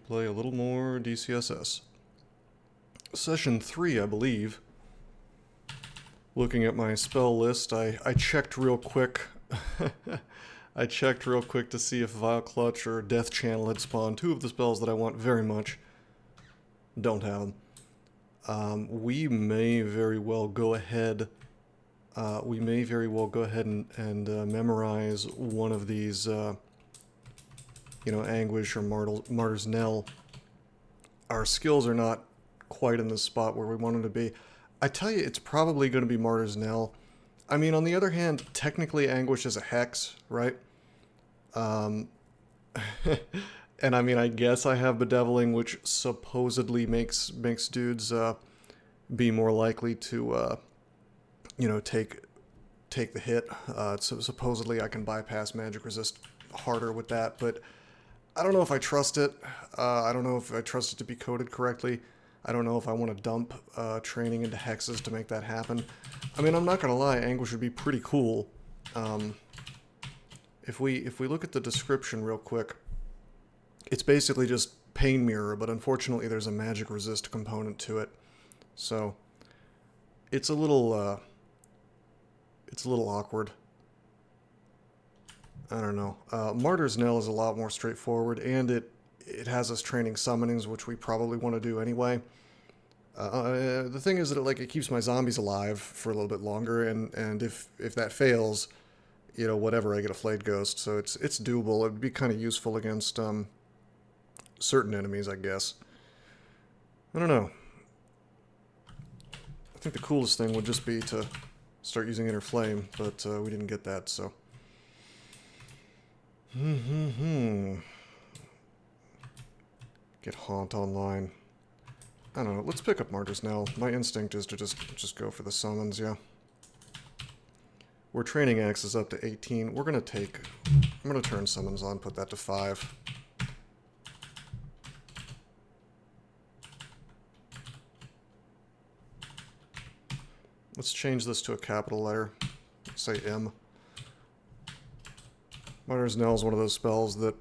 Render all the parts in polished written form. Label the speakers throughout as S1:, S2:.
S1: play a little more DCSS. Session 3, I believe. Looking at my spell list, I checked real quick. I checked real quick to see if Vile Clutch or Death Channel had spawned two of the spells that I want very much. Don't have them. We may very well go ahead. And memorize one of these, Anguish or Martyr's Knell. Our skills are not quite in the spot where we want them to be. I tell you, it's probably going to be Martyr's Knell. I mean, on the other hand, technically Anguish is a hex, right? And I mean, I guess I have Bedeviling, which supposedly makes dudes be more likely to, take the hit. So supposedly I can bypass magic resist harder with that, but I don't know if I trust it. I don't know if I trust it to be coded correctly. I don't know if I want to dump training into hexes to make that happen. I mean, I'm not gonna lie, Anguish would be pretty cool. If we look at the description real quick, it's basically just Pain Mirror, but unfortunately there's a magic resist component to it. So it's a little awkward. I don't know. Martyr's Knell is a lot more straightforward, and it has us training summonings, which we probably want to do anyway. The thing is that it keeps my zombies alive for a little bit longer, and if that fails, whatever, I get a Flayed Ghost, so it's doable. It would be kind of useful against certain enemies, I guess. I don't know. I think the coolest thing would just be to start using Inner Flame, but we didn't get that, so. Get Haunt online. I don't know, let's pick up Martyr's Knell. My instinct is to just go for the summons, yeah. We're training axes up to 18. I'm gonna turn summons on, put that to 5. Let's change this to a capital letter. Let's say M. Martyr's Knell is one of those spells that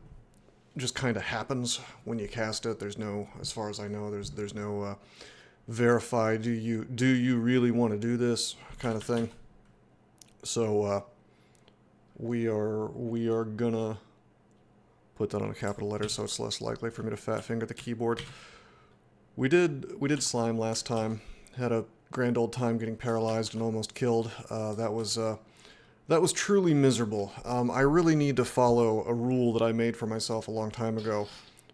S1: just kind of happens when you cast it. There's no, as far as I know, there's no verify, do you really want to do this kind of thing. So we are gonna put that on a capital letter so it's less likely for me to fat finger the keyboard. We did slime last time. Had a grand old time getting paralyzed and almost killed. That was truly miserable. I really need to follow a rule that I made for myself a long time ago,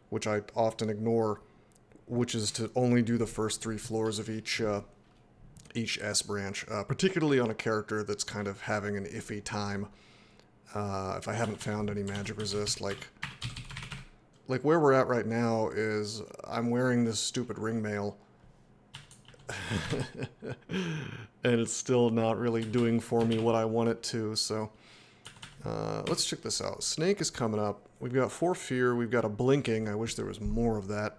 S1: which I often ignore, which is to only do the first 3 floors of each S branch, particularly on a character that's kind of having an iffy time. If I haven't found any magic resist, like where we're at right now is I'm wearing this stupid ringmail. And it's still not really doing for me what I want it to, so let's check this out. Snake is coming up. We've got 4 Fear, we've got a Blinking. I wish there was more of that.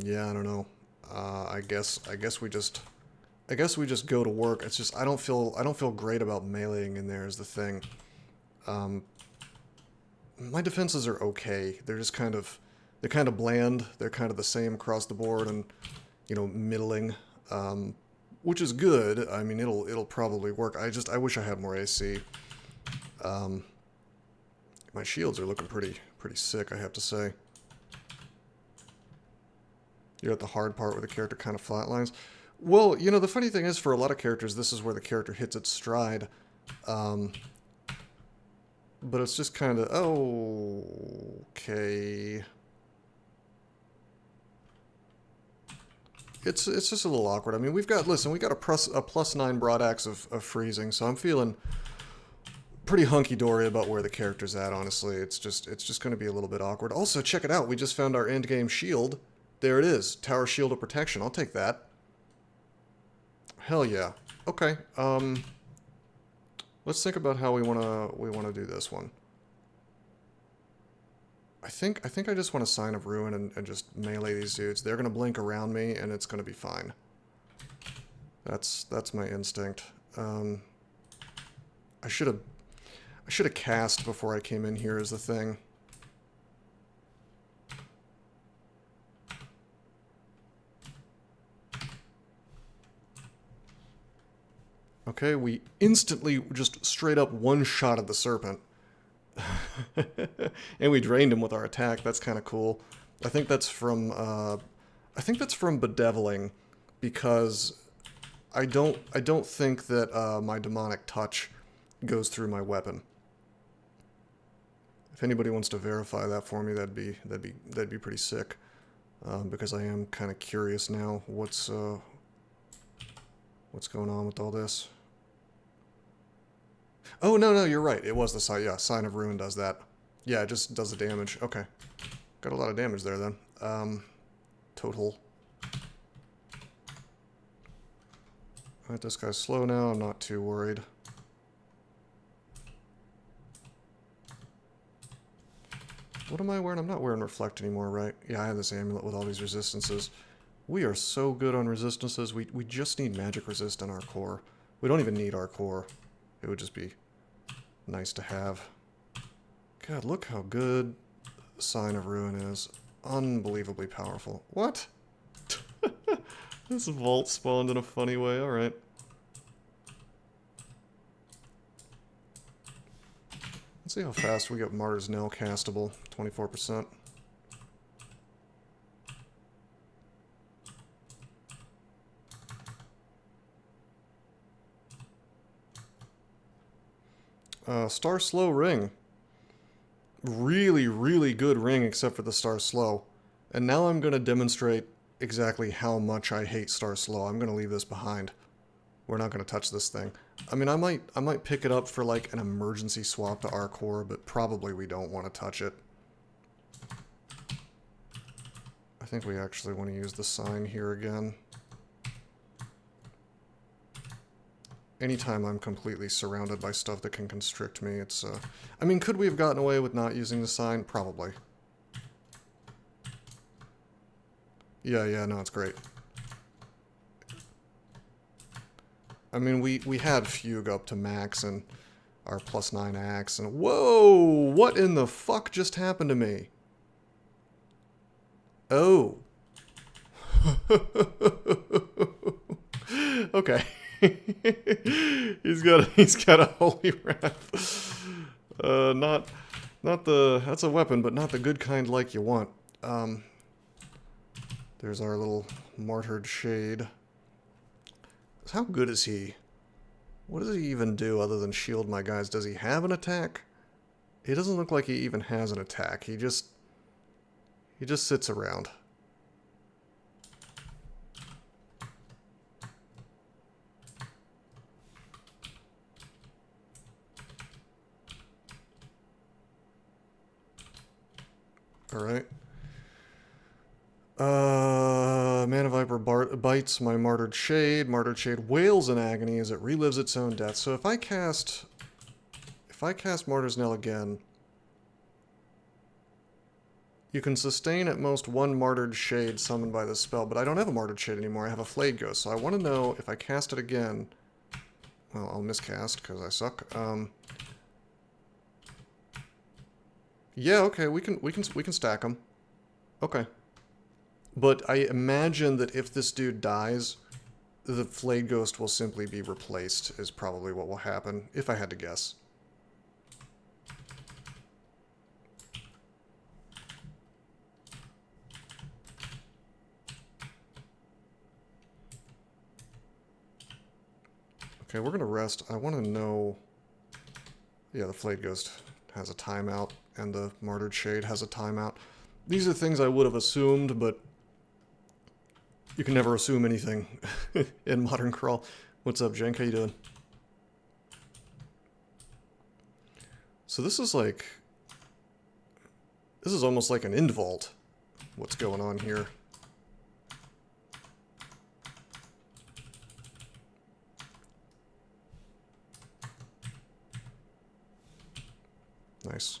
S1: Yeah, I don't know. I guess we just go to work. It's just I don't feel great about meleeing in there is the thing. My defenses are okay. They're kind of bland. They're kind of the same across the board, and middling, which is good. I mean, it'll probably work. I wish I had more AC. My shields are looking pretty sick, I have to say. You're at the hard part where the character kind of flatlines. Well, the funny thing is, for a lot of characters, this is where the character hits its stride. But it's just kind of, okay. It's just a little awkward. I mean, we got a plus 9 broadaxe of freezing, so I'm feeling pretty hunky-dory about where the character's at, honestly. It's just going to be a little bit awkward. Also, check it out. We just found our endgame shield. There it is. Tower Shield of Protection. I'll take that. Hell yeah. Okay. Let's think about how we wanna do this one. I think I just want to Sign of Ruin and just melee these dudes. They're gonna blink around me, and it's gonna be fine. That's my instinct. I should I should have cast before I came in here is the thing. Okay, we instantly just straight up one-shotted the serpent. And we drained him with our attack. That's kind of cool. I think that's from bedeviling, because I don't think that my demonic touch goes through my weapon. If anybody wants to verify that for me, that'd be pretty sick. Because I am kind of curious now what's going on with all this. Oh, no, you're right. It was the sign. Yeah, Sign of Ruin does that. Yeah, it just does the damage. Okay. Got a lot of damage there, then. Total. Alright, this guy's slow now. I'm not too worried. What am I wearing? I'm not wearing Reflect anymore, right? Yeah, I have this amulet with all these resistances. We are so good on resistances. We just need magic resist in our core. We don't even need our core. It would just be nice to have. God, look how good Sign of Ruin is. Unbelievably powerful. What? This vault spawned in a funny way. Alright. Let's see how fast we get Martyr's Knell castable. 24%. Star Slow Ring. Really, really good ring except for the Star Slow. And now I'm going to demonstrate exactly how much I hate Star Slow. I'm going to leave this behind. We're not going to touch this thing. I mean, I might pick it up for like an emergency swap to our core, but probably we don't want to touch it. I think we actually want to use the sign here again. Anytime I'm completely surrounded by stuff that can constrict me, it's, I mean, could we have gotten away with not using the sign? Probably. Yeah, no, it's great. I mean, we had Fugue up to max and our +9 axe, and whoa! What in the fuck just happened to me? Oh. Okay. he's got a holy wrath. Not the, that's a weapon, but not the good kind like you want. There's our little martyred shade. How good is he? What does he even do other than shield my guys? Does he have an attack? He doesn't look like he even has an attack. He just sits around. Alright. Mana Viper bites my Martyred Shade. Martyred Shade wails in agony as it relives its own death. So if I cast Martyr's Knell again, you can sustain at most one Martyred Shade summoned by this spell, but I don't have a Martyred Shade anymore. I have a Flayed Ghost, so I want to know if I cast it again. Well, I'll miscast because I suck. Yeah, okay, we can stack them. Okay. But I imagine that if this dude dies, the Flayed Ghost will simply be replaced, is probably what will happen, if I had to guess. Okay, we're gonna rest. I want to know... Yeah, the Flayed Ghost has a timeout, and the Martyred Shade has a timeout. These are things I would have assumed, but you can never assume anything in Modern Crawl. What's up, Jenk? How you doing? So this is like... This is almost like an end vault, what's going on here. Nice.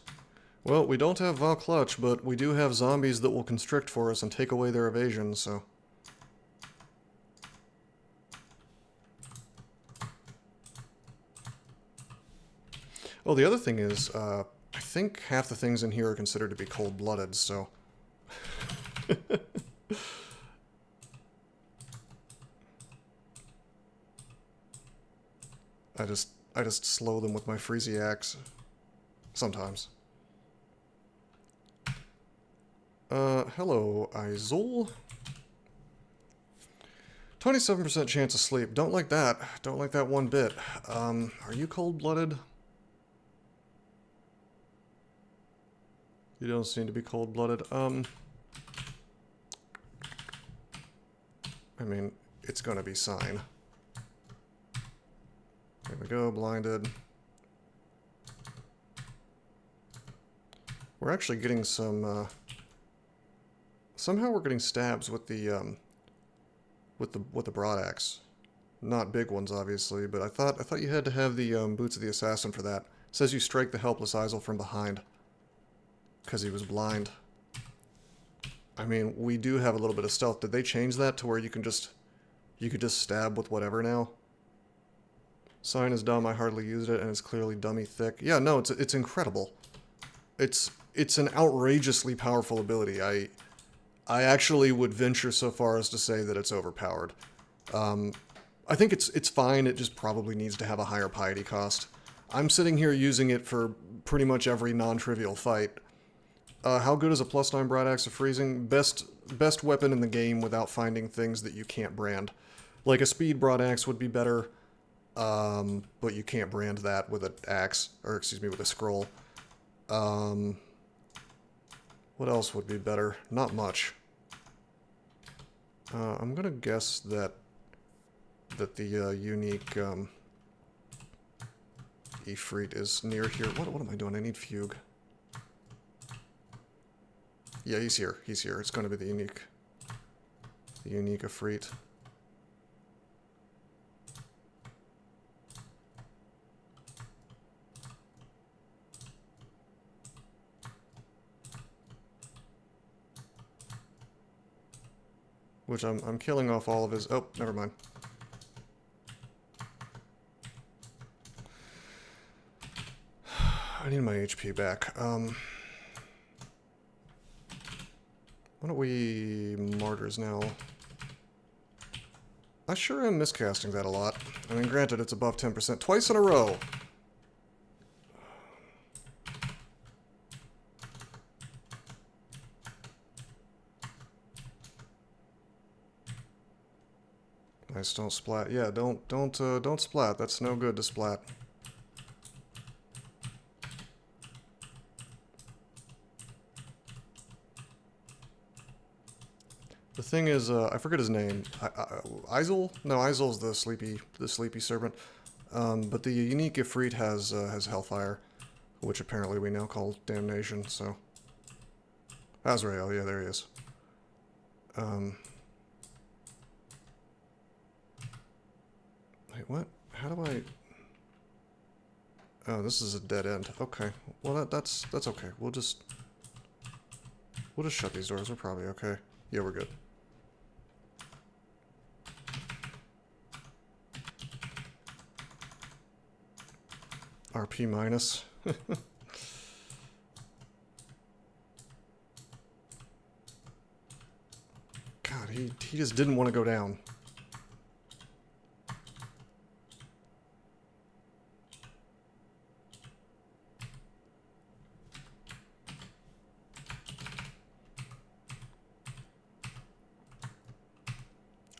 S1: Well, we don't have Val Clutch, but we do have zombies that will constrict for us and take away their evasion, so... Oh, the other thing is, I think half the things in here are considered to be cold-blooded, so... I just slow them with my Freezy Axe. Sometimes. Hello, Izul. 27% chance of sleep. Don't like that. Don't like that one bit. Are you cold-blooded? You don't seem to be cold-blooded. I mean, it's gonna be sign. There we go, blinded. We're actually getting some, somehow we're getting stabs with the broad axe. Not big ones, obviously, but I thought you had to have the boots of the assassin for that. It says you strike the helpless Izul from behind. Because he was blind. I mean, we do have a little bit of stealth. Did they change that to where you could just stab with whatever now? Sign is dumb. I hardly used it, and it's clearly dummy thick. Yeah, no, it's incredible. It's an outrageously powerful ability. I actually would venture so far as to say that it's overpowered. I think it's fine. It just probably needs to have a higher piety cost. I'm sitting here using it for pretty much every non-trivial fight. How good is a +9 broadaxe of freezing? Best weapon in the game without finding things that you can't brand. Like a speed broadaxe would be better, but you can't brand that with an axe, or excuse me, with a scroll. What else would be better? Not much. I'm gonna guess that the unique Ifrit is near here. What am I doing? I need Fugue. Yeah, he's here. He's here. It's going to be the unique Ifrit. Which I'm killing off all of his... Oh, never mind. I need my HP back. Why don't we Martyrs now? I sure am miscasting that a lot. I mean, granted, it's above 10%. Twice in a row! Nice, don't splat. Yeah, don't splat. That's no good to splat. The thing is, I forget his name. Izul? No, Izul's the sleepy serpent. But the unique Ifrit has Hellfire, which apparently we now call Damnation. So, Azrael, yeah, there he is. Wait, what? How do I? Oh, this is a dead end. Okay. Well, that's okay. We'll just shut these doors. We're probably okay. Yeah, we're good. RP minus. God, he just didn't want to go down.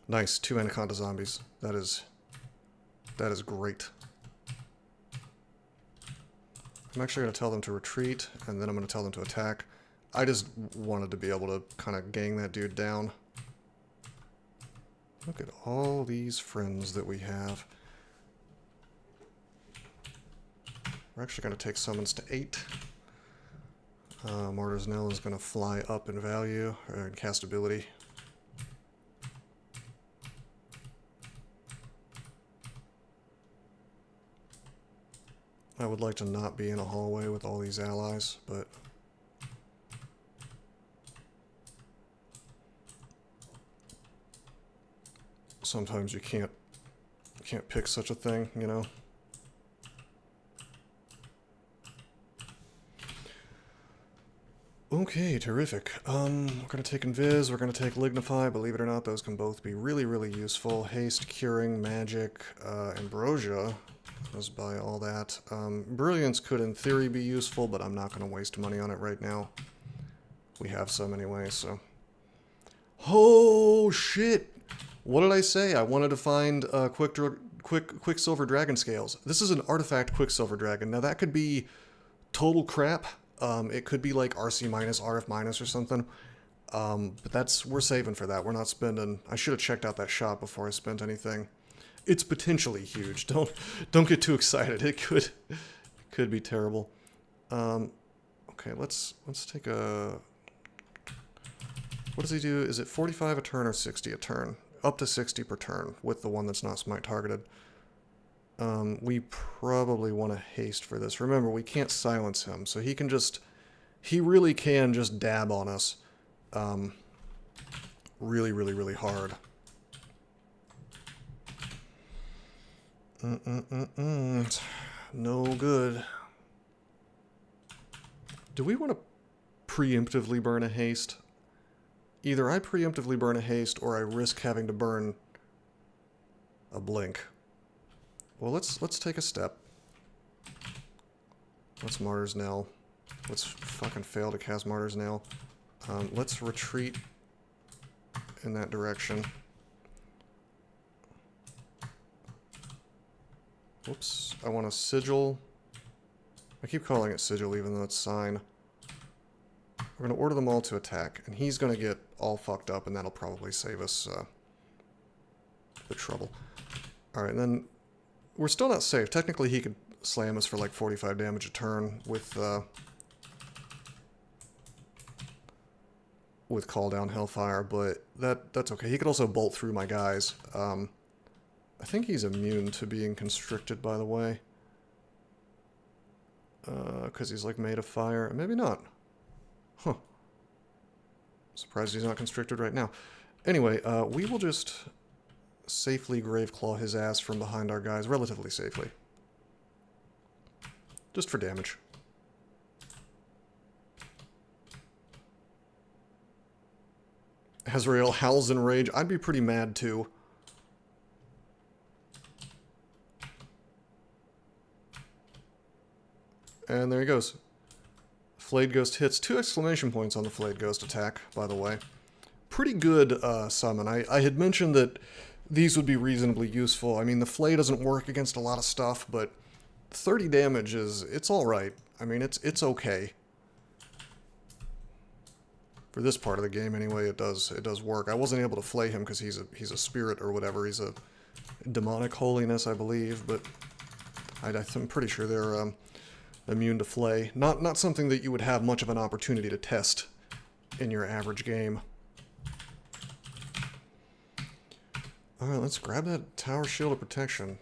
S1: Nice, 2 Anaconda zombies. That is great. I'm actually going to tell them to retreat, and then I'm going to tell them to attack. I just wanted to be able to kind of gang that dude down. Look at all these friends that we have. We're actually going to take summons to 8. Martyr's Knell is going to fly up in value, or in castability. I would like to not be in a hallway with all these allies, but... sometimes you can't pick such a thing, you know? Okay, terrific. We're gonna take Invis, we're gonna take Lignify. Believe it or not, those can both be really, really useful. Haste, Curing, Magic, Ambrosia. Let's buy all that. Brilliance could in theory be useful, but I'm not gonna waste money on it right now. We have some anyway, so... Oh, shit! What did I say? I wanted to find Quicksilver Dragon Scales. This is an artifact Quicksilver Dragon. Now, that could be total crap. It could be like RC minus, RF minus or something. But we're saving for that. We're not spending... I should have checked out that shop before I spent anything. It's potentially huge. Don't get too excited. It could be terrible. Okay, let's take a... What does he do? Is it 45 a turn or 60 a turn? Up to 60 per turn with the one that's not smite targeted. We probably want to haste for this. Remember, we can't silence him, so he can just... He really can just dab on us. Really, really, really hard. No good. Do we want to preemptively burn a haste? Either I preemptively burn a haste, or I risk having to burn a blink. Well, let's take a step. Let's Martyr's Knell. Let's fucking fail to cast Martyr's Knell. Let's retreat in that direction. Whoops. I want a Sigil. I keep calling it Sigil even though it's Sign. We're going to order them all to attack, and he's going to get all fucked up, and that'll probably save us the trouble. Alright, and then we're still not safe. Technically, he could slam us for like 45 damage a turn with Call Down Hellfire, but that's okay. He could also bolt through my guys. I think he's immune to being constricted, by the way. Because he's like made of fire. Maybe not. Huh. Surprised he's not constricted right now. Anyway, we will just safely Graveclaw his ass from behind our guys, relatively safely. Just for damage. Azrael howls in rage. I'd be pretty mad too. And there he goes. Flayed Ghost hits. 2 exclamation points on the Flayed Ghost attack, by the way. Pretty good summon. I had mentioned that these would be reasonably useful. I mean, the Flay doesn't work against a lot of stuff, but 30 damage it's alright. I mean, it's okay. For this part of the game, anyway, it does work. I wasn't able to flay him because he's a spirit or whatever. He's a demonic holiness, I believe, but I'm pretty sure they're immune to flay. Not something that you would have much of an opportunity to test in your average game. Alright, let's grab that Tower Shield of Protection.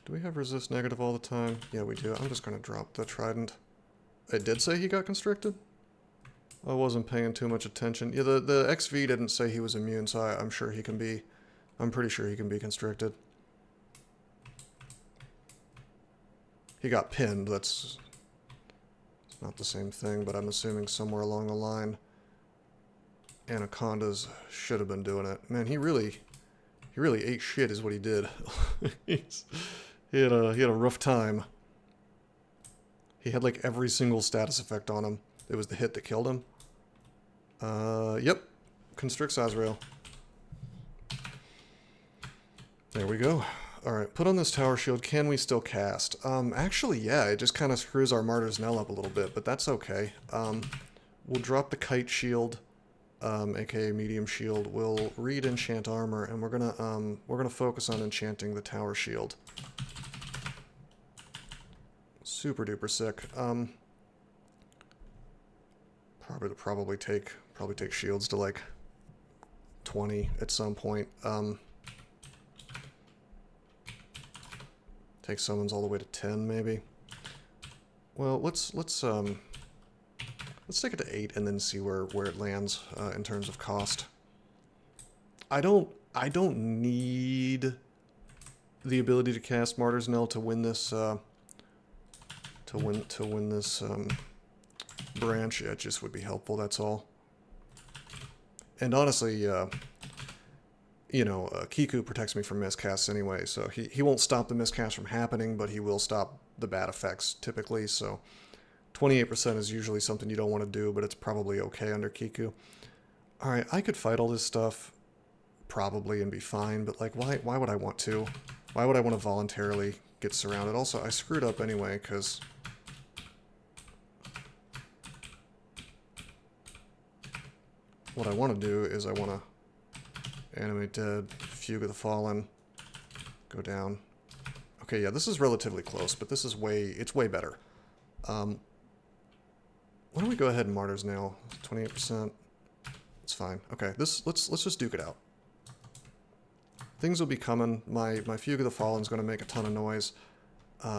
S1: Do we have resist negative all the time? Yeah, we do. I'm just going to drop the Trident. It did say he got constricted? I wasn't paying too much attention. Yeah, the XV didn't say he was immune, so I'm sure he can be... I'm pretty sure he can be constricted. He got pinned, that's not the same thing, but I'm assuming somewhere along the line Anacondas should have been doing it. Man, he really ate shit is what he did. He had a rough time. He had like every single status effect on him. It was the hit that killed him. Yep. Constricts Azrael. There we go. Alright, put on this Tower Shield. Can we still cast? Actually, yeah, it just kind of screws our Martyr's Knell up a little bit, but that's okay. We'll drop the Kite Shield, aka Medium Shield. We'll read Enchant Armor, and we're gonna focus on enchanting the Tower Shield. Super duper sick. Probably take shields to like 20 at some point. Take summons all the way to 10, maybe. Well, let's take it to 8 and then see where it lands in terms of cost. I don't need the ability to cast Martyr's Knell to win this to win this branch. Yeah, it just would be helpful, that's all. And honestly, you know, Kiku protects me from miscasts anyway, so he won't stop the miscast from happening, but he will stop the bad effects typically, so 28% is usually something you don't want to do, but it's probably okay under Kiku. Alright, I could fight all this stuff, probably, and be fine, but like, why would I want to? Why would I want to voluntarily get surrounded? Also, I screwed up anyway, because... what I want to do is I want to animate dead, Fugue of the Fallen, go down. Okay, yeah, this is relatively close, but this is it's way better. Why don't we go ahead and Martyr's Nail? 28%. It's fine. Okay, let's just duke it out. Things will be coming. My Fugue of the Fallen is going to make a ton of noise.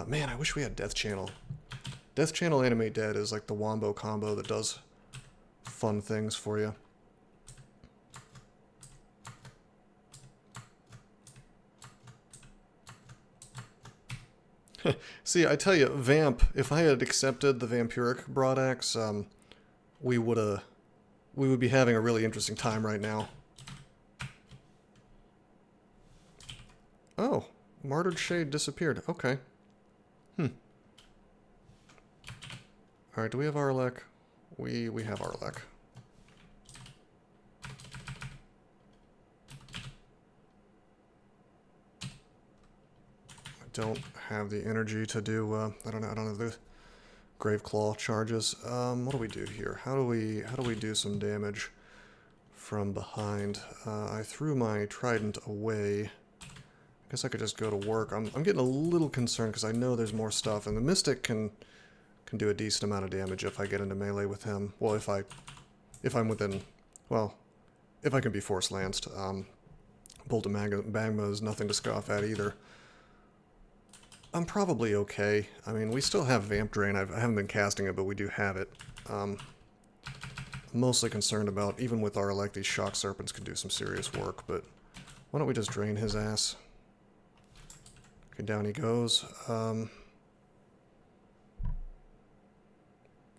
S1: Man, I wish we had Death Channel. Death Channel Animate Dead is like the wombo combo that does fun things for you. See, I tell you, Vamp, if I had accepted the Vampiric Broadaxe, we would be having a really interesting time right now. Oh, Martyred Shade disappeared. Okay. Alright, do we have Arlek? We have Arlek. Don't have the energy to do I don't know the Graveclaw charges. What do we do here? How do we do some damage from behind? I threw my trident away. I guess I could just go to work. I'm getting a little concerned because I know there's more stuff, and the Mystic can do a decent amount of damage if I get into melee with him. Well, if I'm within, well, if I can be force lanced. Bolt of Magma is nothing to scoff at either. I'm probably okay. I mean, we still have Vamp Drain. I haven't been casting it, but we do have it. I'm mostly concerned about, even with our these Shock Serpents can do some serious work, but why don't we just drain his ass? Okay, down he goes.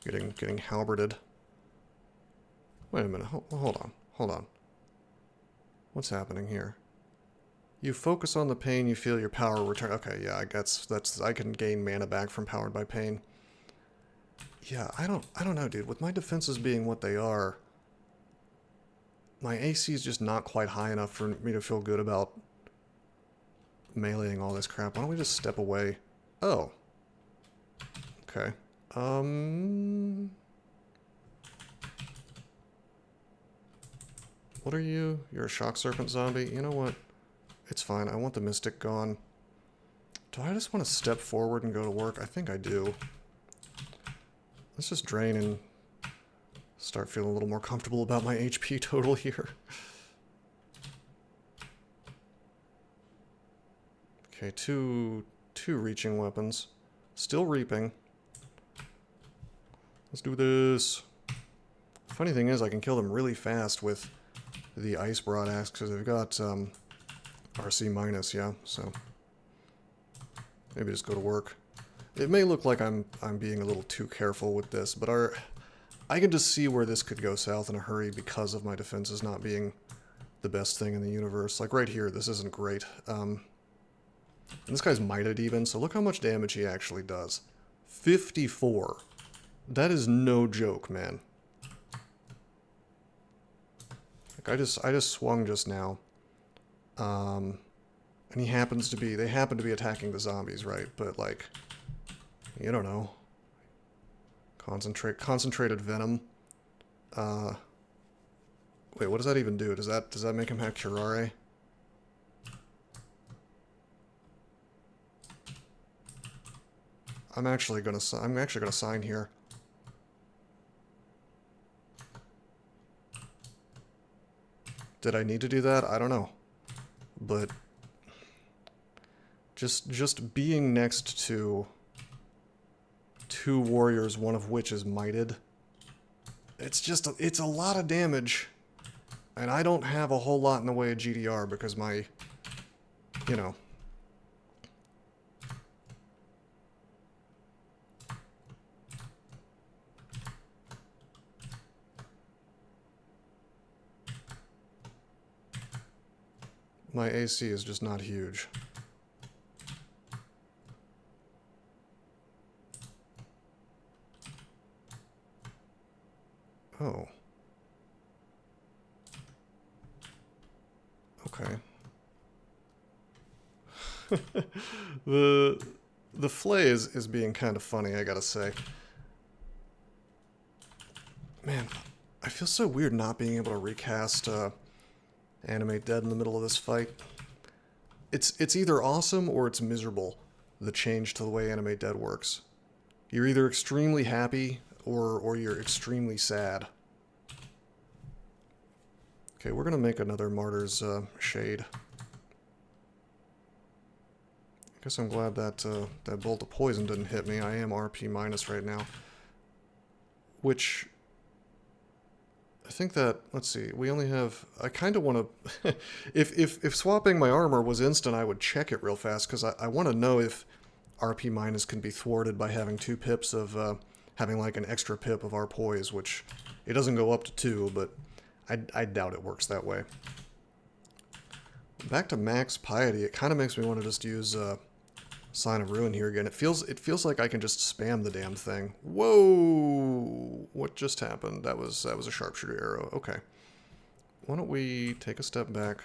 S1: Getting halberded. Wait a minute. Hold on. What's happening here? You focus on the pain, you feel your power return. Okay, yeah, I guess I can gain mana back from Powered by Pain. Yeah, I don't know, dude. With my defenses being what they are, my AC is just not quite high enough for me to feel good about meleeing all this crap. Why don't we just step away? Oh. Okay. What are you? You're a Shock Serpent zombie? You know what? It's fine. I want the Mystic gone. Do I just want to step forward and go to work? I think I do. Let's just drain and start feeling a little more comfortable about my HP total here. Okay, two reaching weapons. Still reaping. Let's do this. Funny thing is, I can kill them really fast with the Ice Broadaxe because they've got RC minus, yeah, so maybe just go to work. It may look like I'm being a little too careful with this, but I can just see where this could go south in a hurry because of my defenses not being the best thing in the universe. Like right here, this isn't great. And this guy's mited even, so look how much damage he actually does. 54. That is no joke, man. Like I just swung just now. And they happen to be attacking the zombies, right? But like, you don't know. Concentrated venom. Wait, what does that even do? Does that make him have curare? I'm actually gonna sign here. Did I need to do that? I don't know. But just being next to two warriors, one of which is mited, it's a lot of damage. And I don't have a whole lot in the way of GDR because my, you know. My AC is just not huge. Oh. Okay. The flay is being kind of funny, I gotta say. Man, I feel so weird not being able to recast Animate Dead in the middle of this fight. It's either awesome or it's miserable, the change to the way Animate Dead works. You're either extremely happy or you're extremely sad. Okay, we're gonna make another Martyr's Shade. I guess I'm glad that that bolt of poison didn't hit me. I am RP minus right now. Which, I think that, let's see, we only have, I kind of want to, if swapping my armor was instant, I would check it real fast, because I want to know if RP minus can be thwarted by having 2 pips of, having like an extra pip of our poise, which it doesn't go up to 2, but I doubt it works that way. Back to max piety, it kind of makes me want to just use Sign of Ruin here again. It feels like I can just spam the damn thing. Whoa! What just happened? That was a sharpshooter arrow. Okay. Why don't we take a step back?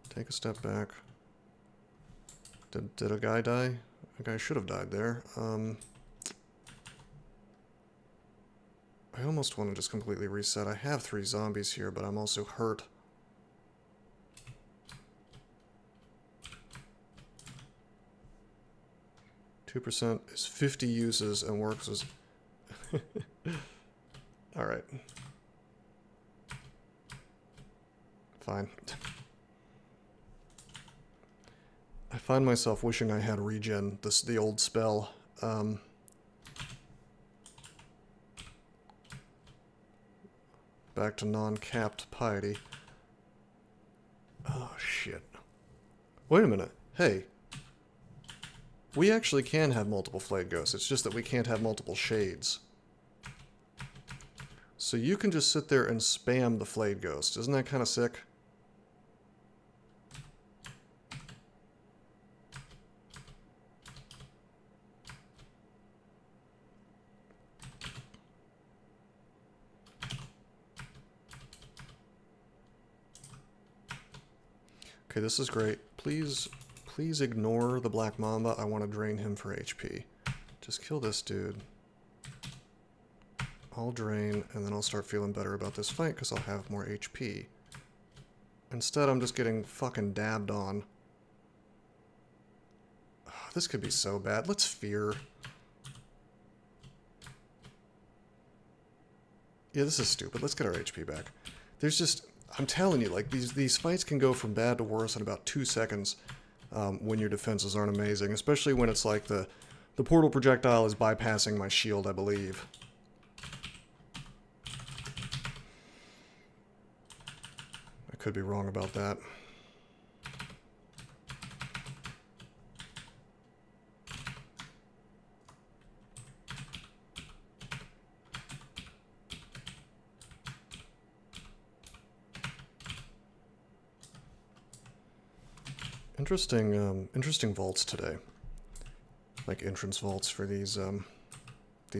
S1: Take a step back. Did a guy die? A guy should have died there. I almost want to just completely reset. I have 3 zombies here, but I'm also hurt. %2% is 50 uses and works as... Alright. Fine. I find myself wishing I had regen, the old spell. Back to non-capped piety. Oh, shit. Wait a minute. Hey. We actually can have multiple flayed ghosts. It's just that we can't have multiple shades. So you can just sit there and spam the flayed ghost. Isn't that kind of sick? Okay, this is great. Please ignore the Black Mamba. I want to drain him for HP. Just kill this dude. I'll drain, and then I'll start feeling better about this fight because I'll have more HP. Instead, I'm just getting fucking dabbed on. Oh, this could be so bad. Let's fear. Yeah, this is stupid. Let's get our HP back. There's just... I'm telling you, like, these fights can go from bad to worse in about 2 seconds when your defenses aren't amazing, especially when it's like the portal projectile is bypassing my shield, I believe. I could be wrong about that. Interesting vaults today. Like entrance vaults for these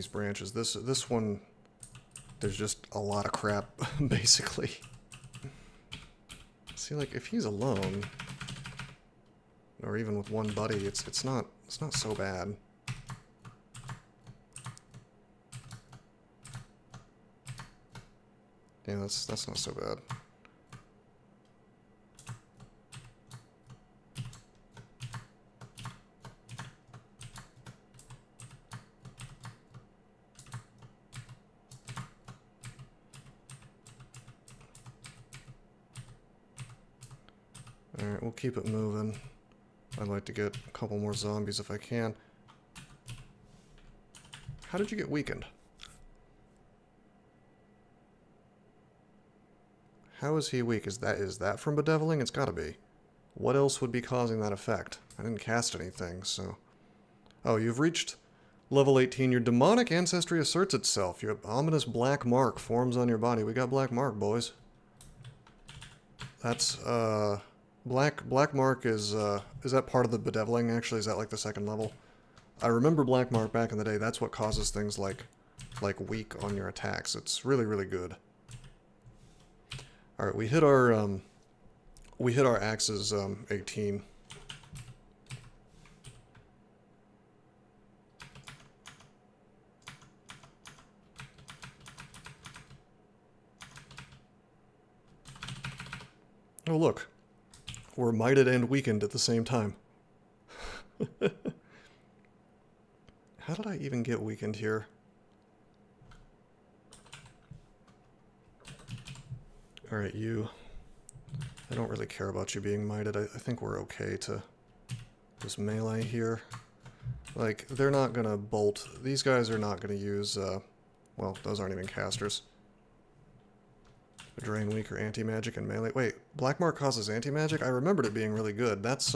S1: branches. This one, there's just a lot of crap, basically. See, like if he's alone, or even with one buddy, it's not so bad. Yeah, that's not so bad. Alright, we'll keep it moving. I'd like to get a couple more zombies if I can. How did you get weakened? How is he weak? Is that from bedeviling? It's gotta be. What else would be causing that effect? I didn't cast anything, so... Oh, you've reached level 18. Your demonic ancestry asserts itself. Your ominous black mark forms on your body. We got black mark, boys. That's, Black Mark is that part of the bedeviling, actually? Is that like the second level? I remember Black Mark back in the day. That's what causes things like weak on your attacks. It's really, really good. Alright, we hit our axes, 18. Oh, look. We're mighted and weakened at the same time. How did I even get weakened here? Alright, you. I don't really care about you being mighted. I think we're okay to just melee here. Like, they're not gonna bolt. These guys are not gonna use, well, those aren't even casters. Drain weaker anti-magic and melee. Wait, Black Mark causes anti-magic? I remembered it being really good. That's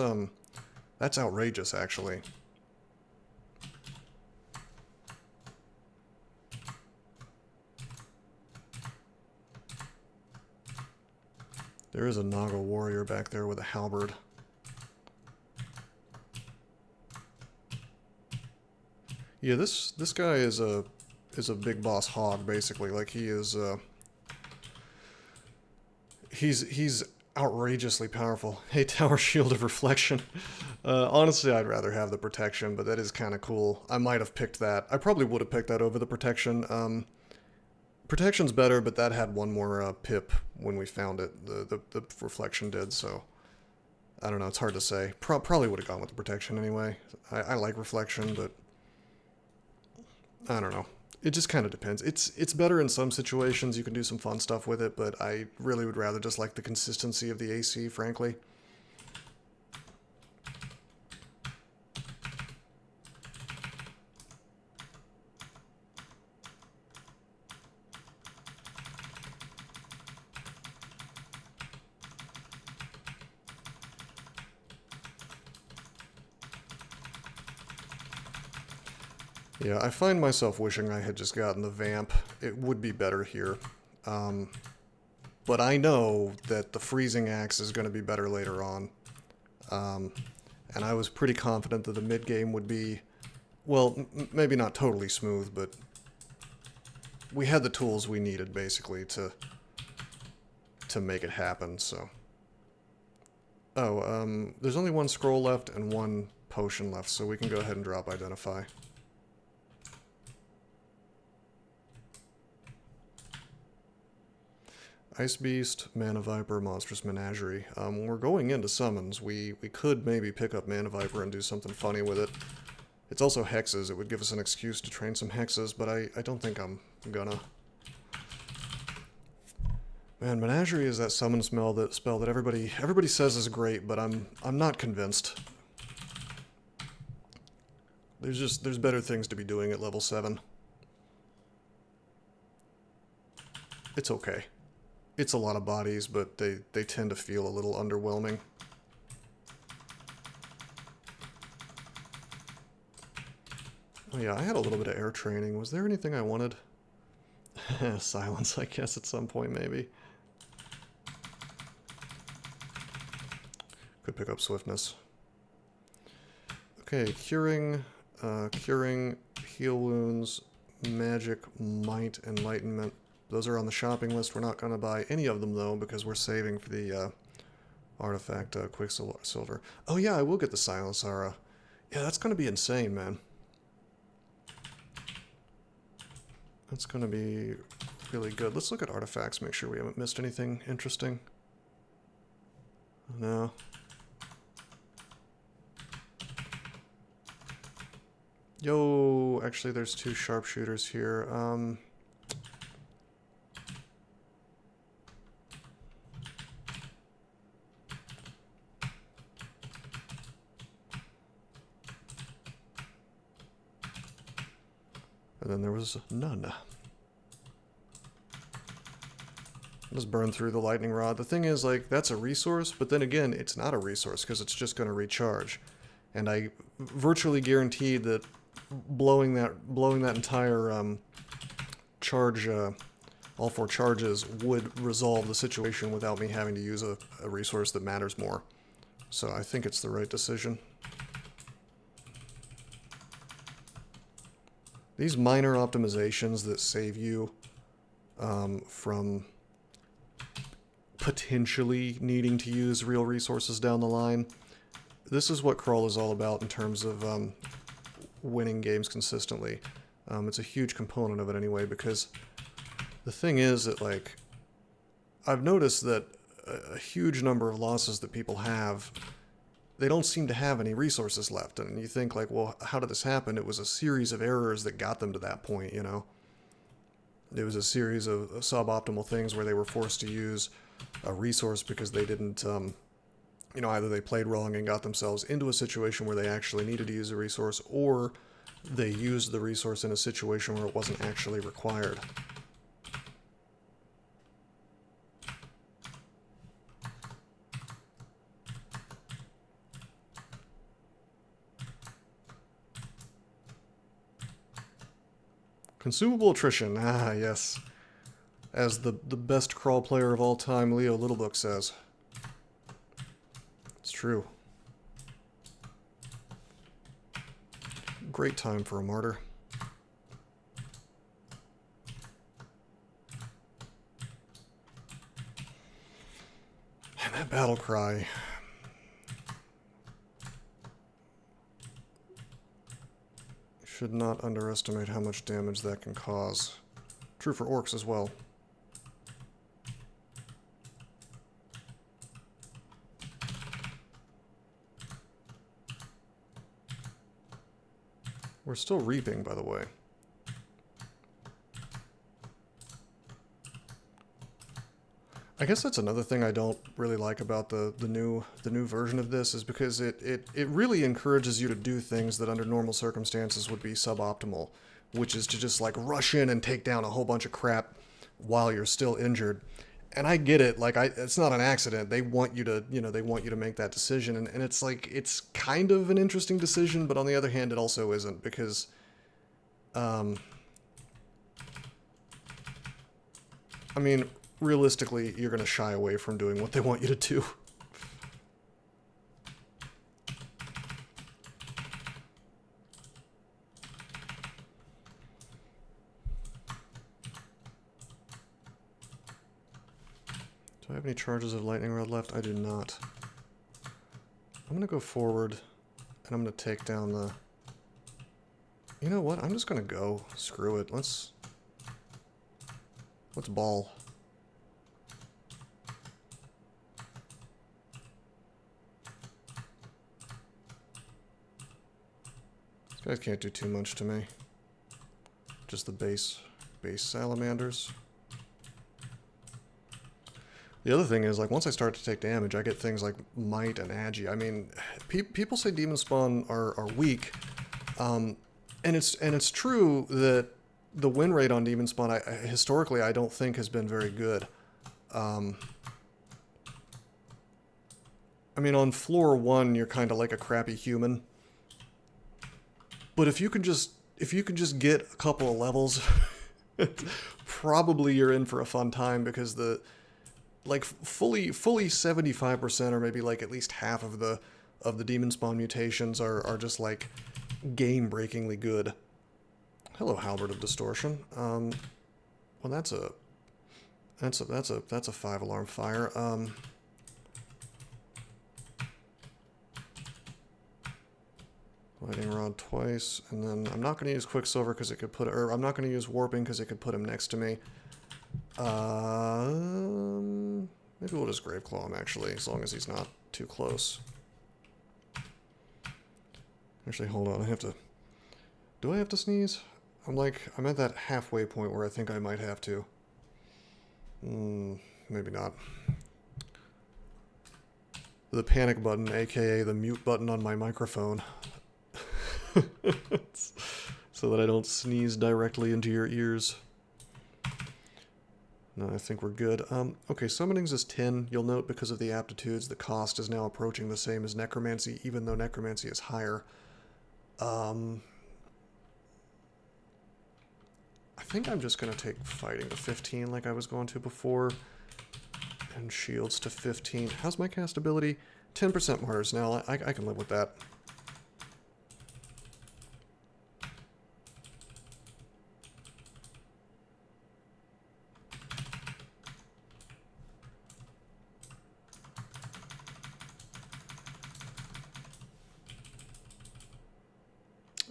S1: outrageous, actually. There is a Naga warrior back there with a halberd. Yeah, this guy is a big boss hog, basically. Like, he is he's outrageously powerful. Hey, Tower Shield of Reflection. Honestly, I'd rather have the protection, but that is kind of cool. I might have picked that. I probably would have picked that over the protection. Protection's better, but that had one more pip when we found it. The reflection did, so I don't know. It's hard to say. Probably would have gone with the protection anyway. I like reflection, but I don't know. It just kind of depends. It's better in some situations. You can do some fun stuff with it, but I really would rather just like the consistency of the AC, frankly. Yeah, I find myself wishing I had just gotten the Vamp. It would be better here. But I know that the Freezing Axe is going to be better later on. And I was pretty confident that the mid-game would be, well, maybe not totally smooth, but we had the tools we needed, basically, to make it happen, so. Oh, there's only one scroll left and one potion left, so we can go ahead and drop Identify. Ice Beast, Mana Viper, Monstrous Menagerie. When we're going into summons, we could maybe pick up Mana Viper and do something funny with it. It's also hexes. It would give us an excuse to train some hexes, but I don't think I'm gonna. Man, Menagerie is that summon spell that everybody says is great, but I'm not convinced. There's better things to be doing at level 7. It's okay. It's a lot of bodies, but they tend to feel a little underwhelming. Oh yeah, I had a little bit of air training. Was there anything I wanted? Silence, I guess, at some point, maybe. Could pick up swiftness. Okay, curing, heal wounds, magic, might, enlightenment. Those are on the shopping list. We're not going to buy any of them, though, because we're saving for the artifact Quicksilver. Oh, yeah, I will get the Silence Aura. Yeah, that's going to be insane, man. That's going to be really good. Let's look at artifacts, make sure we haven't missed anything interesting. No. Yo, actually, there's 2 sharpshooters here. And then there was none. Just burn through the lightning rod. The thing is, like, that's a resource, but then again, it's not a resource because it's just going to recharge. And I virtually guaranteed that blowing that entire charge all 4 charges would resolve the situation without me having to use a resource that matters more. So I think it's the right decision. These minor optimizations that save you from potentially needing to use real resources down the line, this is what Crawl is all about in terms of winning games consistently. It's a huge component of it anyway, because the thing is that, like, I've noticed that a huge number of losses that people have, they don't seem to have any resources left. And you think, like, well, how did this happen? It was a series of errors that got them to that point, you know? It was a series of suboptimal things where they were forced to use a resource because they didn't, you know, either they played wrong and got themselves into a situation where they actually needed to use a resource, or they used the resource in a situation where it wasn't actually required. Consumable attrition, ah yes. As the best Crawl player of all time, Leo Littlebook says. It's true. Great time for a martyr. And that battle cry. Should not underestimate how much damage that can cause. True for orcs as well. We're still reaping, by the way. I guess that's another thing I don't really like about the new version of this, is because it really encourages you to do things that under normal circumstances would be suboptimal, which is to just like rush in and take down a whole bunch of crap while you're still injured. And I get it, like it's not an accident. They want you to, you know, they want you to make that decision, and it's like, it's kind of an interesting decision, but on the other hand it also isn't, because I mean, realistically, you're going to shy away from doing what they want you to do. Do I have any charges of lightning rod left? I do not. I'm going to go forward, and I'm going to take down the... You know what? I'm just going to go. Screw it. Let's ball. These guys can't do too much to me. Just the base salamanders. The other thing is, like, once I start to take damage, I get things like might and agi. I mean, people say Demonspawn are weak, and it's true that the win rate on Demonspawn, historically, I don't think has been very good. I mean, on floor 1, you're kind of like a crappy human. But if you can just get a couple of levels, probably you're in for a fun time, because the like fully 75%, or maybe like at least half of the Demonspawn mutations are just like game-breakingly good. Hello, Halberd of Distortion. Well, that's a 5-alarm fire. Lightning rod twice, and then I'm not going to use Quicksilver because it could put, or I'm not going to use Warping because it could put him next to me. Maybe we'll just Graveclaw him, actually, as long as he's not too close. Actually, hold on, do I have to sneeze? I'm at that halfway point where I think I might have to. Maybe not. The panic button, aka the mute button on my microphone. So that I don't sneeze directly into your ears. No, I think we're good. Okay, Summonings is 10. You'll note because of the aptitudes, the cost is now approaching the same as Necromancy, even though Necromancy is higher. I think I'm just going to take fighting to 15 like I was going to before. And shields to 15. How's my cast ability? 10% martyrs now. I can live with that.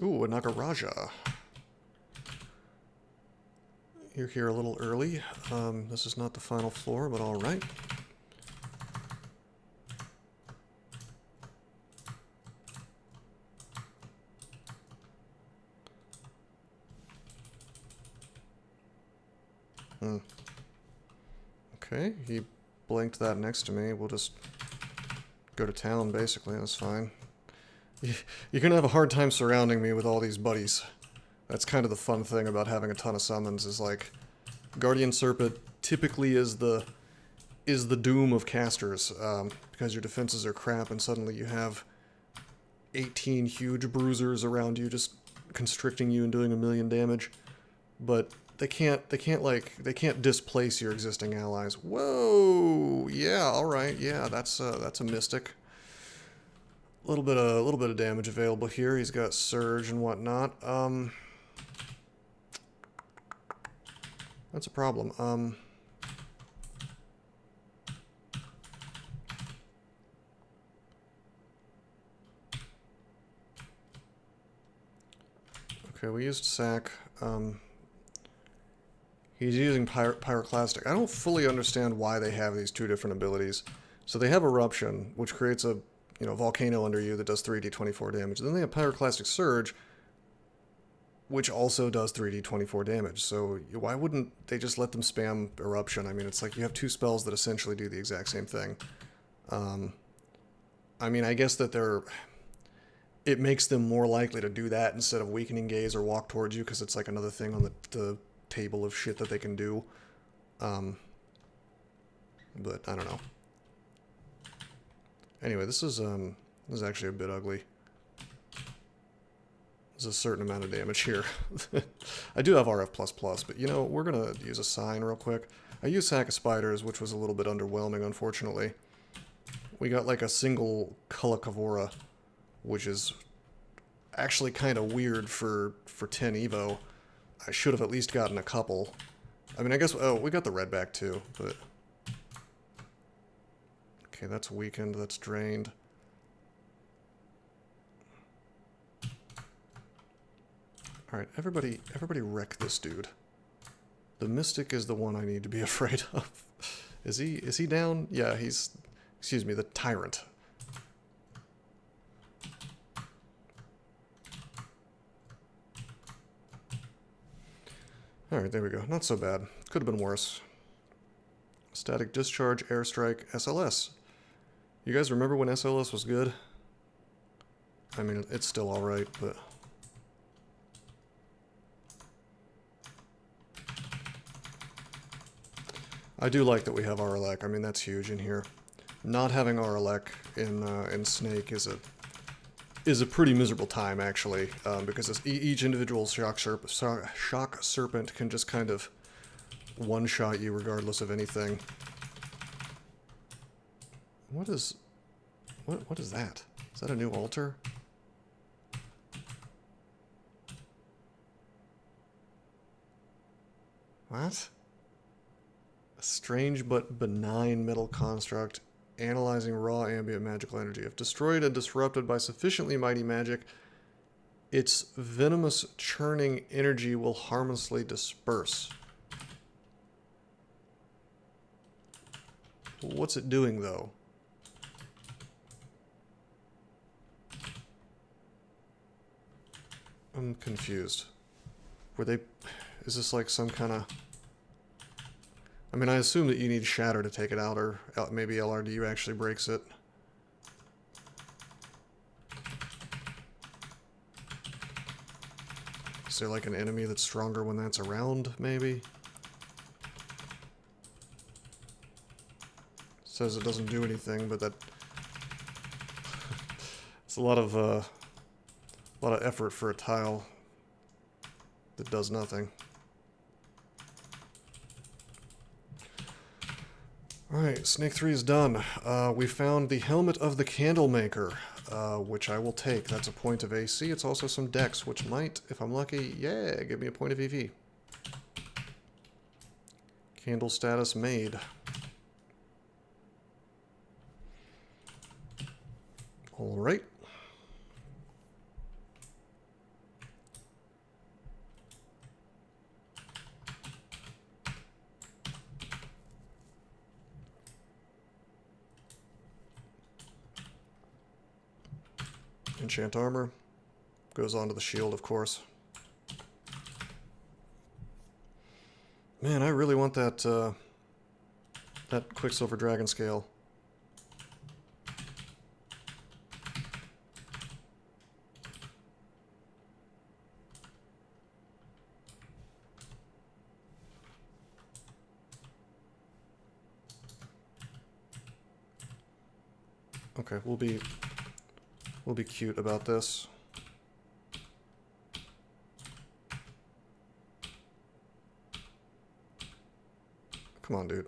S1: Ooh, a Nagaraja. You're here a little early. This is not the final floor, but all right. Okay, he blinked that next to me. We'll just go to town, basically. That's fine. You're gonna have a hard time surrounding me with all these buddies. That's kind of the fun thing about having a ton of summons, is like Guardian Serpent typically is the doom of casters, because your defenses are crap and suddenly you have 18 huge bruisers around you just constricting you and doing a million damage. But they can't displace your existing allies. Whoa, yeah, all right, yeah, that's a mystic. A little bit of damage available here. He's got surge and whatnot. That's a problem. Okay, we used sack. He's using pyroclastic. I don't fully understand why they have these two different abilities. So they have eruption, which creates a volcano under you that does 3d24 damage. Then they have pyroclastic surge, which also does 3d24 damage. So why wouldn't they just let them spam eruption? I mean, it's like you have two spells that essentially do the exact same thing. I mean, I guess that it makes them more likely to do that instead of weakening gaze or walk towards you, because it's like another thing on the table of shit that they can do. But I don't know. Anyway, this is actually a bit ugly. There's a certain amount of damage here. I do have RF++, but we're gonna use a sign real quick. I used Sack of Spiders, which was a little bit underwhelming, unfortunately. We got like a single Kulakavora, which is actually kind of weird for 10 Evo. I should have at least gotten a couple. I mean, I guess, oh, we got the red back too, but... Okay, that's weakened, that's drained. Alright, everybody wreck this dude. The Mystic is the one I need to be afraid of. Is he down? Yeah, he's... Excuse me, the Tyrant. Alright, there we go. Not so bad. Could have been worse. Static Discharge, Airstrike, SLS. You guys remember when SLS was good? I mean, it's still alright, but... I do like that we have Aralek. I mean, that's huge in here. Not having Aralek in Snake is a pretty miserable time, actually, because each individual shock serpent can just kind of one-shot you regardless of anything. What is that? Is that a new altar? What? A strange but benign metal construct, analyzing raw ambient magical energy. If destroyed and disrupted by sufficiently mighty magic, its venomous churning energy will harmlessly disperse. What's it doing, though? I'm confused. Is this like some kind of... I mean, I assume that you need Shatter to take it out, or maybe LRDU actually breaks it. Is there like an enemy that's stronger when that's around, maybe? Says it doesn't do anything, but that... it's a lot of effort for a tile that does nothing. Alright, Snake 3 is done. We found the Helmet of the Candlemaker, which I will take. That's a point of AC. It's also some Dex, which might, if I'm lucky, yeah, give me a point of EV. Candle status made. Alright. Enchant armor. Goes onto the shield, of course. Man, I really want that, that Quicksilver Dragon Scale. Okay, we'll be cute about this. Come on, dude.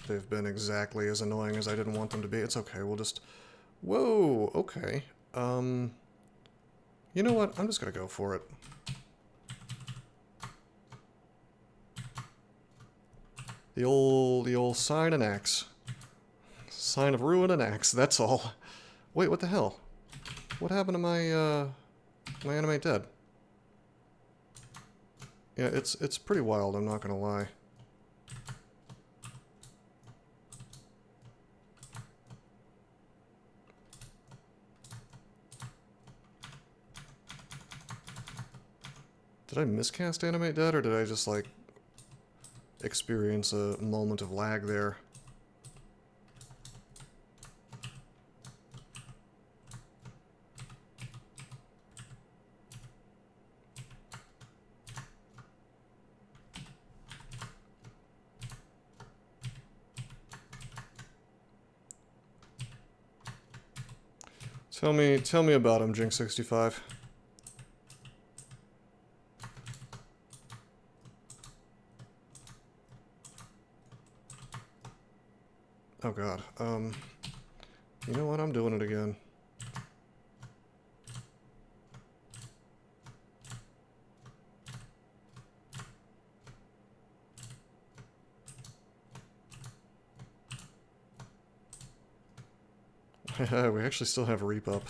S1: They've been exactly as annoying as I didn't want them to be. It's okay, we'll just... Whoa, okay. You know what? I'm just gonna go for it. The old sign and axe. Sign of ruin and axe, that's all. Wait, what the hell? What happened to my, my animate dead? Yeah, it's pretty wild, I'm not gonna lie. Did I miscast animate dead, or did I just, like, experience a moment of lag there? Tell me about him, Jinx65. Oh god, you know what, I'm doing it again. We actually still have Reap up.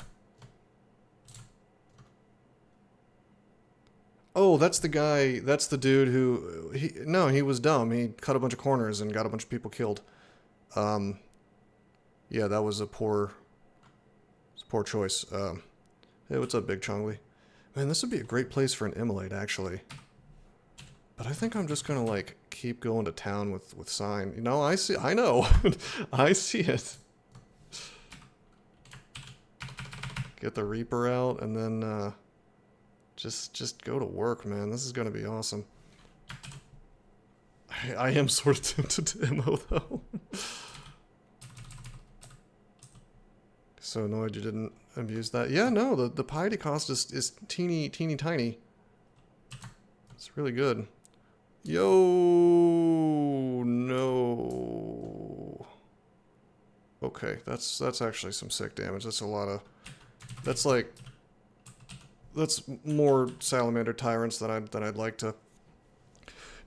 S1: Oh, that's the guy, that's the dude who, no, he was dumb. He cut a bunch of corners and got a bunch of people killed. Yeah, that was a poor choice. Hey, what's up, Big Chongli? Man, this would be a great place for an immolate, actually. But I think I'm just gonna, like, keep going to town with Sign. You know, I know. I see it. Get the Reaper out, and then, just go to work, man. This is gonna be awesome. I am sort of tempted to demo, though. So annoyed you didn't abuse that. Yeah, no, the piety cost is teeny tiny. It's really good. Yo, no. Okay, that's actually some sick damage. That's a lot of... That's more Salamander Tyrants than I'd like to...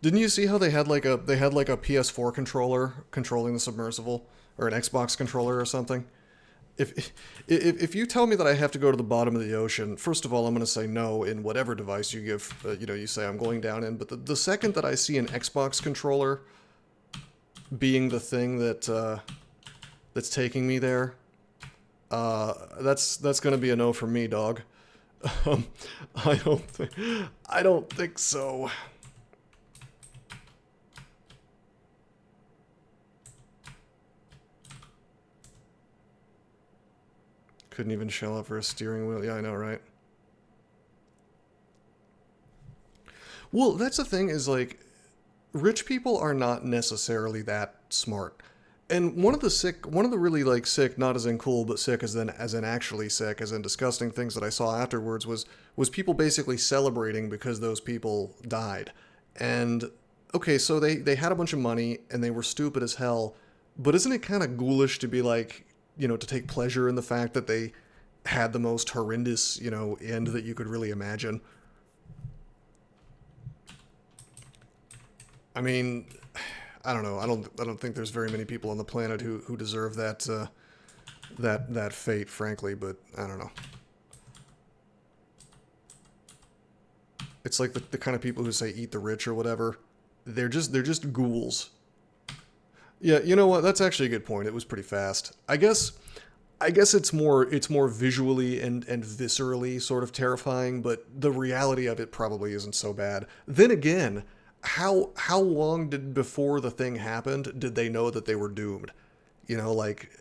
S1: Didn't you see how they had like a PS4 controller controlling the submersible, or an Xbox controller or something? If you tell me that I have to go to the bottom of the ocean, first of all, I'm going to say no in whatever device you give, you know, you say I'm going down in. But the second that I see an Xbox controller being the thing that that's taking me there, that's going to be a no for me, dog. I don't think so. Couldn't even shell out for a steering wheel. Yeah, I know, right? Well, that's the thing is, like, rich people are not necessarily that smart. And one of the really like sick, not as in cool, but sick as in actually sick, as in disgusting things that I saw afterwards was people basically celebrating because those people died. And okay, so they had a bunch of money and they were stupid as hell, but isn't it kind of ghoulish to be like, to take pleasure in the fact that they had the most horrendous, end that you could really imagine? I mean, I don't know. I don't think there's very many people on the planet who deserve that fate, frankly. But I don't know. It's like the kind of people who say "eat the rich" or whatever. They're just ghouls. Yeah, you know what? That's actually a good point. It was pretty fast. I guess it's more visually and viscerally sort of terrifying, but the reality of it probably isn't so bad. Then again, how long before the thing happened did they know that they were doomed? Like,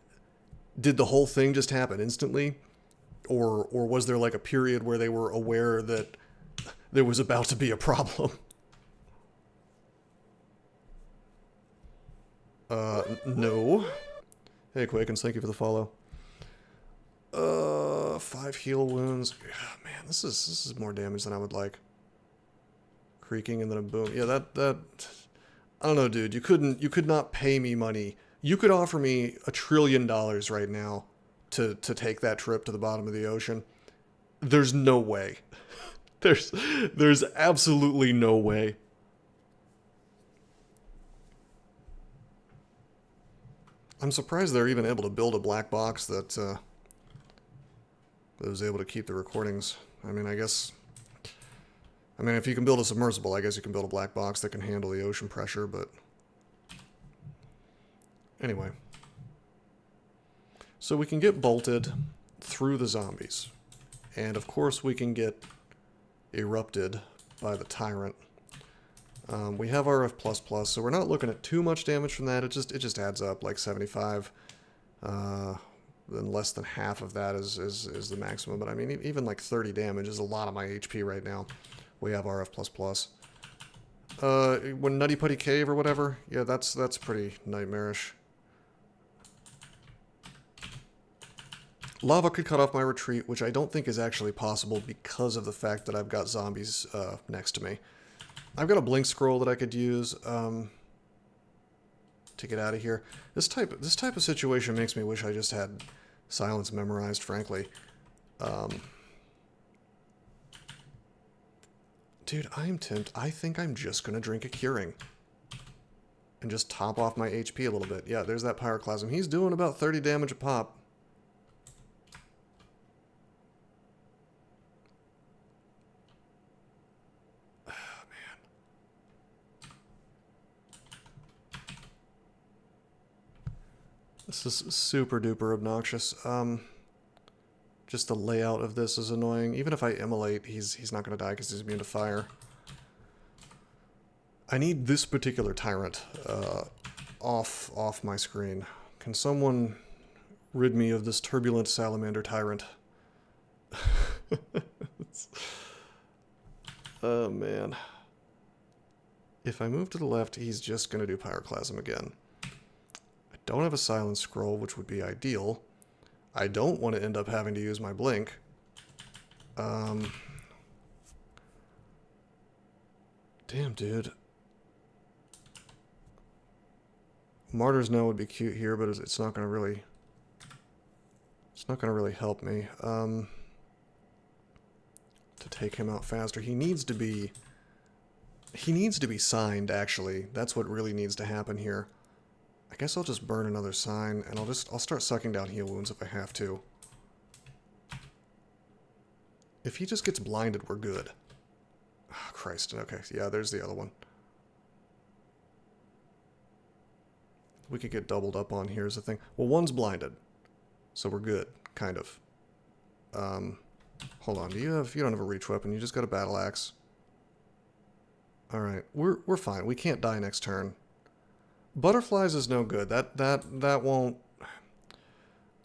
S1: did the whole thing just happen instantly, or was there like a period where they were aware that there was about to be a problem? No. Hey Quakens, thank you for the follow. 5 heal wounds. Oh, man, this is more damage than I would like. Creaking and then a boom. Yeah, that I don't know, dude. You could not pay me money. You could offer me $1 trillion right now to take that trip to the bottom of the ocean. There's no way. There's absolutely no way. I'm surprised they're even able to build a black box that was able to keep the recordings. I mean, if you can build a submersible, I guess you can build a black box that can handle the ocean pressure, but anyway. So we can get bolted through the zombies. And of course we can get erupted by the tyrant. We have RF++, so we're not looking at too much damage from that. It just adds up, like 75. Then less than half of that is the maximum. But I mean, even like 30 damage is a lot of my HP right now. We have RF++. When Nutty Putty Cave or whatever, yeah, that's pretty nightmarish. Lava could cut off my retreat, which I don't think is actually possible because of the fact that I've got zombies next to me. I've got a blink scroll that I could use to get out of here. This type of situation makes me wish I just had silence memorized, frankly. Dude, I'm tempted. I think I'm just gonna drink a curing and just top off my HP a little bit. Yeah, there's that pyroclasm. He's doing about 30 damage a pop. This is super duper obnoxious. Just the layout of this is annoying. Even if I immolate, he's not going to die because he's immune to fire. I need this particular tyrant off my screen. Can someone rid me of this turbulent salamander tyrant? Oh man. If I move to the left, he's just going to do pyroclasm again. Don't have a silence scroll, which would be ideal. I don't want to end up having to use my blink. Damn, dude. Martyr's Knell would be cute here, but it's not going to really... It's not going to really help me. To take him out faster. He needs to be signed, actually. That's what really needs to happen here. I guess I'll just burn another sign, and I'll start sucking down heal wounds if I have to. If he just gets blinded, we're good. Oh, Christ. Okay, yeah, there's the other one. We could get doubled up on here is the thing. Well, one's blinded, so we're good, kind of. Hold on. You don't have a reach weapon. You just got a battle axe. All right, we're fine. We can't die next turn. Butterflies is no good. That won't...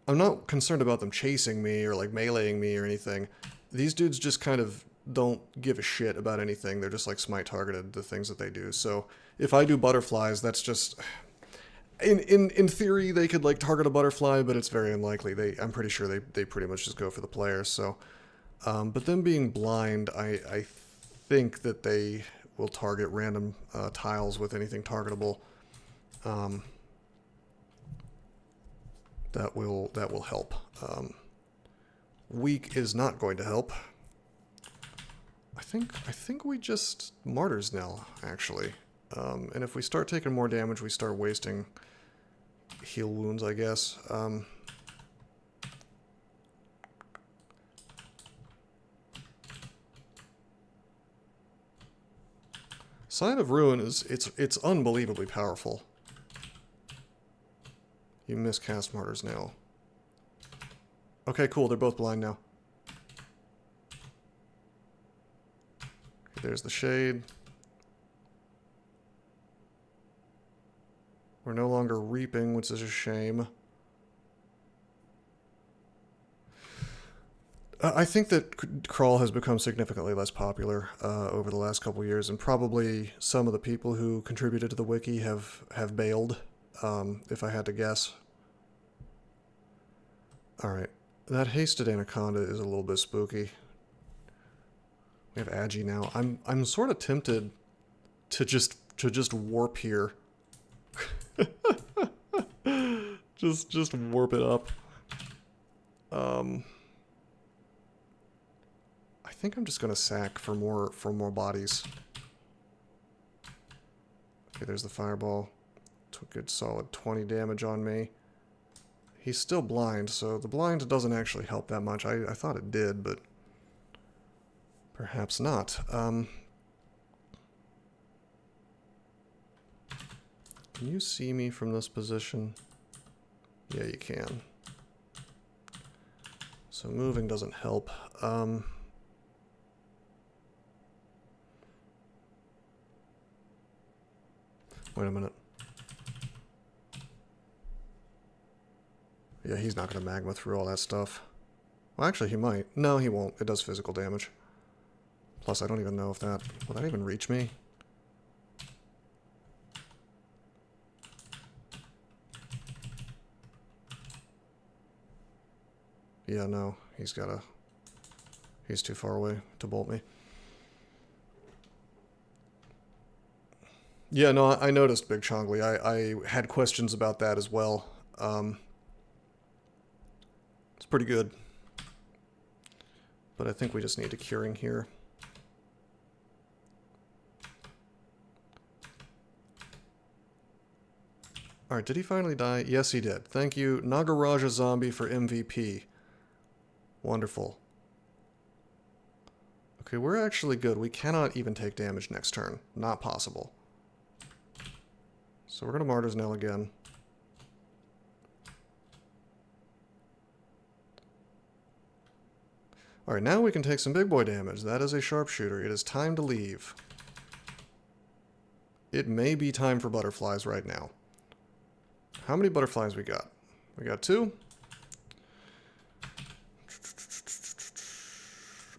S1: I'm not concerned about them chasing me or like meleeing me or anything. These dudes just kind of don't give a shit about anything. They're just like smite targeted, the things that they do. So if I do butterflies, that's just... In theory, they could like target a butterfly, but it's very unlikely. I'm pretty sure they pretty much just go for the player. So, but them being blind, I think that they will target random tiles with anything targetable. That will help. Weak is not going to help. I think we just Martyr's Knell, actually. And if we start taking more damage, we start wasting heal wounds, I guess. Sign of Ruin it's unbelievably powerful. You miscast Martyr's Knell. Okay, cool, they're both blind now. There's the shade. We're no longer reaping, which is a shame. I think that Crawl has become significantly less popular over the last couple years, and probably some of the people who contributed to the wiki have bailed, if I had to guess. Alright, that Hasted Anaconda is a little bit spooky. We have Agi now. I'm sort of tempted to just warp here. just warp it up. I think I'm just gonna sack for more bodies. Okay, there's the fireball. Took a good solid 20 damage on me. He's still blind, so the blind doesn't actually help that much. I thought it did, but perhaps not. Can you see me from this position? Yeah, you can. So moving doesn't help. Wait a minute. Yeah, he's not going to magma through all that stuff. Well, actually, he might. No, he won't. It does physical damage. Plus, I don't even know if that... Will that even reach me? Yeah, no. He's got a... He's too far away to bolt me. Yeah, no, I noticed Big Chongli. I had questions about that as well. It's pretty good. But I think we just need a curing here. Alright, did he finally die? Yes, he did. Thank you, Nagaraja Zombie, for MVP. Wonderful. Okay, we're actually good. We cannot even take damage next turn. Not possible. So we're going to Martyr's Knell again. Alright, now we can take some big boy damage. That is a sharpshooter. It is time to leave. It may be time for butterflies right now. How many butterflies we got? We got 2.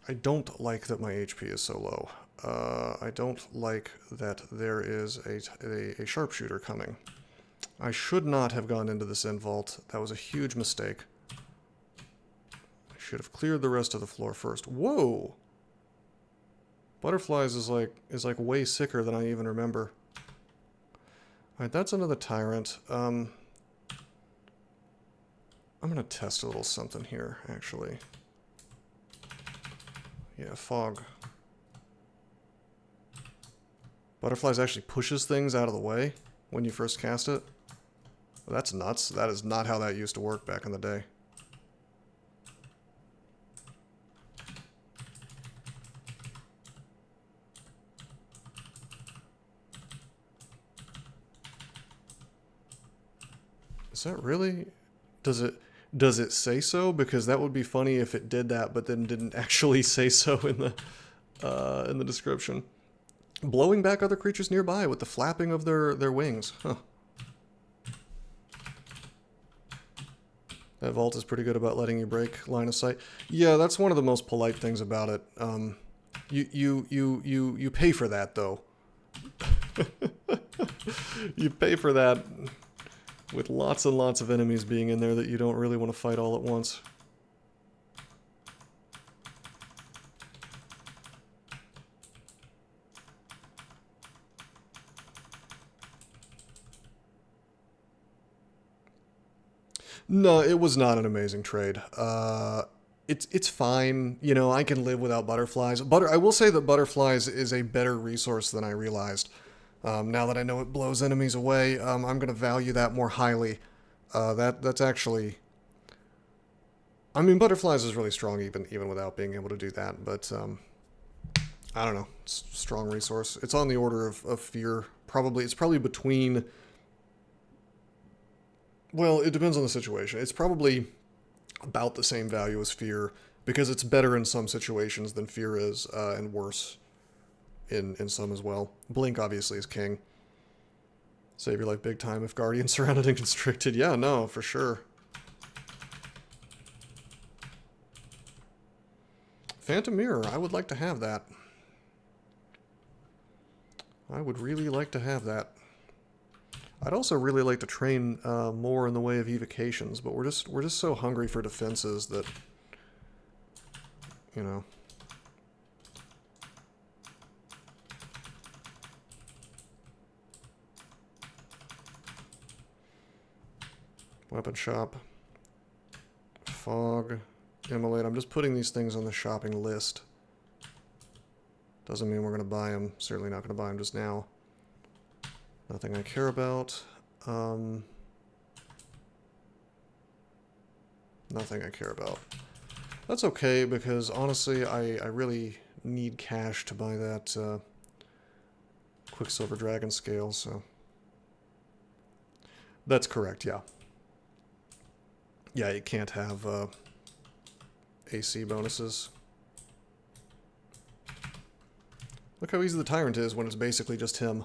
S1: I don't like that my HP is so low. I don't like that there is a sharpshooter coming. I should not have gone into this end vault. That was a huge mistake. I should have cleared the rest of the floor first. Whoa! Butterflies is like way sicker than I even remember. Alright, that's another tyrant. I'm gonna test a little something here, actually. Yeah, fog. Butterflies actually pushes things out of the way when you first cast it. Well, that's nuts. That is not how that used to work back in the day. Is that really... Does it say so? Because that would be funny if it did that, but then didn't actually say so in the description. Blowing back other creatures nearby with the flapping of their wings. Huh. That vault is pretty good about letting you break line of sight. Yeah, that's one of the most polite things about it. You pay for that though. You pay for that. With lots and lots of enemies being in there that you don't really want to fight all at once. No, it was not an amazing trade. It's fine. You know, I can live without butterflies. I will say that butterflies is a better resource than I realized. Now that I know it blows enemies away, I'm going to value that more highly. That's actually... I mean, butterflies is really strong even without being able to do that, but I don't know. It's a strong resource. It's on the order of fear. It's probably between... Well, it depends on the situation. It's probably about the same value as fear, because it's better in some situations than fear is, and worse in some as well. Blink, obviously, is king. Save your life big time if Guardian surrounded and constricted. Yeah, no, for sure. Phantom Mirror, I would like to have that. I would really like to have that. I'd also really like to train more in the way of evocations, but we're just so hungry for defenses that, you know. Weapon shop. Fog. Immolate. I'm just putting these things on the shopping list. Doesn't mean we're going to buy them. Certainly not going to buy them just now. Nothing I care about. Nothing I care about. That's okay, because honestly, I really need cash to buy that Quicksilver Dragon Scale, so... That's correct, yeah. Yeah, you can't have AC bonuses. Look how easy the Tyrant is when it's basically just him.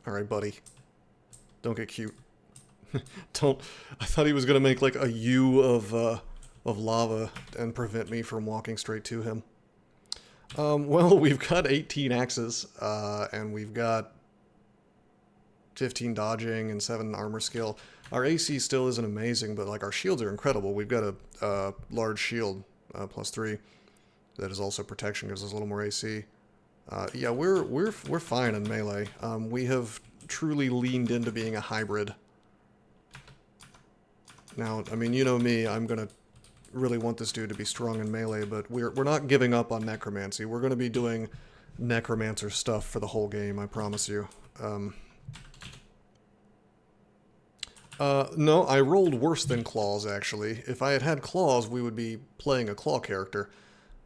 S1: Alright, buddy. Don't get cute. Don't... I thought he was gonna make, like, a U of lava and prevent me from walking straight to him. Well, we've got 18 axes, and we've got 15 dodging and 7 armor skill. Our AC still isn't amazing, but, like, our shields are incredible. We've got a large shield, +3, that is also protection, gives us a little more AC. Yeah, we're fine in melee. We have truly leaned into being a hybrid. Now, I mean, you know me, I'm gonna really want this dude to be strong in melee, but we're not giving up on necromancy. We're gonna be doing necromancer stuff for the whole game, I promise you. No, I rolled worse than claws, actually. If I had had claws, we would be playing a claw character.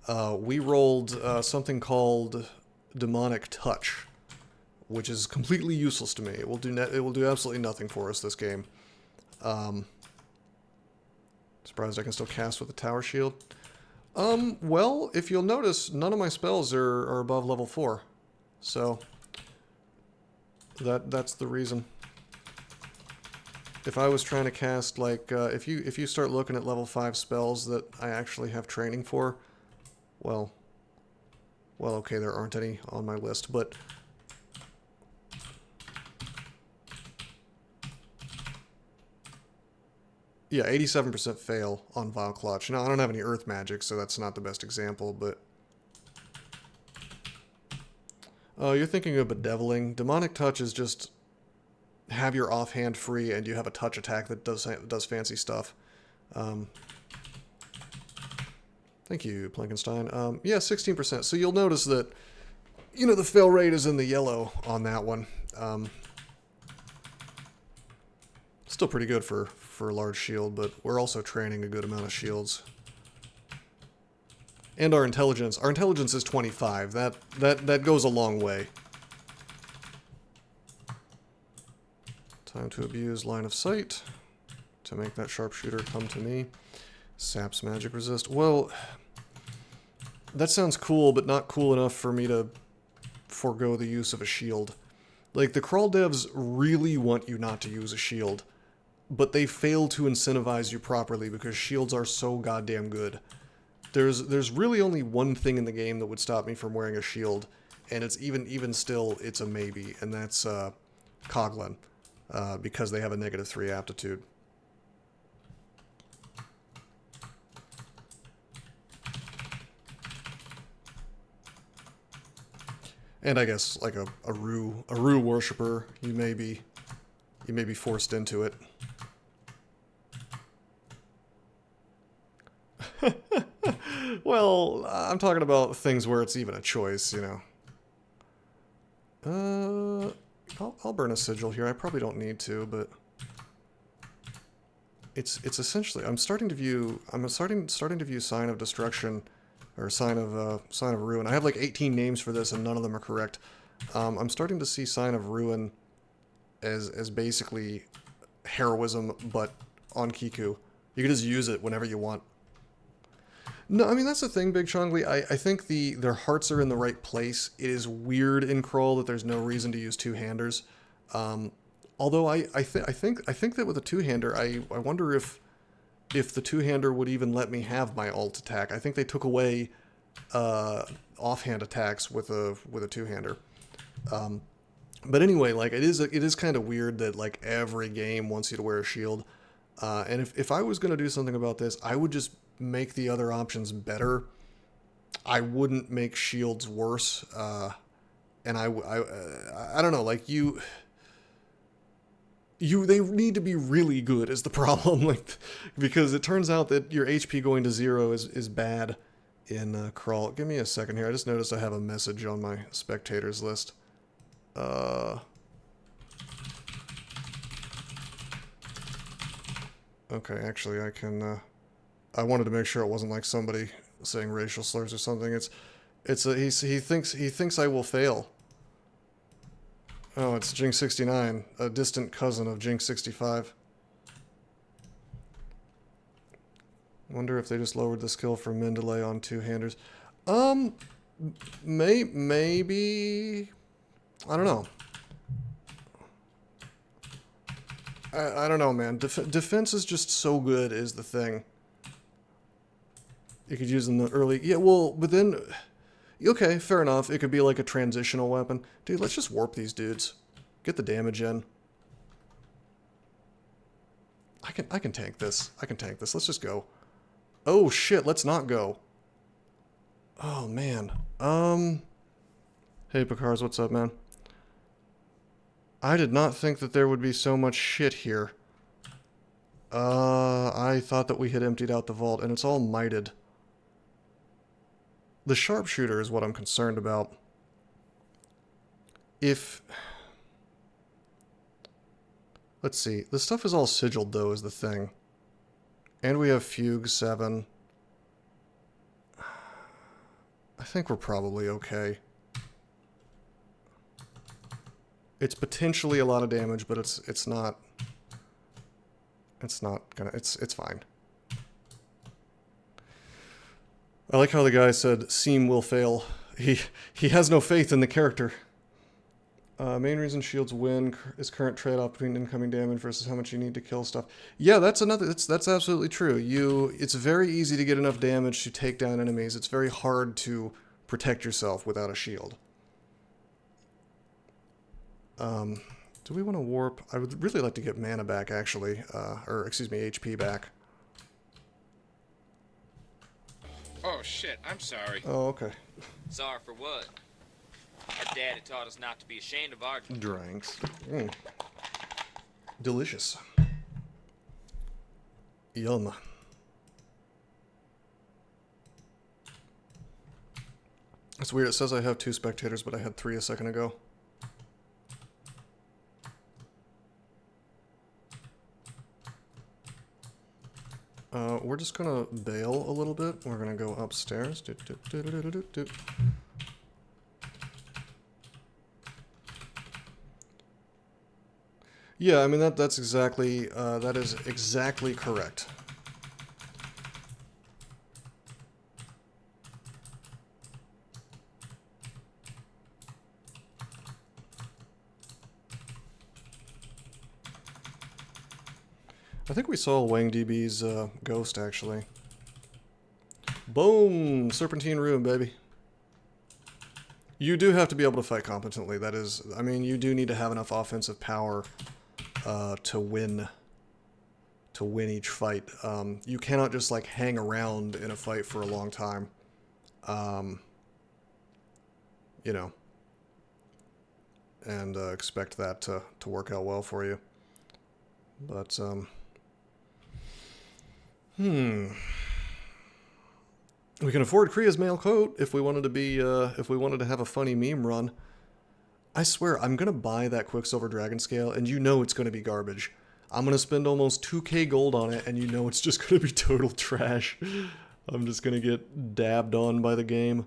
S1: We rolled something called demonic touch, which is completely useless to me. It will do absolutely nothing for us this game. Surprised I can still cast with the tower shield. Well, if you'll notice, none of my spells are above level 4. So that's the reason. If I was trying to cast, like, if you start looking at level 5 spells that I actually have training for, well, okay, there aren't any on my list, but yeah, 87% fail on Vile Clutch. Now, I don't have any earth magic, so that's not the best example, but you're thinking of bedeviling. Demonic touch is just have your offhand free and you have a touch attack that does fancy stuff. Thank you, Plankenstein. Yeah, 16%. So you'll notice that, you know, the fail rate is in the yellow on that one. Still pretty good for a large shield, but we're also training a good amount of shields. And our intelligence. Our intelligence is 25. That goes a long way. Time to abuse line of sight to make that sharpshooter come to me. Saps magic resist. Well, that sounds cool, but not cool enough for me to forego the use of a shield. Like, the crawl devs really want you not to use a shield, but they fail to incentivize you properly because shields are so goddamn good. There's really only one thing in the game that would stop me from wearing a shield, and it's even still, it's a maybe, and that's Coglin, because they have a -3 aptitude. And I guess like a Rue worshiper, you may be forced into it. Well, I'm talking about things where it's even a choice, you know. I'll burn a sigil here. I probably don't need to, but it's essentially I'm starting to view Sign of Destruction, or Sign of Ruin. I have like 18 names for this, and none of them are correct. I'm starting to see Sign of Ruin as basically heroism, but on Kiku. You can just use it whenever you want. No, I mean, that's the thing, Big Chongli. I think their hearts are in the right place. It is weird in Crawl that there's no reason to use two-handers. Although I think that with a two-hander, I wonder if the two-hander would even let me have my ult attack. I think they took away offhand attacks with a two-hander. But anyway, like it is kind of weird that like every game wants you to wear a shield. And if I was going to do something about this, I would just make the other options better. I wouldn't make shields worse. And I don't know, like they need to be really good is the problem, like, because it turns out that your HP going to 0 is bad in Crawl. Give me a second here. I just noticed I have a message on my spectators list. Okay, actually I can, I wanted to make sure it wasn't like somebody saying racial slurs or something. He thinks I will fail. Oh, it's Jinx69, a distant cousin of Jinx65. Wonder if they just lowered the skill for Mendeley on two-handers. Maybe... I don't know. I don't know, man. Defense is just so good is the thing. You could use in the early... Yeah, well, but then... Okay, fair enough. It could be like a transitional weapon. Dude, let's just warp these dudes. Get the damage in. I can tank this. I can tank this. Let's just go. Oh shit, let's not go. Oh man. Hey Picars, what's up, man? I did not think that there would be so much shit here. I thought that we had emptied out the vault, and it's all mited. The sharpshooter is what I'm concerned about. Let's see. The stuff is all sigiled, though, is the thing. And we have Fugue 7. I think we're probably okay. It's potentially a lot of damage, but it's not gonna... It's fine. I like how the guy said, Seam will fail. He has no faith in the character. Main reason shields win is current trade-off between incoming damage versus how much you need to kill stuff. Yeah, that's absolutely true. It's very easy to get enough damage to take down enemies. It's very hard to protect yourself without a shield. Do we want to warp? I would really like to get mana back, actually. Or, excuse me, HP back.
S2: Oh shit, I'm sorry.
S1: Oh, okay.
S3: Sorry for what? Our daddy taught us not to be ashamed of our
S1: drinks. Delicious. Yum. It's weird, it says I have 2 spectators, but I had 3 a second ago. We're just gonna bail a little bit. We're gonna go upstairs. Yeah, I mean that's exactly that is exactly correct. I think we saw Wang DB's ghost, actually. Boom! Serpentine Rune, baby. You do have to be able to fight competently. That is, I mean, you do need to have enough offensive power to win each fight. You cannot just, like, hang around in a fight for a long time. You know, and expect that to work out well for you. But, we can afford Kriya's mail coat if we wanted to be, if we wanted to have a funny meme run. I swear, I'm gonna buy that Quicksilver Dragon Scale, and you know it's gonna be garbage. I'm gonna spend almost 2k gold on it, and you know it's just gonna be total trash. I'm just gonna get dabbed on by the game.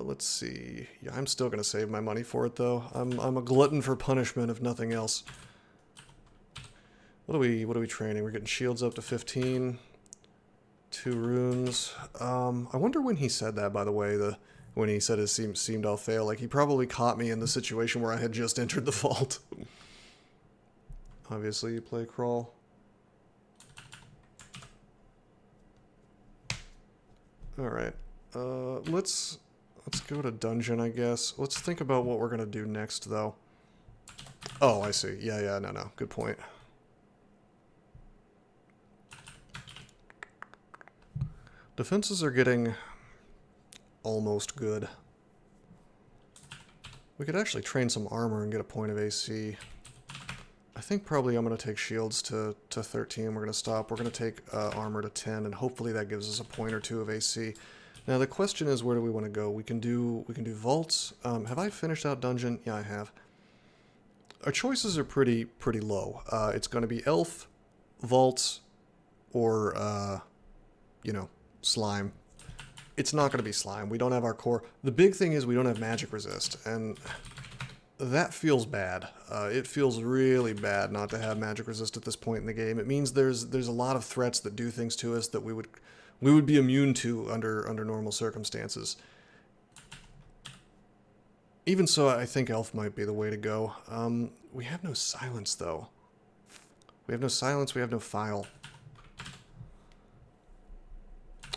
S1: Let's see. Yeah, I'm still gonna save my money for it, though. I'm a glutton for punishment, if nothing else. What are we training? We're getting shields up to 15. 2 runes. I wonder when he said that, by the way, when he said it seemed I'll fail. Like, he probably caught me in the situation where I had just entered the vault. Obviously, you play crawl. Alright. Let's go to dungeon, I guess. Let's think about what we're gonna do next, though. Oh, I see. Yeah, no. Good point. Defenses are getting almost good. We could actually train some armor and get a point of AC. I think probably I'm going to take shields to 13. We're going to stop. We're going to take armor to 10, and hopefully that gives us a point or two of AC. Now the question is, where do we want to go? We can do vaults. Have I finished out dungeon? Yeah, I have. Our choices are pretty low. It's going to be elf, vaults, or you know, slime. It's not going to be slime. We don't have our core. The big thing is we don't have magic resist, and that feels bad. It feels really bad not to have magic resist at this point in the game. It means there's a lot of threats that do things to us that we would be immune to under normal circumstances. Even so, I think elf might be the way to go. We have no silence, though. We have no silence. We have no file.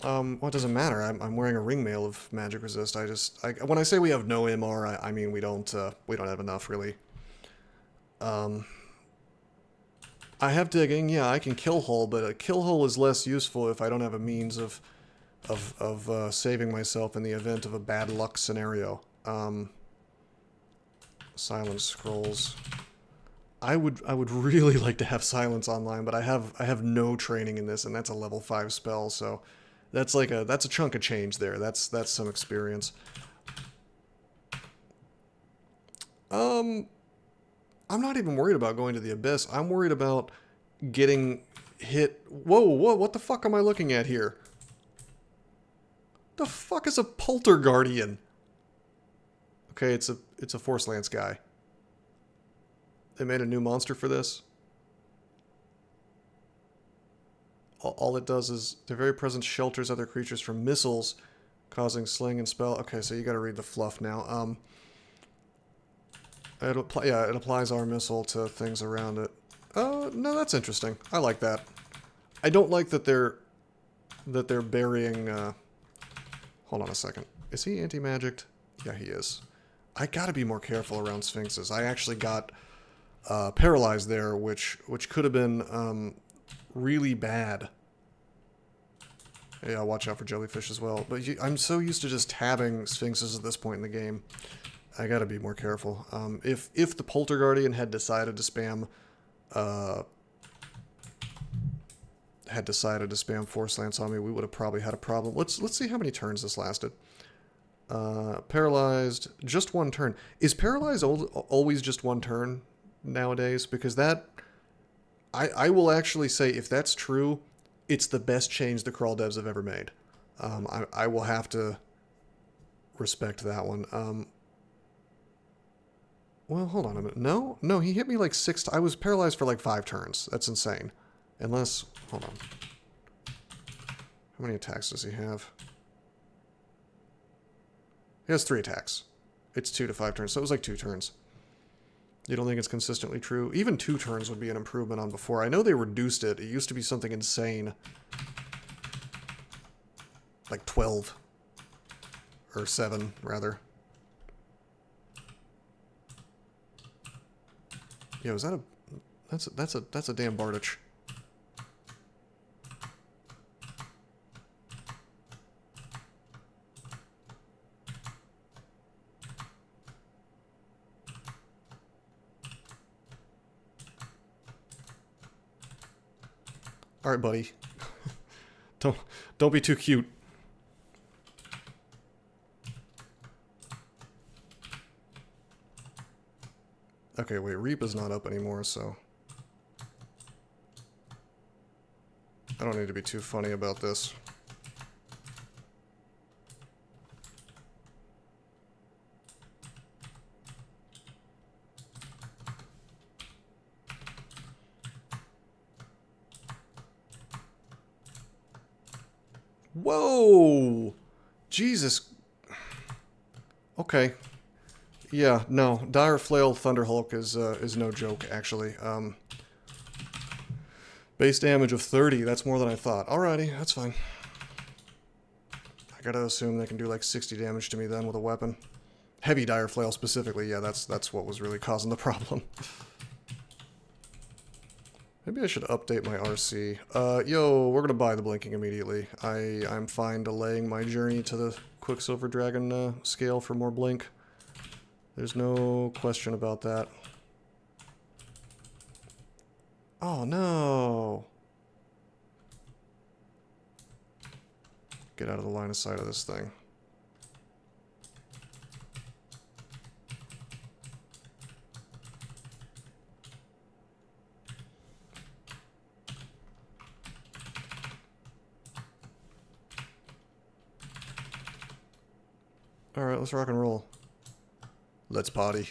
S1: Well, it doesn't matter. I'm wearing a ringmail of magic resist. When I say we have no MR, I mean we don't have enough, really. I have digging. Yeah, I can kill hole, but a kill hole is less useful if I don't have a means of saving myself in the event of a bad luck scenario. Silence scrolls. I would really like to have silence online, but I have no training in this, and that's a level 5 spell, so. That's a chunk of change there. That's some experience. I'm not even worried about going to the abyss. I'm worried about getting hit. Whoa, what the fuck am I looking at here? The fuck is a Polterguardian? Okay, it's a Force Lance guy. They made a new monster for this. All it does is, their very presence shelters other creatures from missiles, causing sling and spell. Okay, so you gotta read the fluff now. It applies our missile to things around it. No, that's interesting. I like that. I don't like that they're burying, hold on a second. Is he anti-magicked? Yeah, he is. I gotta be more careful around sphinxes. I actually got, paralyzed there, which could have been, really bad. Yeah, watch out for jellyfish as well. But I'm so used to just tabbing sphinxes at this point in the game. I gotta be more careful. If the Polterguardian had decided to spam Force Lance on me, we would have probably had a problem. Let's see how many turns this lasted. Paralyzed, just 1 turn. Is paralyzed always just 1 turn nowadays? Because that, I will actually say, if that's true, it's the best change the crawl devs have ever made. I will have to respect that one. Well, hold on a minute. No, he hit me like 6 I was paralyzed for like 5 turns. That's insane. Unless, hold on. How many attacks does he have? He has 3 attacks. It's 2 to 5 turns, so it was like 2 turns. You don't think it's consistently true? Even 2 turns would be an improvement on before. I know they reduced it. It used to be something insane. Like 12. Or 7, rather. Yo, is that a... That's a damn Bardich. All right, buddy. Don't be too cute. Okay, wait, Reap is not up anymore, so I don't need to be too funny about this. Whoa! Jesus. Okay. Yeah, no. Dire Flail Thunderhulk is no joke, actually. Base damage of 30, that's more than I thought. Alrighty, that's fine. I gotta assume they can do like 60 damage to me then with a weapon. Heavy Dire Flail specifically, yeah, that's what was really causing the problem. Maybe I should update my RC. Yo, we're gonna buy the Blinking immediately. I'm fine delaying my journey to the Quicksilver Dragon scale for more Blink. There's no question about that. Oh no! Get out of the line of sight of this thing. Alright, let's rock and roll. Let's party.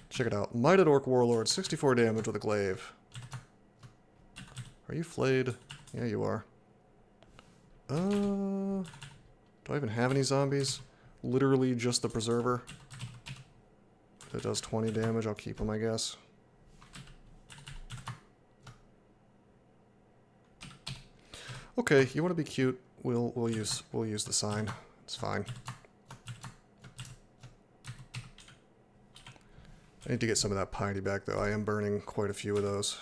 S1: Check it out. Mighted Orc Warlord, 64 damage with a glaive. Are you flayed? Yeah, you are. Do I even have any zombies? Literally just the Preserver. If it does 20 damage, I'll keep them, I guess. Okay, you want to be cute? We'll use the sign. It's fine. I need to get some of that piety back, though. I am burning quite a few of those.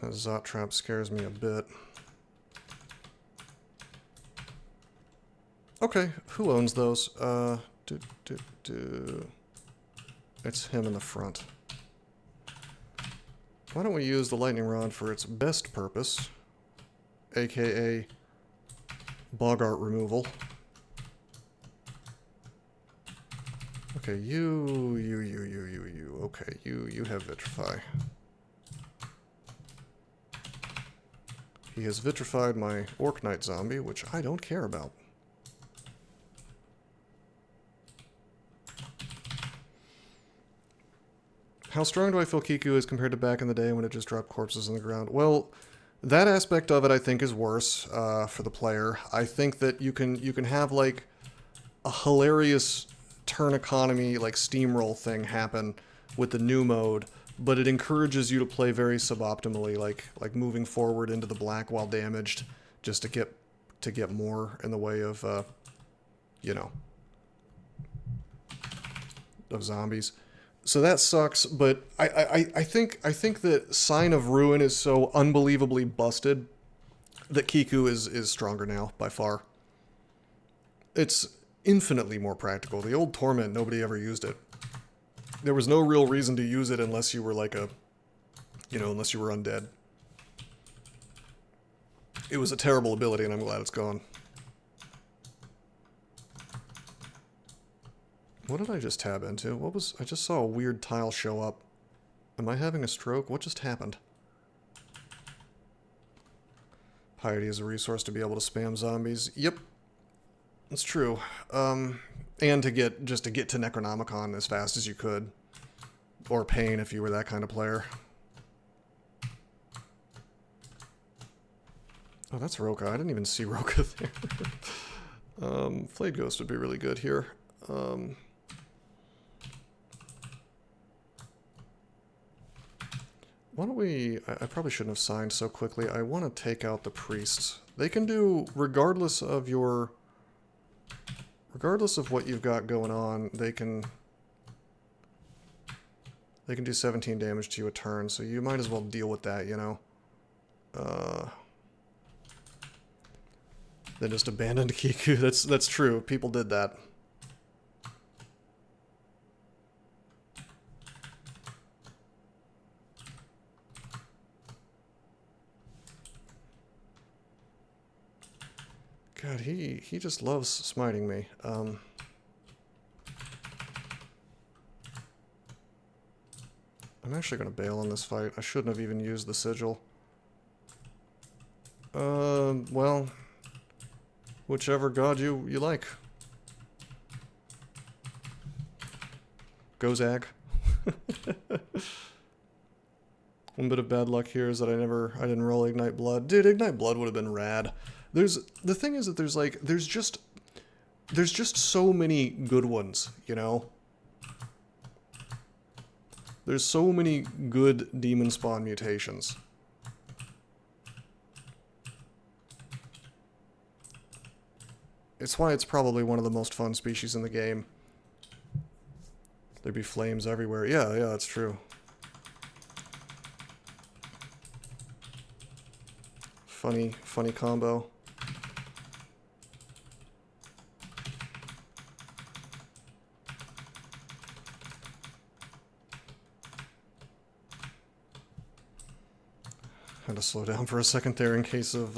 S1: That Zot Trap scares me a bit. Okay, who owns those? It's him in the front. Why don't we use the lightning rod for its best purpose, aka Bogart removal. Okay, you. Okay, you have Vitrify. He has vitrified my Orc Knight zombie, which I don't care about. How strong do I feel Kiku is compared to back in the day when it just dropped corpses on the ground? Well, that aspect of it I think is worse for the player. I think that you can have like a hilarious turn economy like steamroll thing happen with the new mode, but it encourages you to play very suboptimally, like moving forward into the black while damaged, just to get more in the way of you know, of zombies. So that sucks, but I think that Sign of Ruin is so unbelievably busted that Kiku is stronger now, by far. It's infinitely more practical. The old Torment, nobody ever used it. There was no real reason to use it unless you were like a, you know, unless you were undead. It was a terrible ability, and I'm glad it's gone. What did I just tab into? What was... I just saw a weird tile show up. Am I having a stroke? What just happened? Piety is a resource to be able to spam zombies. Yep. That's true. And to get to Necronomicon as fast as you could. Or Pain if you were that kind of player. Oh, that's Roka. I didn't even see Roka there. Flayed Ghost would be really good here. Why don't we... I probably shouldn't have signed so quickly. I want to take out the priests. They can do, regardless of your... Regardless of what you've got going on, they can do 17 damage to you a turn, so you might as well deal with that, you know? Then just abandoned Kiku. That's true. People did that. God, he just loves smiting me. I'm actually going to bail on this fight. I shouldn't have even used the sigil. Well, whichever god you like. Go Zag. One bit of bad luck here is that I didn't roll Ignite Blood. Dude, Ignite Blood would have been rad. The thing is that there's just so many good ones, you know? There's so many good Demonspawn mutations. It's why it's probably one of the most fun species in the game. There'd be flames everywhere. Yeah, that's true. Funny combo. Had to slow down for a second there in case of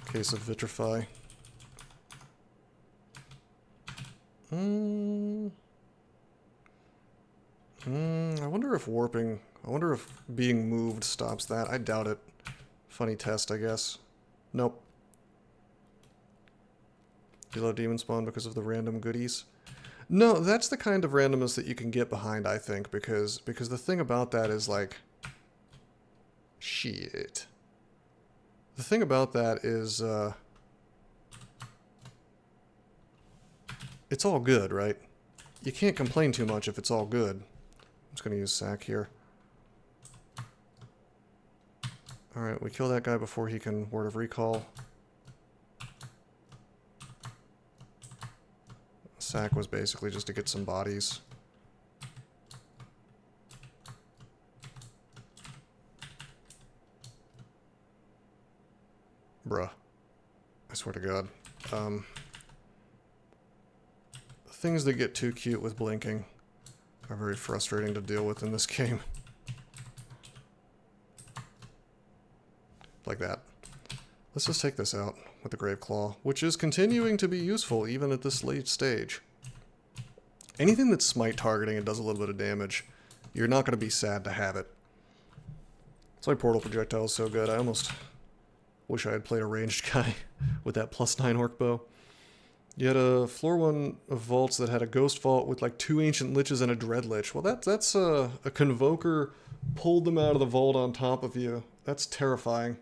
S1: Vitrify. I wonder if warping... I wonder if being moved stops that. I doubt it. Funny test, I guess. Nope. You love Demonspawn because of the random goodies? No, that's the kind of randomness that you can get behind, I think, because the thing about that is, like... Shit. The thing about that is, it's all good, right? You can't complain too much if it's all good. I'm just going to use Sack here. Alright, we kill that guy before he can Word of Recall. Sack was basically just to get some bodies. Bruh. I swear to God. Things that get too cute with blinking are very frustrating to deal with in this game. Like that. Let's just take this out with the Grave Claw, which is continuing to be useful even at this late stage. Anything that's smite targeting and does a little bit of damage, you're not going to be sad to have it. That's why Portal Projectile is so good. I almost wish I had played a ranged guy with that +9 Orc Bow. You had a floor 1 of vaults that had a Ghost Vault with like 2 Ancient Liches and a Dread Lich. Well, that's a Convoker pulled them out of the vault on top of you. That's terrifying.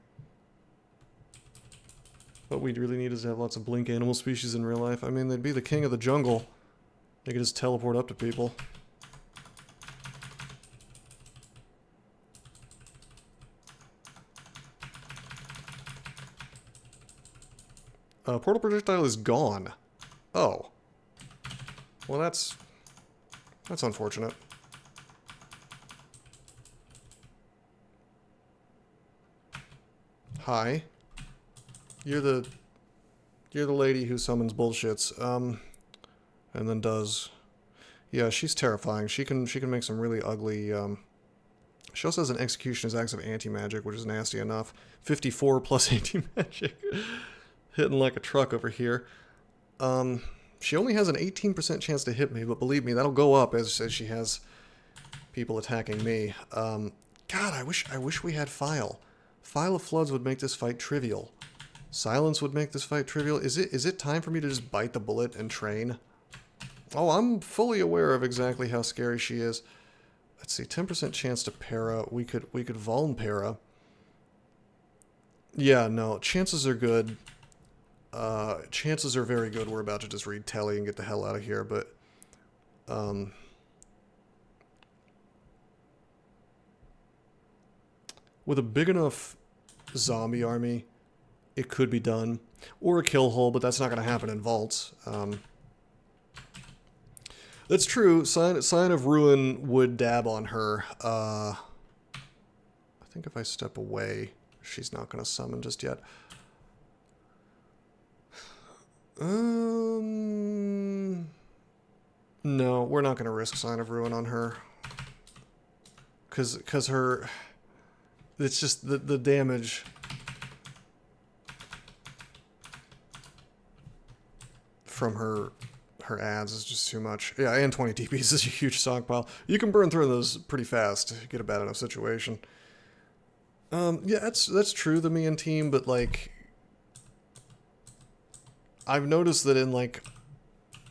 S1: What we really need is to have lots of blink animal species in real life. I mean, they'd be the king of the jungle. They could just teleport up to people. Portal Projectile is gone. Oh. Well, that's unfortunate. Hi. You're the lady who summons bullshits. And then does... Yeah, she's terrifying. She can make some really ugly... She also has an execution as acts of anti-magic, which is nasty enough. 54 plus anti-magic. Hitting like a truck over here. She only has an 18% chance to hit me, but believe me, that'll go up as she has people attacking me. God, I wish we had File. File of Floods would make this fight trivial. Silence would make this fight trivial. Is it time for me to just bite the bullet and train? Oh, I'm fully aware of exactly how scary she is. Let's see, 10% chance to para. We could Vuln para. Yeah, no, chances are good. Chances are very good we're about to just read Telly and get the hell out of here, but... with a big enough zombie army, it could be done. Or a kill hole, but that's not going to happen in vaults. That's true. Sign of Ruin would dab on her. I think if I step away, she's not going to summon just yet. No, we're not going to risk Sign of Ruin on her. Because her... It's just the damage... from her ads is just too much. Yeah, and 20 DPs is a huge stockpile. You can burn through those pretty fast if you get a bad enough situation. Yeah, that's true, the Mian team, but like... I've noticed that in like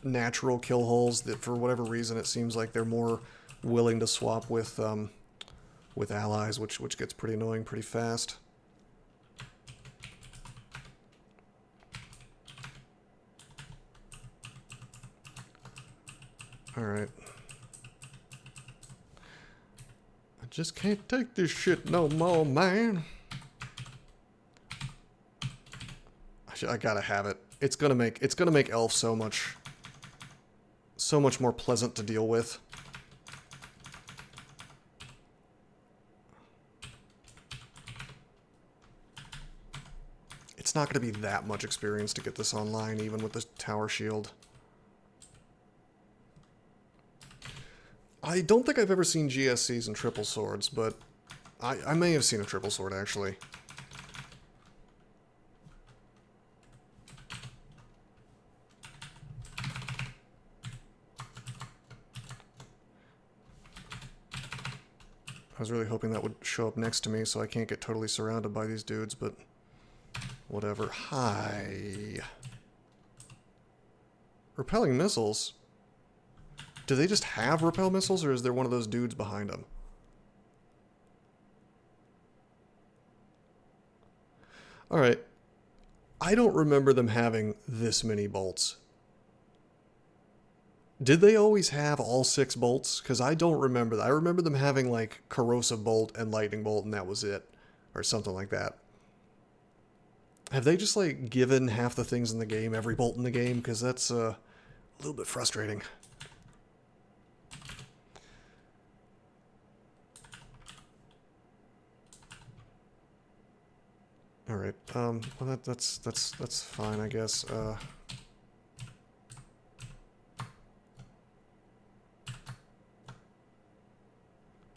S1: natural kill holes, that for whatever reason it seems like they're more willing to swap with allies, which gets pretty annoying pretty fast. Alright. I just can't take this shit no more, man. I gotta have it. It's gonna make Elf so much more pleasant to deal with. It's not gonna be that much experience to get this online, even with the tower shield. I don't think I've ever seen GSCs and triple swords, but I may have seen a triple sword, actually. I was really hoping that would show up next to me so I can't get totally surrounded by these dudes, but whatever. Hi. Repelling missiles? Do they just have repel missiles, or is there one of those dudes behind them? Alright. I don't remember them having this many bolts. Did they always have all 6 bolts? Because I don't remember that. I remember them having, like, Corrosive Bolt and Lightning Bolt, and that was it. Or something like that. Have they just, like, given half the things in the game every bolt in the game? Because that's, a little bit frustrating. Alright, well that's fine, I guess.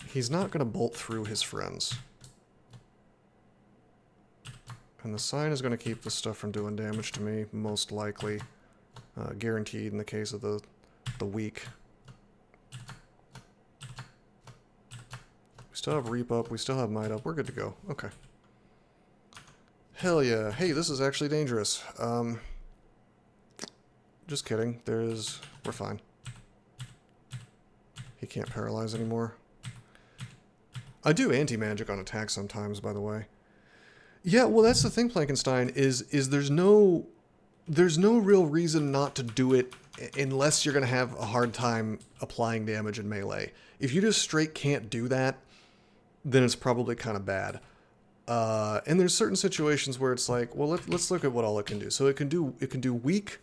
S1: He's not gonna bolt through his friends. And the sign is gonna keep this stuff from doing damage to me, most likely. Guaranteed in the case of the weak. We still have Reap up, we still have Might up, we're good to go. Okay. Hell yeah. Hey, this is actually dangerous. Just kidding. We're fine. He can't paralyze anymore. I do anti-magic on attack sometimes, by the way. Yeah, well, that's the thing, Plankenstein, is there's no real reason not to do it unless you're going to have a hard time applying damage in melee. If you just straight can't do that, then it's probably kind of bad. And there's certain situations where it's like, well, let's look at what all it can do. So it can do weak,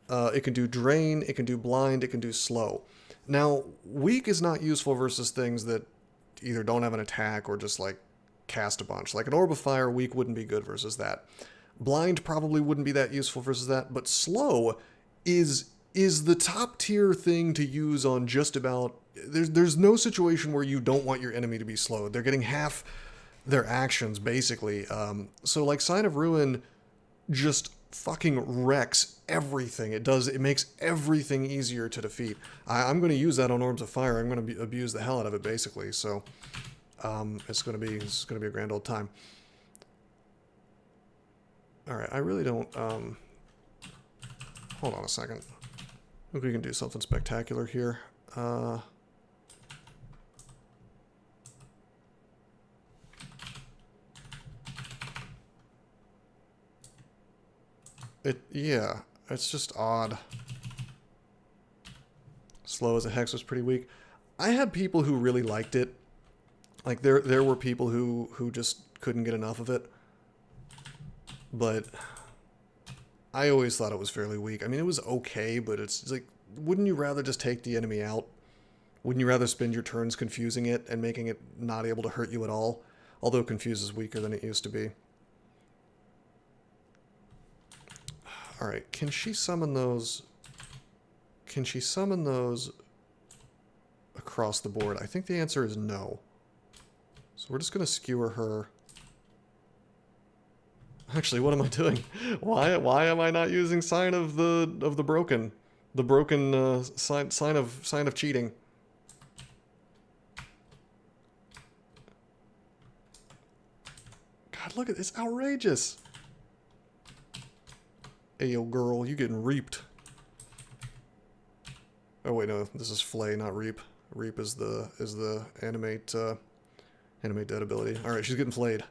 S1: it can do drain, it can do blind, it can do slow. Now, weak is not useful versus things that either don't have an attack or just like cast a bunch. Like an Orb of Fire, weak wouldn't be good versus that. Blind probably wouldn't be that useful versus that, but slow is the top tier thing to use on just about... There's no situation where you don't want your enemy to be slow. They're getting half their actions, basically. So like Sign of Ruin just fucking wrecks everything. It makes everything easier to defeat. I'm going to use that on Orbs of Fire. I'm going to abuse the hell out of it, basically. So it's going to be a grand old time. All right, I really don't. Hold on a second. I think we can do something spectacular here. Yeah, it's just odd. Slow as a hex was pretty weak. I had people who really liked it. Like, there were people who just couldn't get enough of it. But I always thought it was fairly weak. I mean, it was okay, but it's like, wouldn't you rather just take the enemy out? Wouldn't you rather spend your turns confusing it and making it not able to hurt you at all? Although Confuse is weaker than it used to be. Alright, can she summon those... Can she summon those across the board? I think the answer is no. So we're just going to skewer her. Actually, what am I doing? Why am I not using sign of the broken? The broken sign of cheating. God, look at this, outrageous. Hey, yo, girl, you getting reaped. Oh wait, no, this is flay, not reap. Reap is the animate dead ability. All right, she's getting flayed,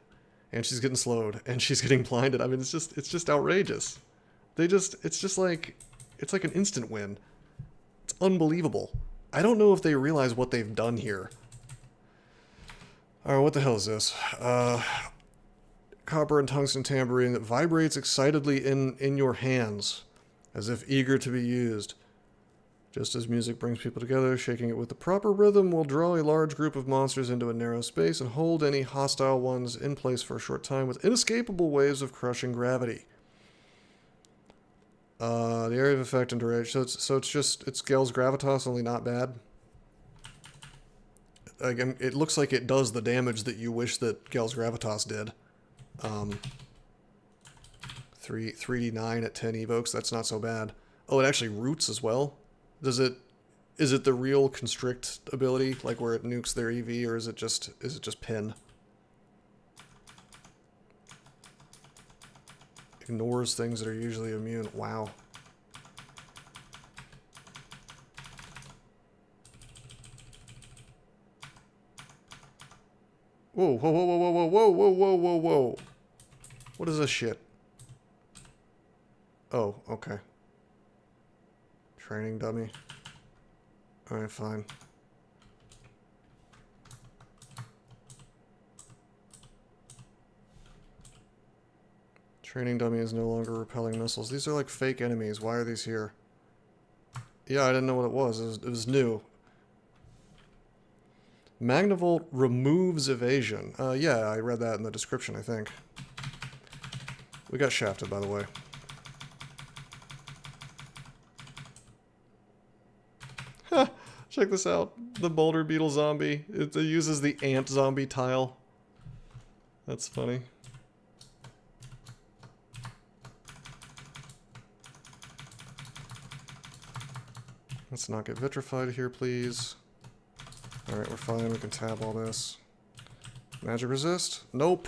S1: and she's getting slowed, and she's getting blinded. I mean, it's just outrageous. It's like an instant win. It's unbelievable. I don't know if they realize what they've done here. All right, what the hell is this? Copper and tungsten tambourine that vibrates excitedly in your hands, as if eager to be used. Just as music brings people together, shaking it with the proper rhythm will draw a large group of monsters into a narrow space and hold any hostile ones in place for a short time with inescapable waves of crushing gravity. The area of effect and duration. So it's Gale's Gravitas, only not bad. Again, it looks like it does the damage that you wish that Gale's Gravitas did. 3d9 at 10 evokes. That's not so bad. Oh, it actually roots as well. Is it the real constrict ability, like where it nukes their EV, or is it just pin? Ignores things that are usually immune. Wow. Whoa, whoa, whoa, whoa, whoa, whoa, whoa, whoa, whoa, whoa. What is this shit? Oh, okay. Training dummy. Alright, fine. Training dummy is no longer repelling missiles. These are like fake enemies. Why are these here? Yeah, I didn't know what it was. It was new. Magnavolt removes evasion. Yeah, I read that in the description, I think. We got shafted, by the way. Check this out. The boulder beetle zombie. It uses the ant zombie tile. That's funny. Let's not get vitrified here, please. Alright, we're fine. We can tab all this. Magic resist? Nope.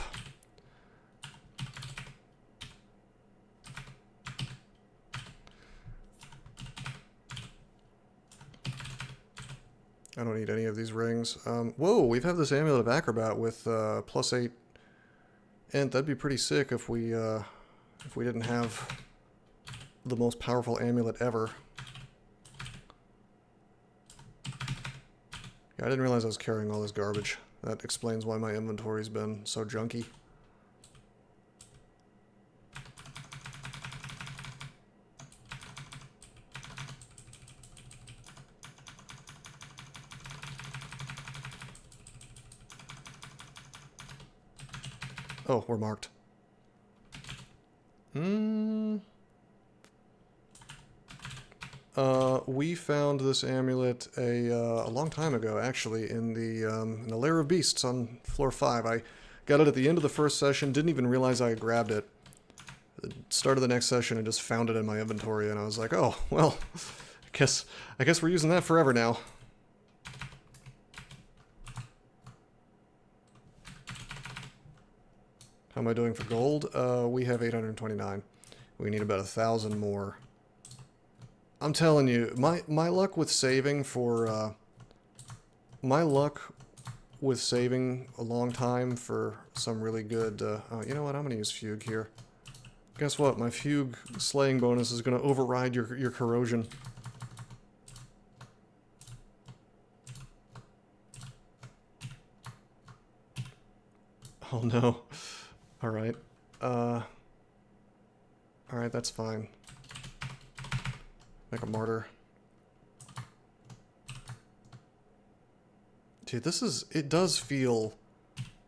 S1: I don't need any of these rings. Whoa, we've had this amulet of acrobat with +8, and that'd be pretty sick if we didn't have the most powerful amulet ever. Yeah, I didn't realize I was carrying all this garbage. That explains why my inventory's been so junky. Oh, we're marked. We found this amulet a long time ago, actually, in the Lair of Beasts on floor 5. I got it at the end of the first session, didn't even realize I had grabbed it. Started the next session and just found it in my inventory, and I was like, oh, well, I guess we're using that forever now. How am I doing for gold? We have 829. We need about 1,000 more. I'm telling you, my luck with saving for my luck with saving a long time for some really good. Oh, you know what? I'm gonna use fugue here. Guess what? My fugue slaying bonus is going to override your corrosion. Oh no. Alright. Alright, that's fine. Make a martyr. Dude, this is... It does feel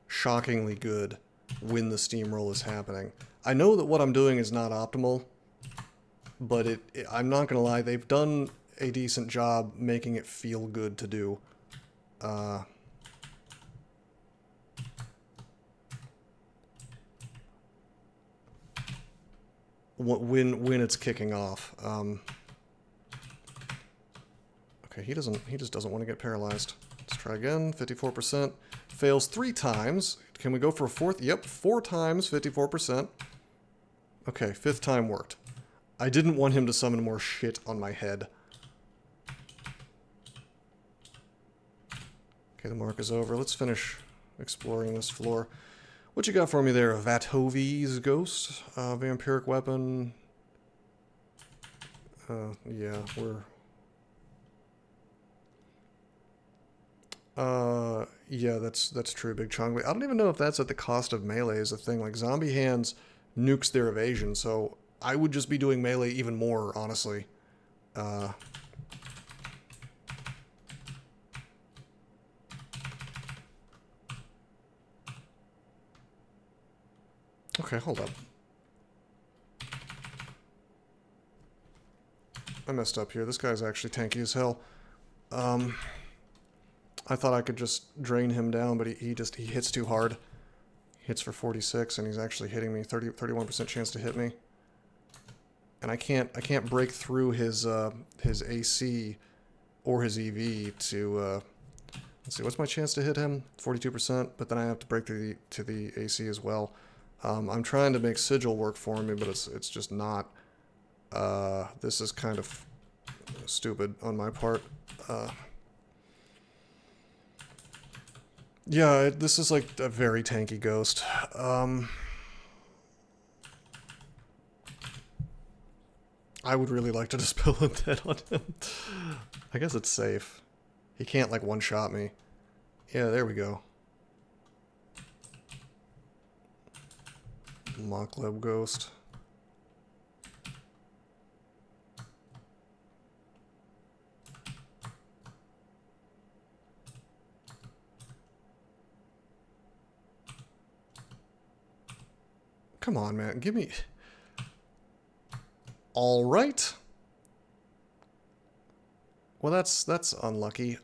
S1: shockingly good when the steamroll is happening. I know that what I'm doing is not optimal, but I'm not gonna lie, they've done a decent job making it feel good to do. When it's kicking off. Okay, he just doesn't want to get paralyzed. Let's try again. 54%. Fails 3 times. Can we go for a 4th? Yep, 4 times, 54%. Okay, 5th time worked. I didn't want him to summon more shit on my head. Okay, the mark is over. Let's finish exploring this floor. What you got for me there? Vatovi's Ghost? Vampiric Weapon? Yeah, we're... yeah, that's true, Big Chong. I don't even know if that's at the cost of melee is a thing. Like, Zombie Hands nukes their evasion, so I would just be doing melee even more, honestly. Okay, hold up. I messed up here. This guy's actually tanky as hell. I thought I could just drain him down, but he hits too hard. He hits for 46, and he's actually hitting me. 31% chance to hit me. And I can't break through his AC or his EV to let's see, what's my chance to hit him? 42%, but then I have to break through to the AC as well. I'm trying to make Sigil work for me, but it's just not. This is kind of stupid on my part. Yeah, this is like a very tanky ghost. I would really like to dispel Undead on him. I guess it's safe. He can't, like, one-shot me. Yeah, there we go. Mokleb Ghost. Come on, man. Give me... All right. Well, that's unlucky.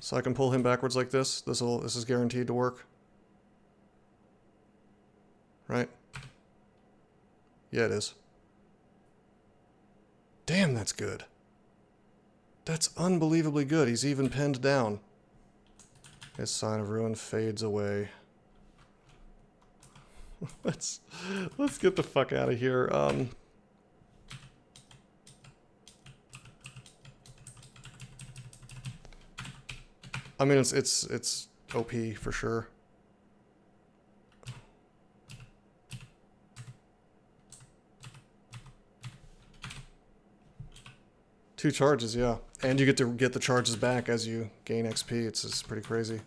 S1: So I can pull him backwards like this. This is guaranteed to work. Right? Yeah, it is. Damn, that's good. That's unbelievably good. He's even pinned down. His Sign of Ruin fades away. Let's get the fuck out of here. I mean, it's OP for sure. Two charges, yeah. And you get to get the charges back as you gain XP. It's pretty crazy.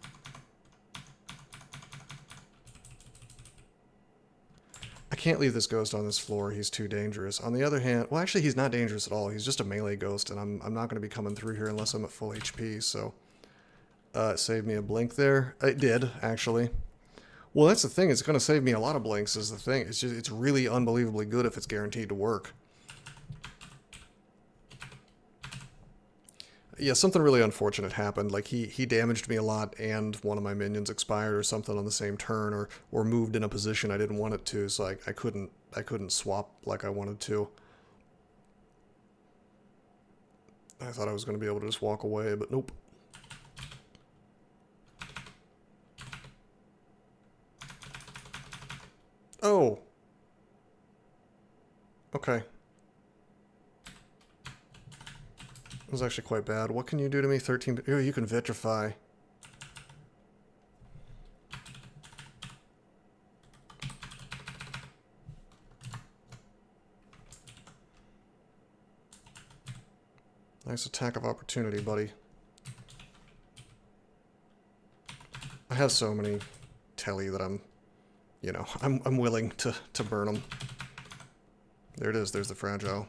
S1: I can't leave this ghost on this floor. He's too dangerous. On the other hand, well, actually, he's not dangerous at all. He's just a melee ghost, and I'm not going to be coming through here unless I'm at full HP, so... it saved me a blink there. It did, actually. Well, that's the thing. It's going to save me a lot of blinks is the thing. It's really unbelievably good if it's guaranteed to work. Yeah, something really unfortunate happened. Like, he damaged me a lot, and one of my minions expired or something on the same turn, or moved in a position I didn't want it to, so I couldn't swap like I wanted to. I thought I was going to be able to just walk away, but nope. Oh. Okay. It was actually quite bad. What can you do to me? 13... Ooh, you can vitrify. Nice attack of opportunity, buddy. I have so many telly that I'm, you know, I'm willing to burn them. There it is. There's the fragile.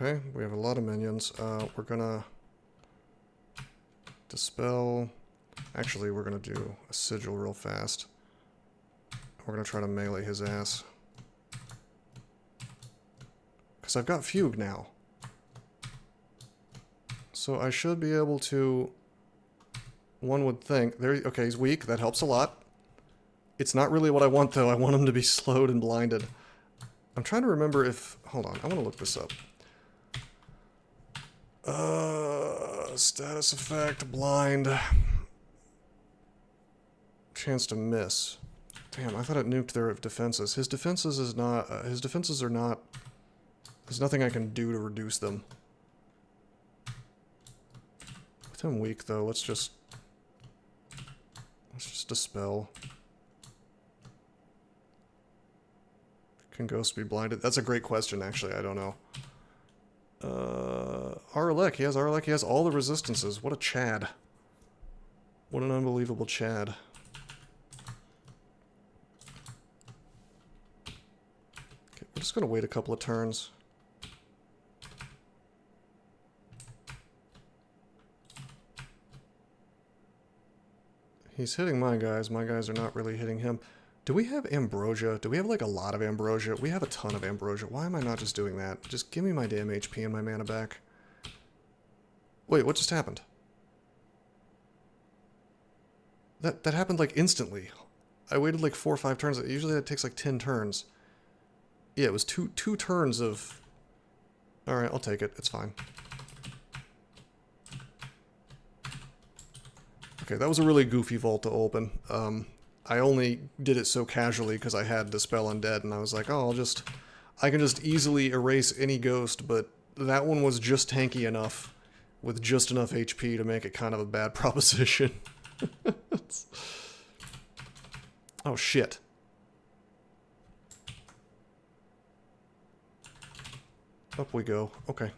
S1: Okay, we have a lot of minions. We're gonna dispel. Actually, we're gonna do a sigil real fast. We're gonna try to melee his ass. Because I've got Fugue now. So I should be able to... One would think... There, okay, he's weak. That helps a lot. It's not really what I want, though. I want him to be slowed and blinded. I'm trying to remember if... Hold on, I want to look this up. Status effect, blind. Chance to miss. Damn, I thought it nuked their defenses. His defenses is not... his defenses are not... There's nothing I can do to reduce them. With him weak, though, let's just dispel. Can ghosts be blinded? That's a great question, actually. I don't know. Arlek. He has Arlek. He has all the resistances. What a Chad. What an unbelievable Chad. Okay, we're just going to wait a couple of turns. He's hitting my guys. My guys are not really hitting him. Do we have ambrosia? Do we have like a lot of ambrosia? We have a ton of ambrosia. Why am I not just doing that? Just give me my damn HP and my mana back. Wait, what just happened? That happened like instantly. I waited like 4 or 5 turns. Usually that takes like 10 turns. Yeah, it was two turns of... Alright, I'll take it. It's fine. Okay, that was a really goofy vault to open. I only did it so casually because I had Dispel Undead, and I was like, oh, I can just easily erase any ghost, but that one was just tanky enough, with just enough HP to make it kind of a bad proposition. Oh, shit. Up we go. Okay.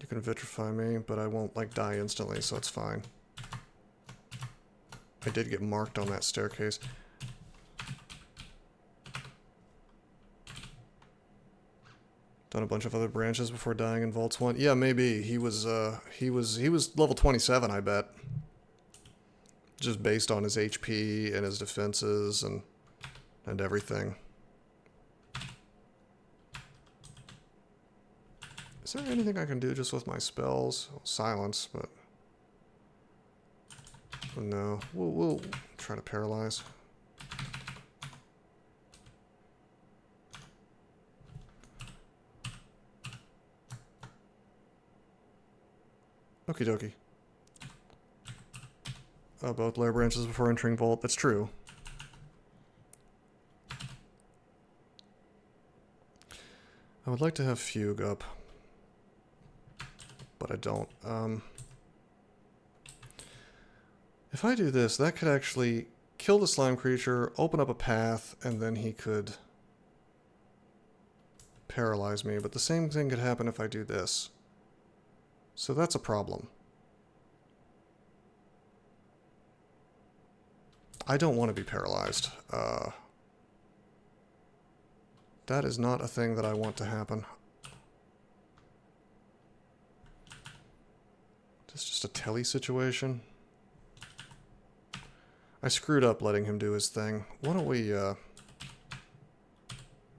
S1: You can vitrify me, but I won't, like, die instantly, so it's fine. I did get marked on that staircase. Done a bunch of other branches before dying in Vaults 1. Yeah, maybe. He was level 27, I bet. Just based on his HP and his defenses and everything. Is there anything I can do just with my spells? Silence, but... No, we'll try to paralyze. Okie dokie. Both lair branches before entering vault. That's true. I would like to have Fugue up, but I don't. If I do this, that could actually kill the slime creature, open up a path, and then he could paralyze me. But the same thing could happen if I do this. So that's a problem. I don't want to be paralyzed. That is not a thing that I want to happen. It's just a telly situation. I screwed up letting him do his thing. Why don't we,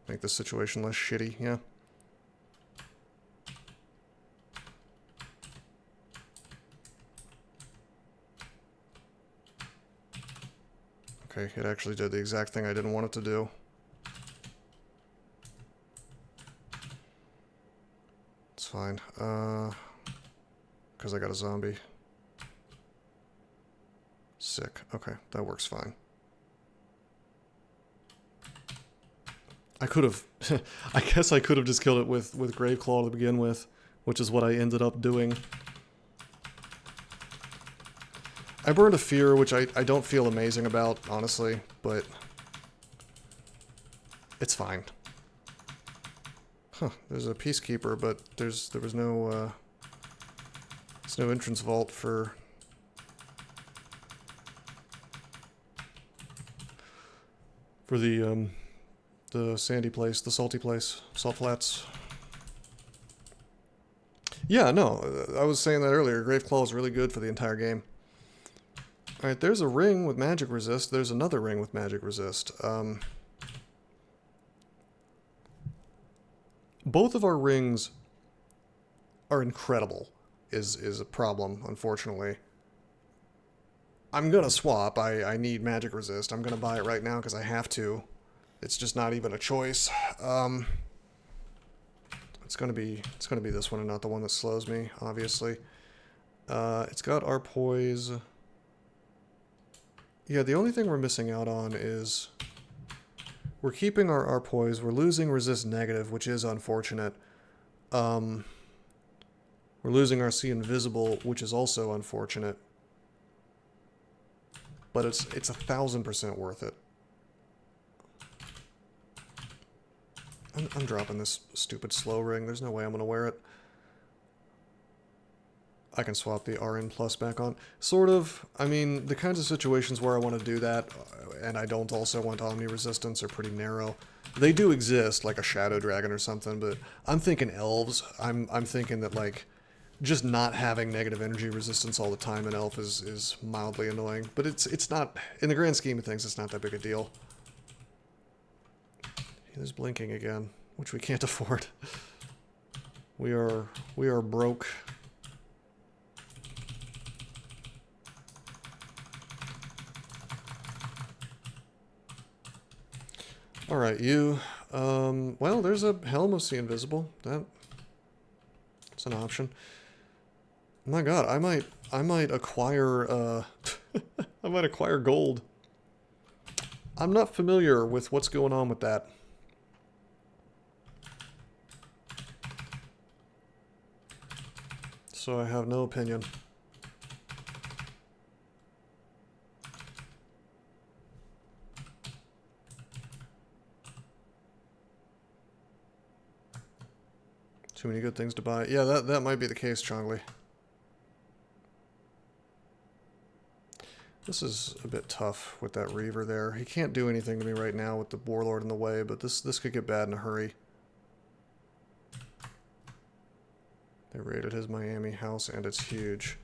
S1: make this situation less shitty, yeah? Okay, it actually did the exact thing I didn't want it to do. fine. Because I got a zombie. Sick. Okay, that works fine. I could have... I guess I could have just killed it with Graveclaw to begin with, which is what I ended up doing. I burned a Fear, which I don't feel amazing about, honestly, but... it's fine. Huh, there's a Peacekeeper, but there was no, there's no entrance vault for... for the sandy place, the salty place, Salt Flats. Yeah, no, I was saying that earlier. Graveclaw is really good for the entire game. Alright, there's a ring with magic resist. There's another ring with magic resist. Both of our rings are incredible, is a problem, unfortunately. I'm gonna swap. I need magic resist. I'm gonna buy it right now because I have to. It's just not even a choice. It's gonna be this one and not the one that slows me, obviously. It's got our poise. Yeah, the only thing we're missing out on is we're keeping our poise. We're losing resist negative, which is unfortunate. We're losing our see invisible, which is also unfortunate. But it's 1000% worth it. I'm dropping this stupid slow ring. There's no way I'm gonna wear it. I can swap the RN plus back on. Sort of. I mean, the kinds of situations where I want to do that, and I don't also want Omni Resistance, are pretty narrow. They do exist, like a Shadow Dragon or something, but I'm thinking elves. I'm thinking that, like, just not having negative energy resistance all the time in elf is mildly annoying. But it's not, in the grand scheme of things, it's not that big a deal. He is blinking again, which we can't afford. We are broke. Alright, you. Well, there's a Helm of See Invisible. That's an option. My god, I might acquire, I might acquire gold. I'm not familiar with what's going on with that. So I have no opinion. Too many good things to buy. Yeah, that might be the case, Chongli. This is a bit tough with that Reaver there. He can't do anything to me right now with the Warlord in the way, but this could get bad in a hurry. They raided his Miami house, and it's huge.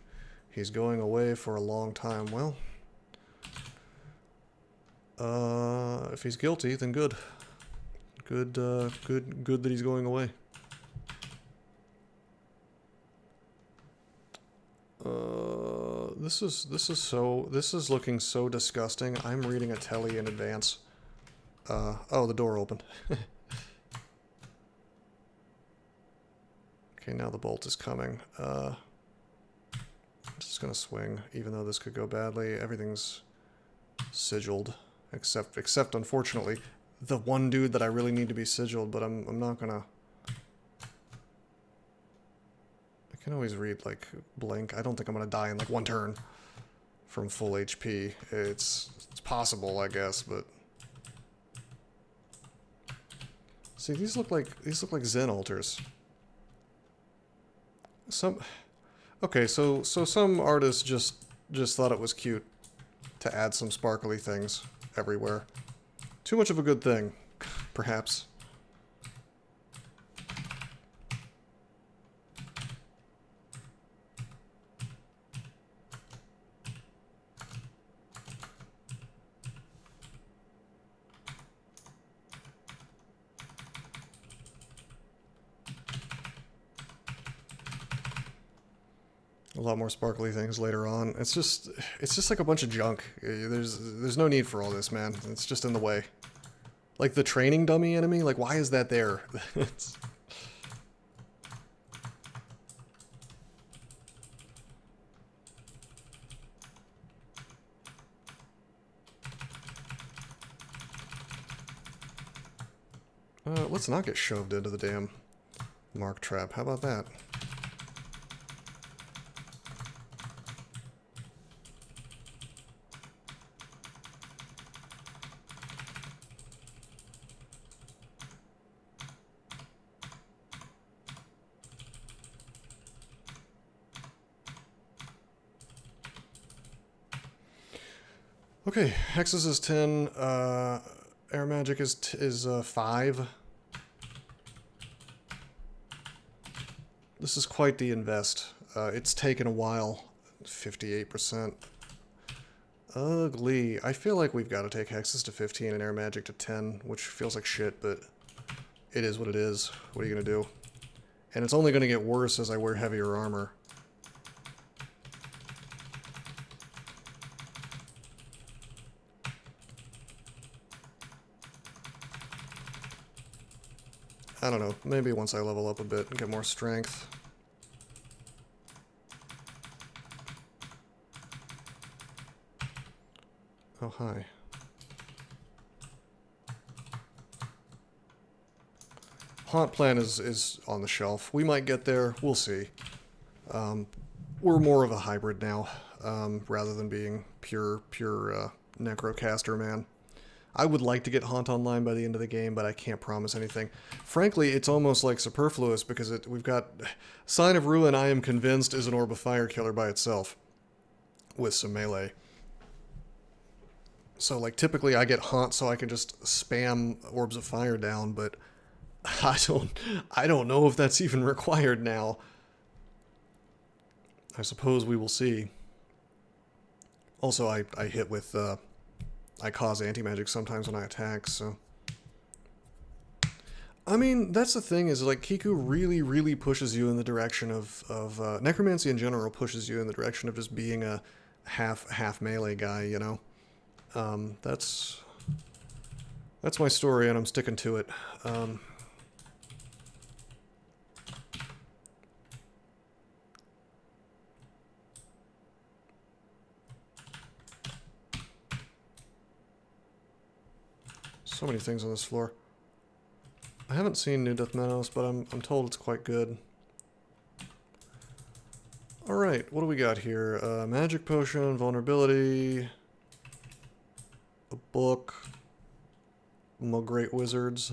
S1: He's going away for a long time. Well, if he's guilty, then good. Good that he's going away. This is looking so disgusting. I'm reading a telly in advance. Oh, the door opened. Okay, now the bolt is coming. I'm just gonna swing, even though this could go badly. Everything's sigiled, except unfortunately, the one dude that I really need to be sigiled, but I'm not gonna. I can always read, like, blink. I don't think I'm gonna die in, like, one turn from full HP. It's possible, I guess, but... See, these look like Zen altars. Okay, so some artists just thought it was cute to add some sparkly things everywhere. Too much of a good thing, perhaps. A lot more sparkly things later on. It's just like a bunch of junk. There's no need for all this, man. It's just in the way. Like the training dummy enemy, like why is that there? Let's not get shoved into the damn mark trap. How about that? Okay, Hexes is 10, Air Magic is 5. This is quite the invest. It's taken a while. 58%. Ugly. I feel like we've got to take Hexes to 15 and Air Magic to 10, which feels like shit, but it is what it is. What are you going to do? And it's only going to get worse as I wear heavier armor. I don't know, maybe once I level up a bit and get more strength. Oh, hi. Haunt plan is on the shelf. We might get there, we'll see. We're more of a hybrid now, rather than being pure Necrocaster, man. I would like to get Haunt online by the end of the game, but I can't promise anything. Frankly, it's almost like superfluous because we've got Sign of Ruin, I am convinced, is an Orb of Fire killer by itself with some melee. So, like, typically I get Haunt so I can just spam Orbs of Fire down, but I don't know if that's even required now. I suppose we will see. Also, I hit with... I cause anti-magic sometimes when I attack, so... I mean, that's the thing, is like, Kiku really, really pushes you in the direction of Necromancy in general pushes you in the direction of just being a half melee guy, you know? That's my story, and I'm sticking to it. So many things on this floor. I haven't seen New Death Menace, but I'm told it's quite good. Alright, what do we got here? Magic Potion, Vulnerability, a book, more Great Wizards,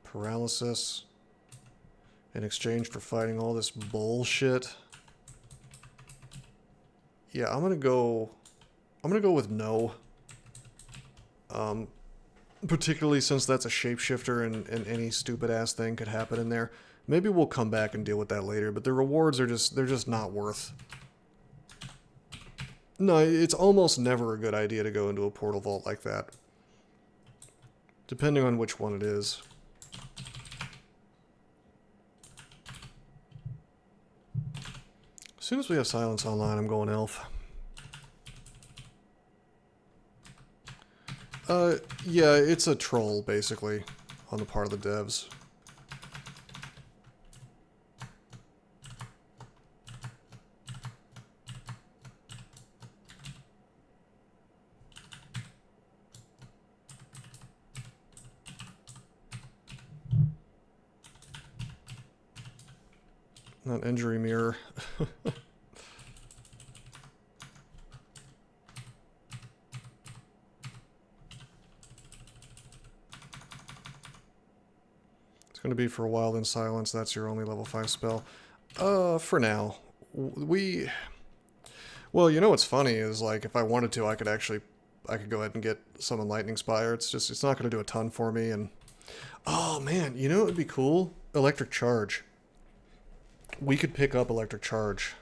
S1: Paralysis, in exchange for fighting all this bullshit. Yeah, I'm gonna go with no. Particularly since that's a shapeshifter and any stupid ass thing could happen in there. Maybe we'll come back and deal with that later, but the rewards are they're just not worth. No, it's almost never a good idea to go into a portal vault like that. Depending on which one it is. As soon as we have silence online, I'm going elf. Yeah, it's a troll, basically, on the part of the devs. Not injury mirror. It's going to be for a while, then silence. That's your only level 5 spell. For now. Well, you know what's funny is, like, if I wanted to, I could go ahead and get Summon Lightning Spire. It's not going to do a ton for me, and... Oh, man, you know what would be cool? Electric Charge. We could pick up Electric Charge.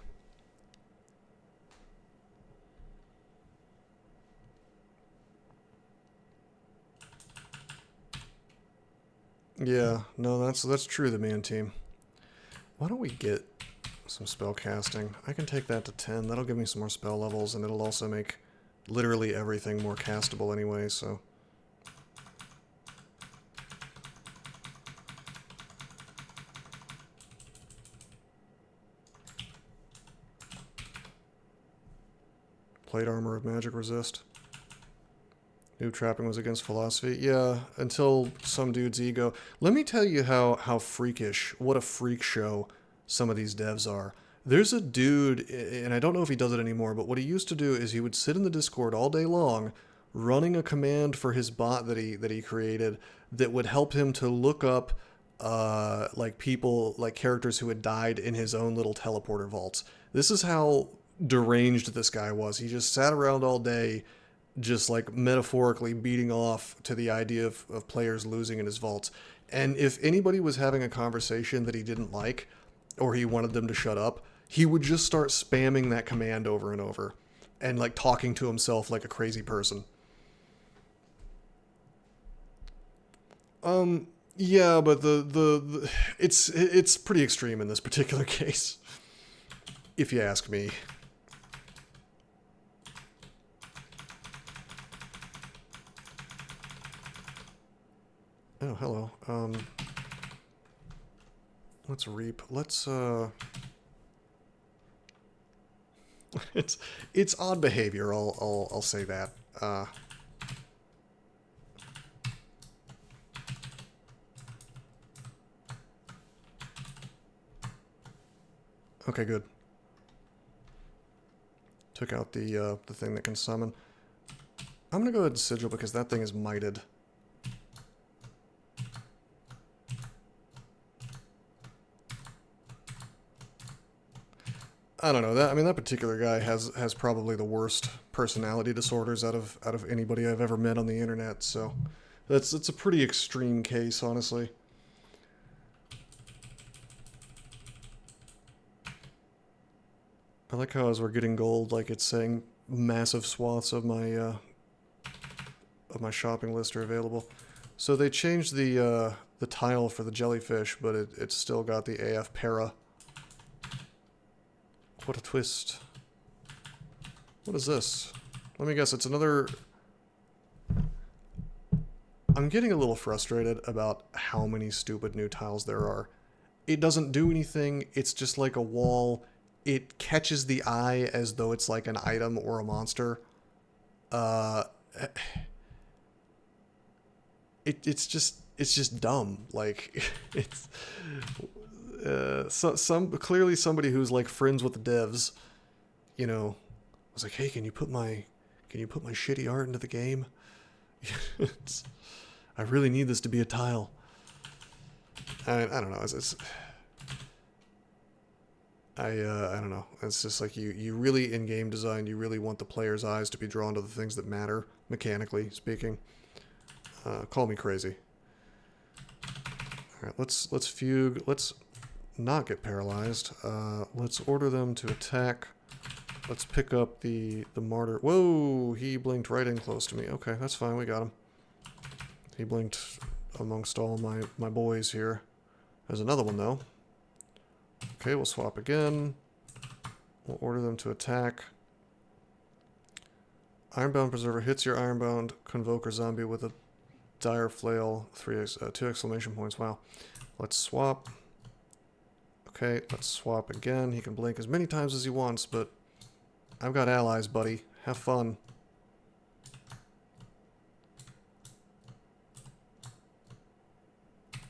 S1: Yeah, no, that's true, the man team. Why don't we get some spell casting? I can take that to 10. That'll give me some more spell levels, and it'll also make literally everything more castable anyway, so... Plate Armor of Magic Resist. Noob trapping was against philosophy. Yeah, until some dude's ego. Let me tell you how freakish, what a freak show some of these devs are. There's a dude, and I don't know if he does it anymore, but what he used to do is he would sit in the Discord all day long, running a command for his bot that he created that would help him to look up like people, like characters who had died in his own little teleporter vaults. This is how deranged this guy was. He just sat around all day, just like metaphorically beating off to the idea of players losing in his vaults. And if anybody was having a conversation that he didn't like, or he wanted them to shut up, he would just start spamming that command over and over and like talking to himself like a crazy person. Yeah, but it's pretty extreme in this particular case, if you ask me. Oh, hello. Let's reap. Let's it's odd behavior. I'll say that. Okay, good. Took out the thing that can summon. I'm gonna go ahead and sigil because that thing is mited. I don't know. That particular guy has probably the worst personality disorders out of anybody I've ever met on the internet. So it's a pretty extreme case, honestly. I like how as we're getting gold, like it's saying massive swaths of my shopping list are available. So they changed the tile for the jellyfish, but it's still got the AF para. What a twist. What is this? Let me guess, it's another... I'm getting a little frustrated about how many stupid new tiles there are. It doesn't do anything, it's just like a wall. It catches the eye as though it's like an item or a monster. It's just dumb. Like, it's... clearly somebody who's like friends with the devs, you know, was like, hey, can you put my shitty art into the game? I really need this to be a tile. I don't know. I don't know. It's just like you really, in game design, you really want the player's eyes to be drawn to the things that matter, mechanically speaking. Call me crazy. All right, let's fugue. Let's not get paralyzed. Let's order them to attack. Let's pick up the martyr. Whoa, he blinked right in close to me. Okay, that's fine, we got him. He blinked amongst all my boys here. There's another one though. Okay, we'll swap again. We'll order them to attack. Ironbound Preserver hits your Ironbound Convoker zombie with a dire flail. 2 exclamation points. Wow. Let's swap. Okay, let's swap again. He can blink as many times as he wants, but I've got allies, buddy. Have fun.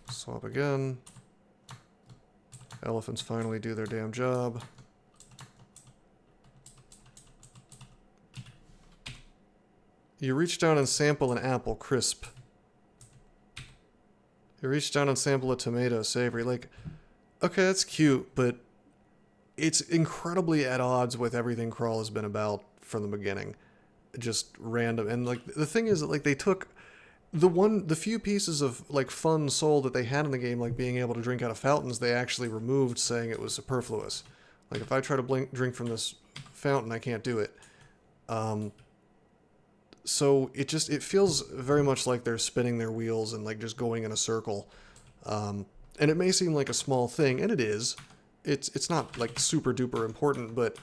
S1: Swap again. Elephants finally do their damn job. You reach down and sample an apple, crisp. You reach down and sample a tomato, savory. Like, okay, that's cute, but it's incredibly at odds with everything Crawl has been about from the beginning. Just random. And like the thing is that like they took the few pieces of like fun soul that they had in the game, like being able to drink out of fountains, they actually removed, saying it was superfluous. Like if I try to drink from this fountain, I can't do it. So it feels very much like they're spinning their wheels and like just going in a circle. And it may seem like a small thing, and it is. It's not like super duper important, but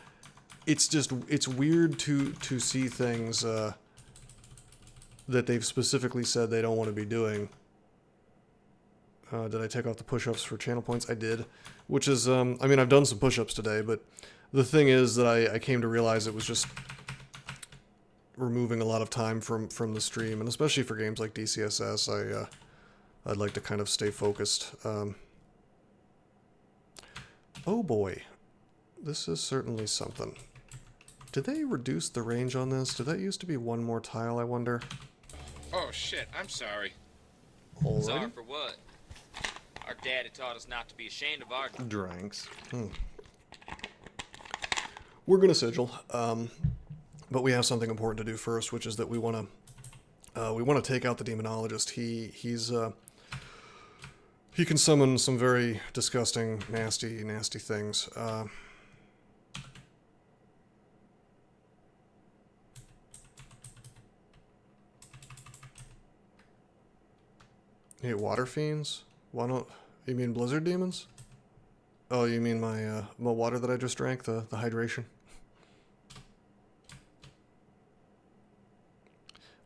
S1: it's weird to see things that they've specifically said they don't want to be doing. Did I take off the push-ups for channel points? I did, which is I mean, I've done some push-ups today, but the thing is that I came to realize it was just removing a lot of time from the stream, and especially for games like DCSS, I'd like to kind of stay focused. Oh boy, this is certainly something. Did they reduce the range on this? Did that used to be one more tile, I wonder?
S2: Oh shit, I'm sorry.
S3: Sorry
S1: Alrighty.
S3: for what? Our daddy taught us not to be ashamed of our...
S1: Dranks. We're gonna sigil, but we have something important to do first, which is that we want to take out the demonologist. He can summon some very disgusting, nasty things. Hey, water fiends? Why don't... You mean blizzard demons? Oh, you mean my water that I just drank? The hydration?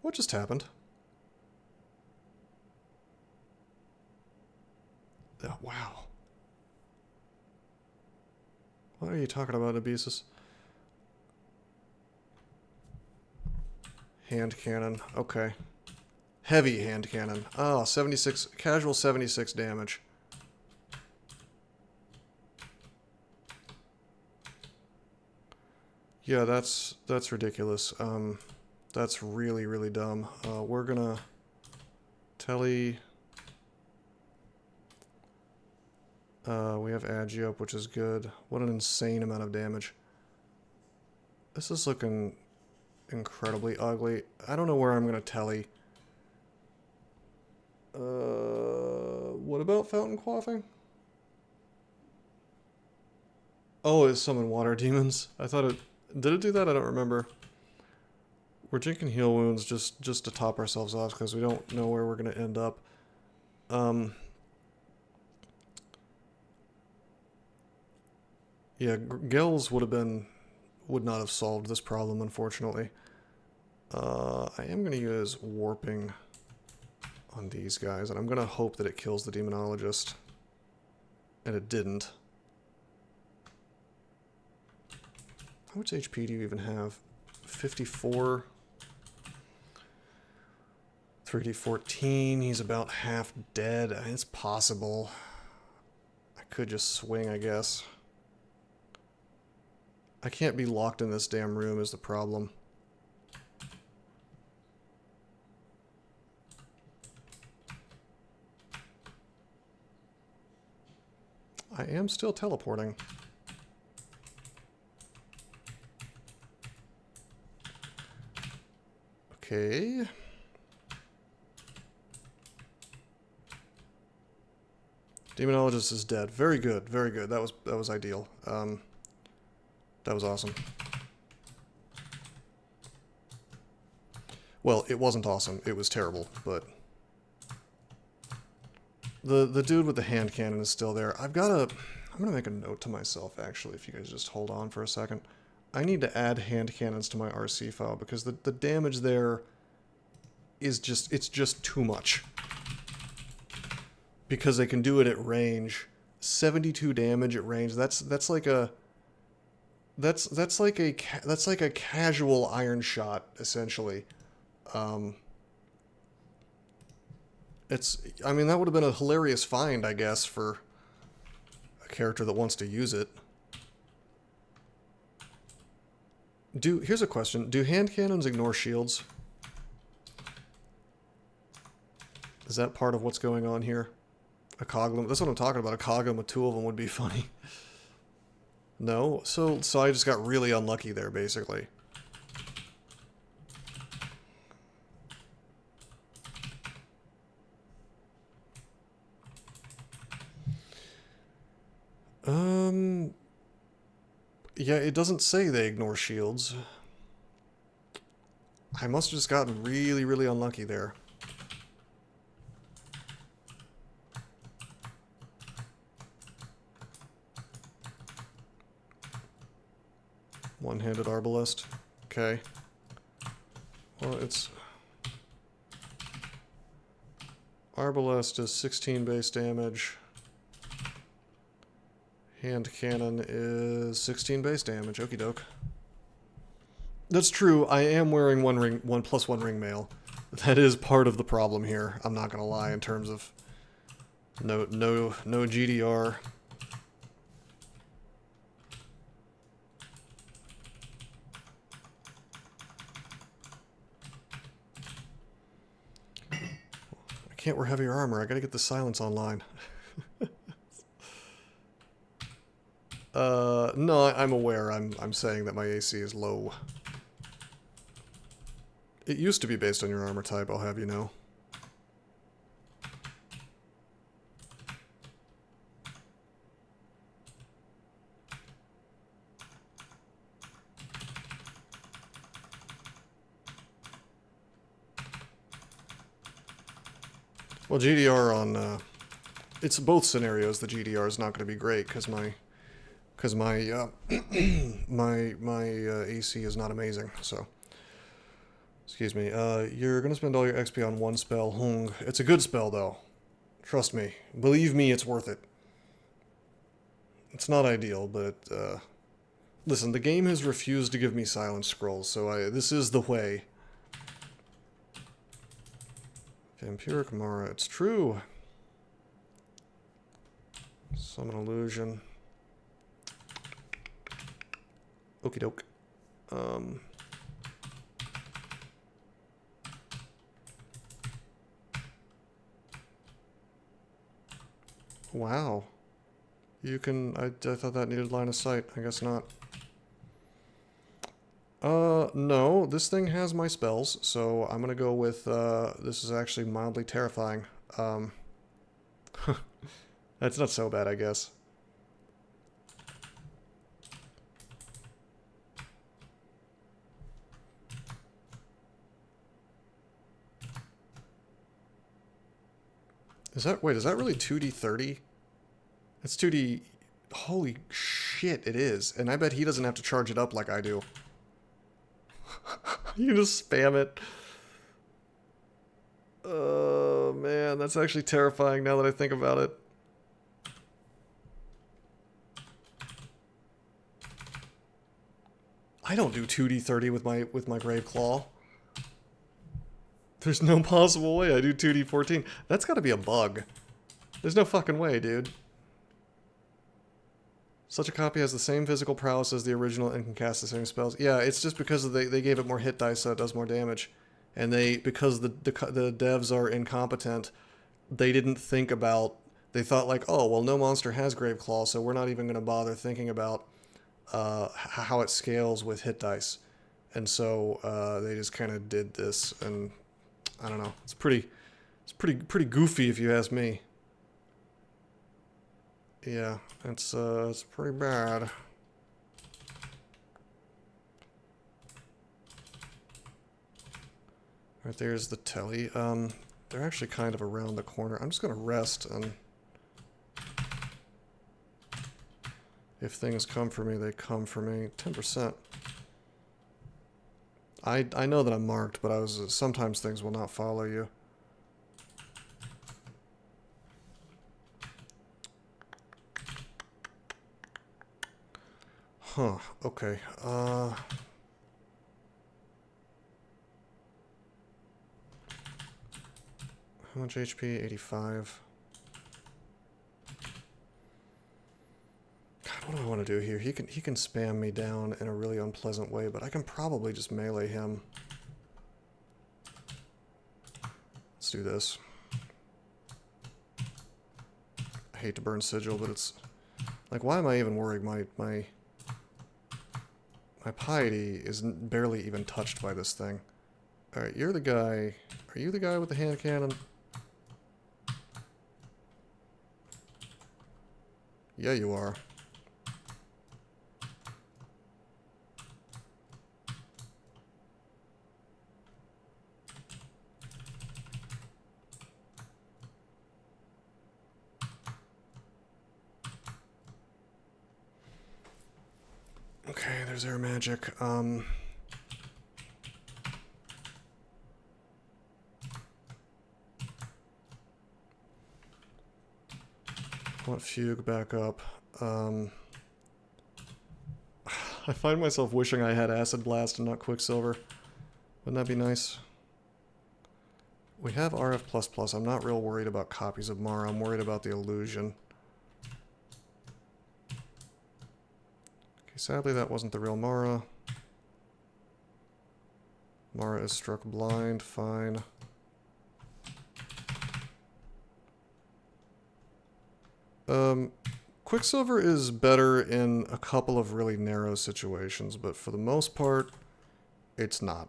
S1: What just happened? Wow. What are you talking about, Abesis? Hand cannon. Okay. Heavy hand cannon. Oh, 76... Casual 76 damage. Yeah, that's ridiculous. That's really dumb. We're gonna... Telly... we have Agi up, which is good. What an insane amount of damage. This is looking incredibly ugly. I don't know where I'm gonna telly. What about fountain quaffing? Oh, it's summon water demons. I thought it... Did it do that? I don't remember. We're drinking heal wounds just to top ourselves off because we don't know where we're gonna end up. Yeah, gills would not have solved this problem, unfortunately. I am going to use warping on these guys, and I'm going to hope that it kills the demonologist. And it didn't. How much HP do you even have? 54. 3d14. He's about half dead. It's possible. I could just swing, I guess. I can't be locked in this damn room is the problem. I am still teleporting. Okay. Demonologist is dead. Very good, very good. That was ideal. That was awesome. Well, it wasn't awesome. It was terrible, but the dude with the hand cannon is still there. I'm gonna make a note to myself, actually, if you guys just hold on for a second. I need to add hand cannons to my RC file because the damage there is it's just too much. Because they can do it at range. 72 damage at range. That's like a casual iron shot, essentially. I mean, that would have been a hilarious find, I guess, for a character that wants to use it. Here's a question. Do hand cannons ignore shields? Is that part of what's going on here? A Coglin? That's what I'm talking about. A Coglin with two of them would be funny. No? So I just got really unlucky there, basically. Yeah, it doesn't say they ignore shields. I must have just gotten really unlucky there. One-handed arbalest. Okay. Well, it's... Arbalest is 16 base damage. Hand cannon is 16 base damage. Okie doke. That's true. I am wearing one plus one ring mail. That is part of the problem here. I'm not gonna lie in terms of no GDR. I can't wear heavier armor. I gotta get the silence online. No, I'm aware. I'm saying that my AC is low. It used to be based on your armor type, I'll have you know. Well, GDR on, it's both scenarios. The GDR is not going to be great because my AC is not amazing. So, excuse me. You're going to spend all your XP on one spell. It's a good spell though. Trust me. Believe me, it's worth it. It's not ideal, but listen. The game has refused to give me silence scrolls, so this is the way. Vampiric Mara, it's true. Summon Illusion. Okie doke. Wow. You can... I thought that needed line of sight. I guess not. No, this thing has my spells, so I'm gonna go with, this is actually mildly terrifying. That's not so bad, I guess. Wait, is that really 2d30? It's 2d... Holy shit, it is. And I bet he doesn't have to charge it up like I do. You just spam it. Oh, man, that's actually terrifying now that I think about it. I don't do 2d30 with my Grave Claw. There's no possible way I do 2d14. That's gotta be a bug. There's no fucking way, dude. Such a copy has the same physical prowess as the original and can cast the same spells. Yeah, it's just because they gave it more hit dice so it does more damage. And because the devs are incompetent, they didn't think about... They thought like, oh, well, no monster has Grave Claw, so we're not even going to bother thinking about how it scales with hit dice. And so they just kind of did this, and I don't know. It's pretty goofy if you ask me. Yeah, it's pretty bad. Right there's the telly. They're actually kind of around the corner. I'm just gonna rest, and if things come for me, they come for me. 10%. I know that I'm marked, but sometimes things will not follow you. Huh, okay. How much HP? 85. God, what do I want to do here? He can spam me down in a really unpleasant way, but I can probably just melee him. Let's do this. I hate to burn sigil, but it's like, why am I even worried? My piety is barely even touched by this thing. Alright, you're the guy. Are you the guy with the hand cannon? Yeah, you are. Okay, there's air magic. I want Fugue back up. I find myself wishing I had Acid Blast and not Quicksilver. Wouldn't that be nice? We have RF++. I'm not real worried about copies of Mara. I'm worried about the illusion. Okay, sadly that wasn't the real Mara. Mara is struck blind. Fine. Quicksilver is better in a couple of really narrow situations, but for the most part, it's not.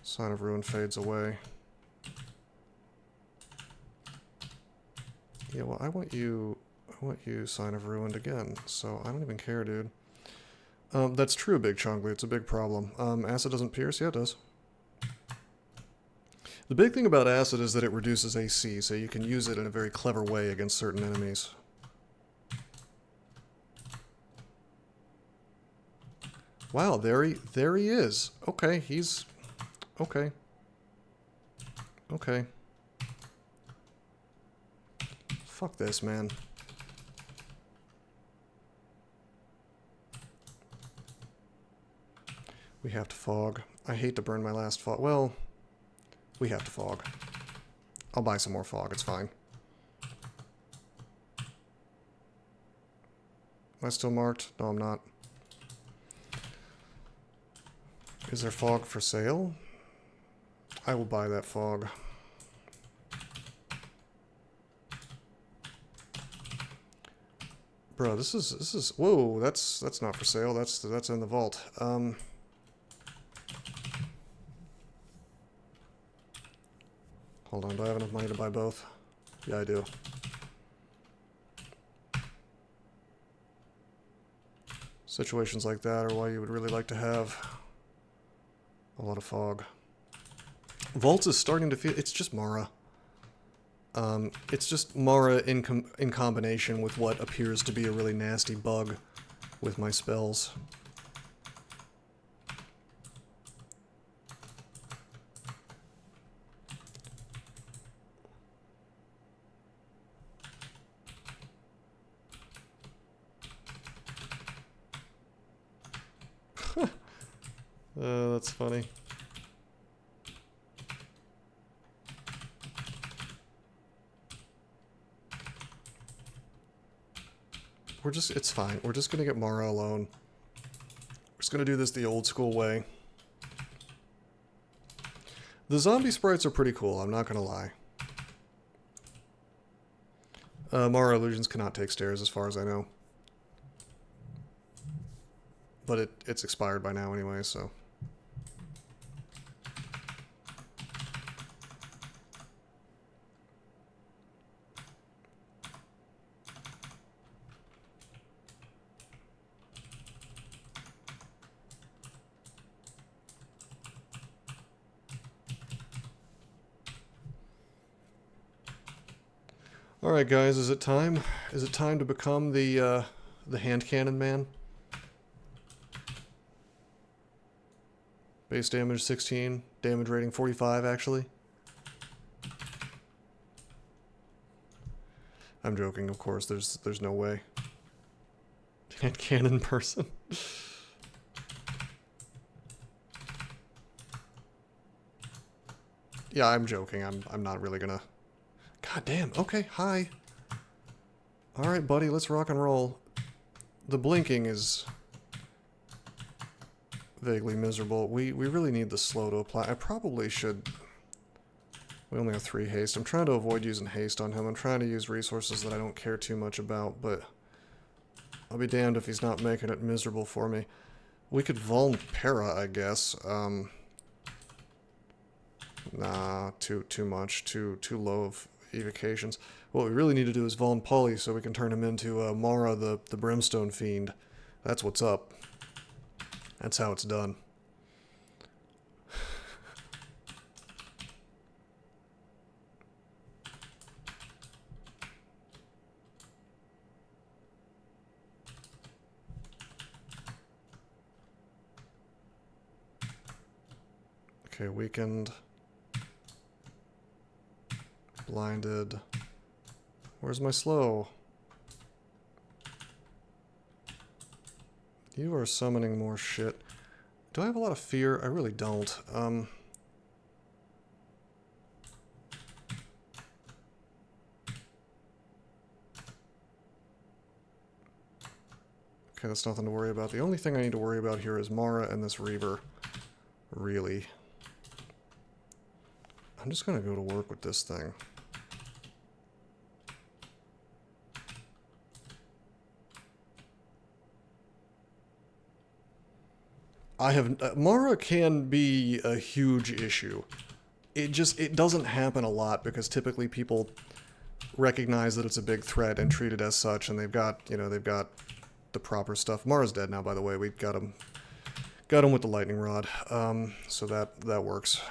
S1: Sign of Ruin fades away. Yeah, well, I want you Sign of Ruined again, so I don't even care, dude. That's true, Big Chongli. It's a big problem. Acid doesn't pierce? Yeah, it does. The big thing about Acid is that it reduces AC, so you can use it in a very clever way against certain enemies. Wow, there he is. Okay, he's... Okay. Okay. Fuck this, man. We have to fog. I hate to burn my last fog. Well, we have to fog. I'll buy some more fog, it's fine. Am I still marked? No, I'm not. Is there fog for sale? I will buy that fog. Bro, this is whoa, that's not for sale. That's in the vault. Hold on, do I have enough money to buy both? Yeah, I do. Situations like that are why you would really like to have a lot of fog. Vaults is starting to feel... It's just Mara. It's just Mara in combination with what appears to be a really nasty bug with my spells. That's funny. It's fine. We're just gonna get Mara alone. We're just gonna do this the old school way. The zombie sprites are pretty cool, I'm not gonna lie. Mara illusions cannot take stairs as far as I know. But it's expired by now anyway, so... Alright guys, is it time? Is it time to become the hand cannon man? Base damage 16, damage rating 45 actually. I'm joking, of course, there's no way. Hand cannon person. Yeah, I'm joking, I'm not really gonna... God damn, okay, hi. Alright, buddy, let's rock and roll. The blinking is vaguely miserable. We really need the slow to apply. I probably should... We only have 3 haste. I'm trying to avoid using haste on him. I'm trying to use resources that I don't care too much about, but I'll be damned if he's not making it miserable for me. We could Vuln Para, I guess. Nah, too much. Too low of evocations. What we really need to do is Vuln Poly so we can turn him into Mara the Brimstone Fiend. That's what's up. That's how it's done. Okay, weakened. Blinded. Where's my slow? You are summoning more shit. Do I have a lot of fear? I really don't. Okay, that's nothing to worry about. The only thing I need to worry about here is Mara and this Reaver. Really. I'm just gonna go to work with this thing. Mara can be a huge issue. It doesn't happen a lot because typically people recognize that it's a big threat and treat it as such, and they've got the proper stuff. Mara's dead now, by the way. We got him with the lightning rod, so that works.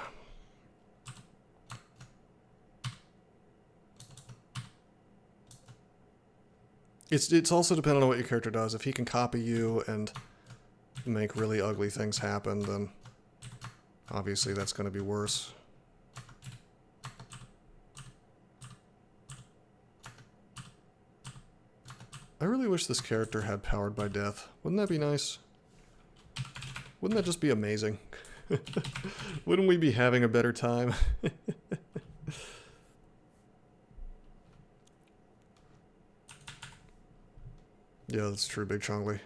S1: It's also dependent on what your character does. If he can copy you and make really ugly things happen, then obviously that's going to be worse. I really wish this character had Powered by Death. Wouldn't that be nice? Wouldn't that just be amazing? Wouldn't we be having a better time? Yeah, that's true, Big Chongli.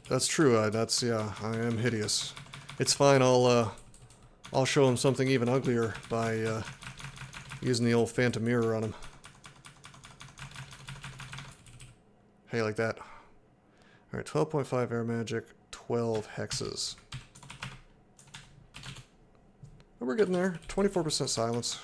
S1: That's true, yeah, I am hideous. It's fine, I'll show him something even uglier by, using the old phantom mirror on him. Hey, like that. Alright, 12.5 air magic, 12 hexes. Oh, we're getting there. 24% silence.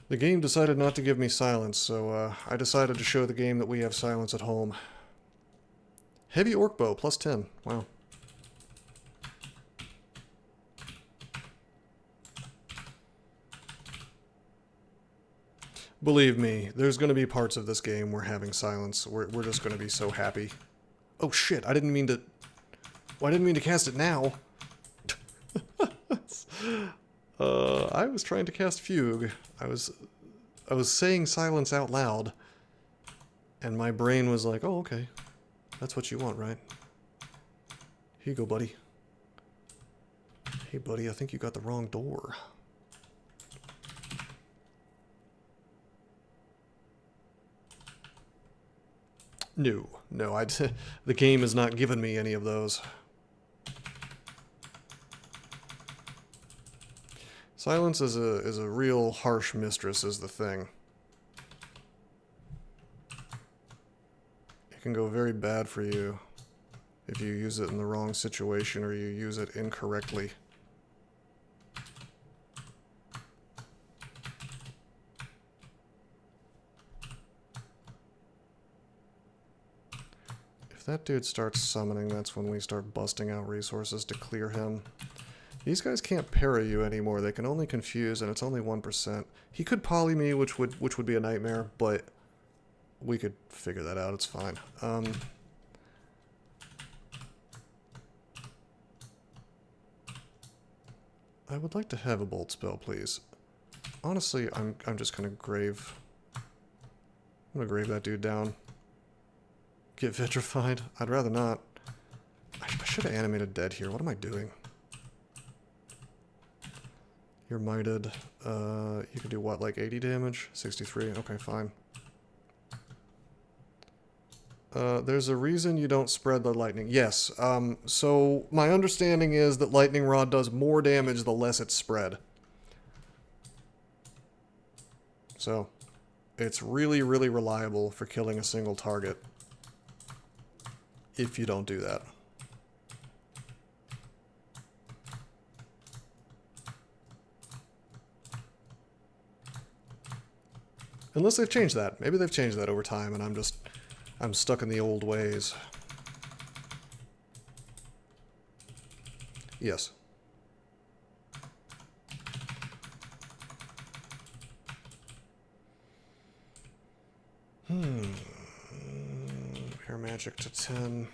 S1: The game decided not to give me silence, so I decided to show the game that we have silence at home. Heavy orc bow, plus 10. Wow. Believe me, there's going to be parts of this game where having silence, we're just going to be so happy. Oh shit, I didn't mean to... Well, I didn't mean to cast it now. I was trying to cast Fugue. I was saying silence out loud, and my brain was like, oh, okay. That's what you want, right? Here you go, buddy. Hey, buddy, I think you got the wrong door. No, the game has not given me any of those. Silence is a real harsh mistress, is the thing. It can go very bad for you if you use it in the wrong situation or you use it incorrectly. If that dude starts summoning, that's when we start busting out resources to clear him. These guys can't parry you anymore. They can only confuse, and it's only 1%. He could poly me, which would be a nightmare, but we could figure that out. It's fine. I would like to have a bolt spell, please. Honestly, I'm just gonna grave. I'm gonna grave that dude down. Get vitrified. I'd rather not. I should have animated dead here. What am I doing? You're mited. You can do what, like 80 damage? 63. Okay, fine. There's a reason you don't spread the lightning. Yes. So my understanding is that lightning rod does more damage the less it's spread. So it's really, really reliable for killing a single target if you don't do that. Unless they've changed that. Maybe they've changed that over time and I'm stuck in the old ways. Yes. Air magic to 10.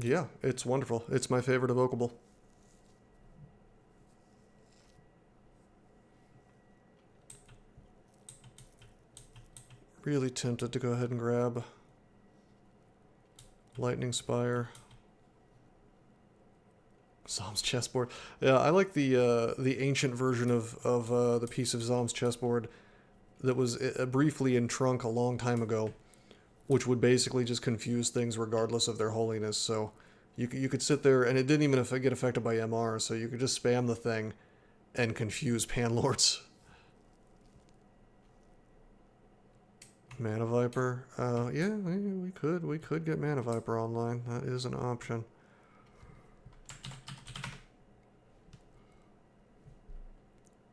S1: Yeah, it's wonderful. It's my favorite evocable. Really tempted to go ahead and grab Lightning Spire. Zom's chessboard. Yeah, I like the ancient version of the piece of Zom's chessboard that was briefly in Trunk a long time ago, which would basically just confuse things regardless of their holiness. So you could sit there, and it didn't even get affected by MR, so you could just spam the thing and confuse Panlords. Mana Viper. Yeah, we could get Mana Viper online. That is an option.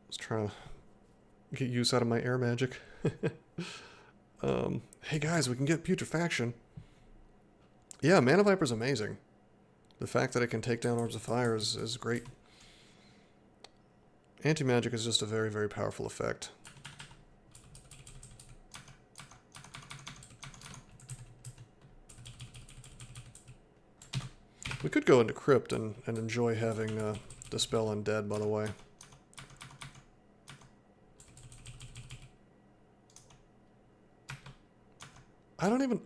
S1: Just trying to get use out of my air magic. Hey guys, we can get Putrefaction. Yeah, Mana Viper's amazing. The fact that it can take down Orbs of Fire is great. Anti-magic is just a very, very powerful effect. We could go into Crypt and enjoy having Dispel Undead, by the way.